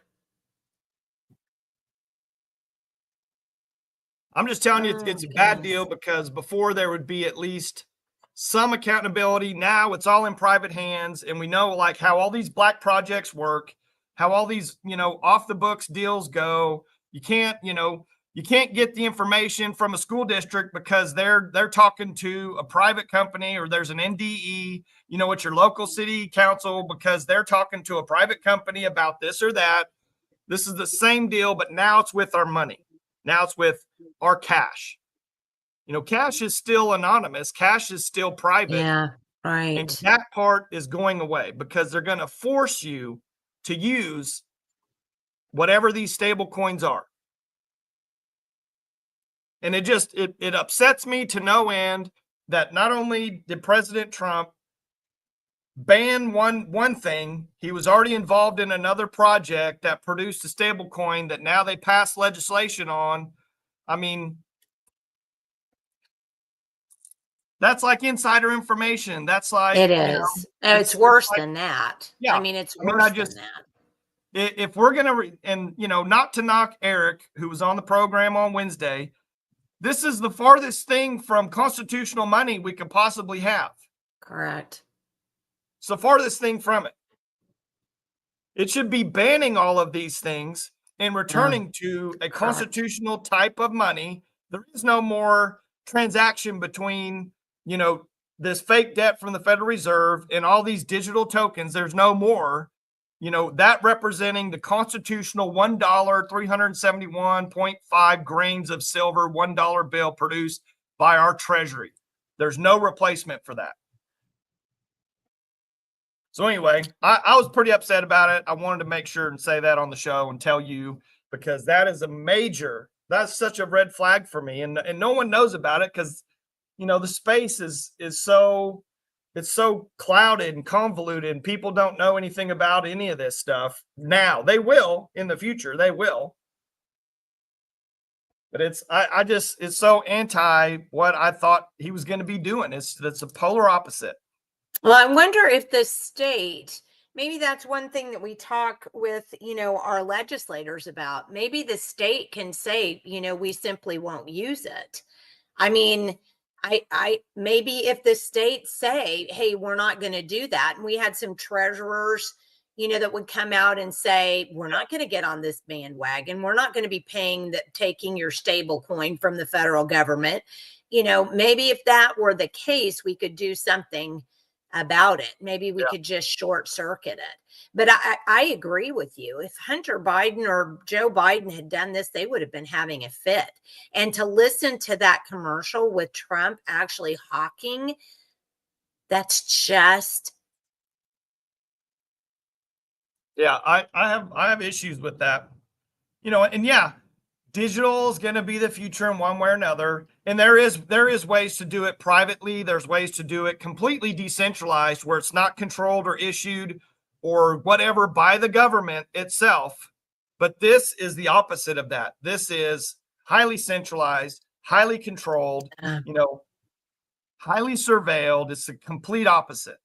I'm just telling you, it's a bad deal because before there would be at least some accountability. Now it's all in private hands. And we know like how all these black projects work, how all these, off the books deals go. You can't get the information from a school district because they're talking to a private company, or there's an NDE, at your local city council because they're talking to a private company about this or that. This is the same deal, but now it's with our money. Now it's with our cash. Cash is still anonymous. Cash is still private. Yeah, right. And that part is going away because they're going to force you to use whatever these stable coins are. And it upsets me to no end that not only did President Trump ban one thing, he was already involved in another project that produced a stable coin that now they passed legislation on. I mean, that's like insider information. That's like it is. It's worse than that. Yeah. I mean, it's worse than that. If we're going to, not to knock Eric, who was on the program on Wednesday, this is the farthest thing from constitutional money we could possibly have. Correct. It's the farthest thing from it. It should be banning all of these things and returning to a constitutional type of money. There is no more transaction between, this fake debt from the Federal Reserve and all these digital tokens. There's no more. That representing the constitutional $1, 371.5 grains of silver, $1 bill produced by our Treasury. There's no replacement for that. So anyway, I was pretty upset about it. I wanted to make sure and say that on the show and tell you, because that's such a red flag for me. And no one knows about it because, the space is so, it's so clouded and convoluted, and people don't know anything about any of this stuff now. They will in the future. They will. But it's so anti what I thought he was going to be doing. It's a polar opposite. Well, I wonder if the state, maybe that's one thing that we talk with, our legislators about. Maybe the state can say, we simply won't use it. I mean, I maybe if the states say, hey, we're not going to do that. And we had some treasurers, that would come out and say, we're not going to get on this bandwagon. We're not going to be taking your stable coin from the federal government. Maybe if that were the case, we could do something about it. Maybe we could just short circuit it. But I agree with you. If Hunter Biden or Joe Biden had done this, they would have been having a fit. And to listen to that commercial with Trump actually hawking, that's just. Yeah, I have issues with that. And yeah, digital is going to be the future in one way or another. And there is ways to do it privately. There's ways to do it completely decentralized where it's not controlled or issued or whatever by the government itself. But this is the opposite of that. This is highly centralized, highly controlled, highly surveilled. It's the complete opposite.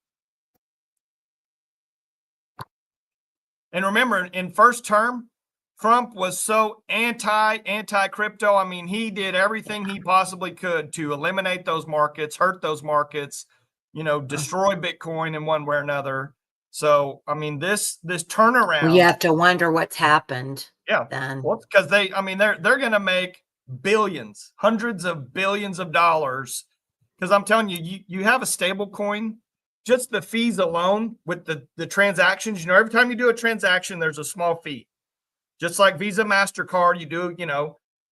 And remember, in first term, Trump was so anti-crypto. I mean, he did everything he possibly could to eliminate those markets, hurt those markets, destroy Bitcoin in one way or another. So, I mean, this turnaround. Well, you have to wonder what's happened. Yeah. Then. Well, because they're going to make billions, hundreds of billions of dollars. Because I'm telling you, you have a stable coin. Just the fees alone with the transactions, every time you do a transaction, there's a small fee. Just like Visa, MasterCard,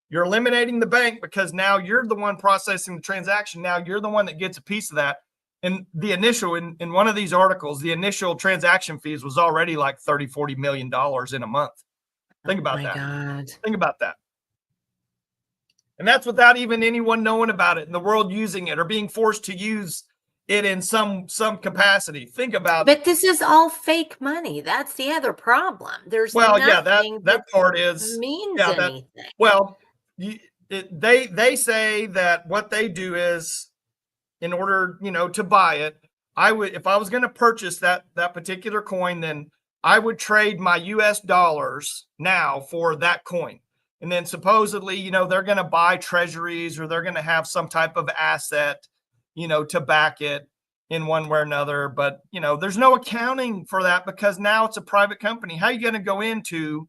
you're eliminating the bank because now you're the one processing the transaction. Now you're the one that gets a piece of that. And the initial, in one of these articles, the initial transaction fees was already like $30-40 million in a month. Think about that. God. Think about that. And that's without even anyone knowing about it in the world using it or being forced to use it in some capacity. Think about But this is all fake money. That's the other problem. There's nothing that part is means anything. They say that what they do is in order, to buy it, if I was going to purchase that particular coin, then I would trade my US dollars now for that coin. And then supposedly, they're going to buy treasuries or they're going to have some type of asset, to back it in one way or another. But, there's no accounting for that because now it's a private company. How are you going to go into,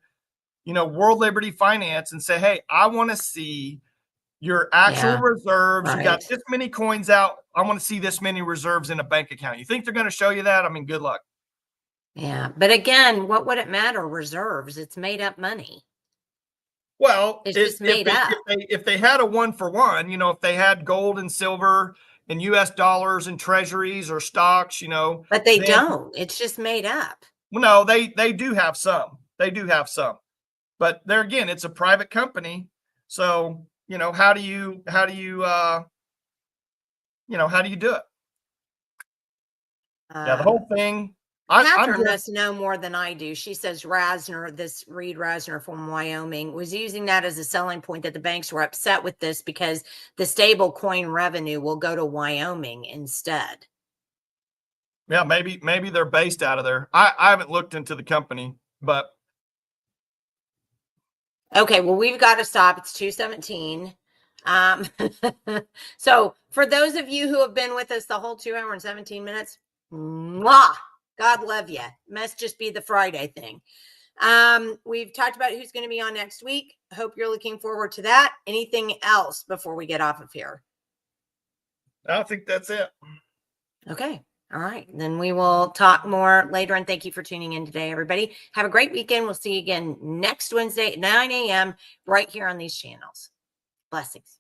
World Liberty Finance and say, hey, I want to see your actual reserves. Right. You got this many coins out. I want to see this many reserves in a bank account. You think they're going to show you that? I mean, good luck. Yeah. But again, what would it matter? Reserves. It's made up money. Well, it's just made up. If they had a 1-for-1, if they had gold and silver and US dollars and treasuries or stocks, But they don't. It's just made up. Well, no, they do have some. They do have some. But there again, it's a private company. So, how do you do it? The whole thing. Catherine must know more than I do. She says Reed Rasner from Wyoming was using that as a selling point that the banks were upset with this because the stable coin revenue will go to Wyoming instead. Yeah, maybe they're based out of there. I haven't looked into the company, but. Okay, well, we've got to stop. It's 2:17. So for those of you who have been with us the whole 2 hour and 17 minutes, mwah! God love you. Must just be the Friday thing. We've talked about who's going to be on next week. Hope you're looking forward to that. Anything else before we get off of here? I think that's it. Okay. All right. Then we will talk more later. And thank you for tuning in today, everybody. Have a great weekend. We'll see you again next Wednesday at 9 a.m. right here on these channels. Blessings.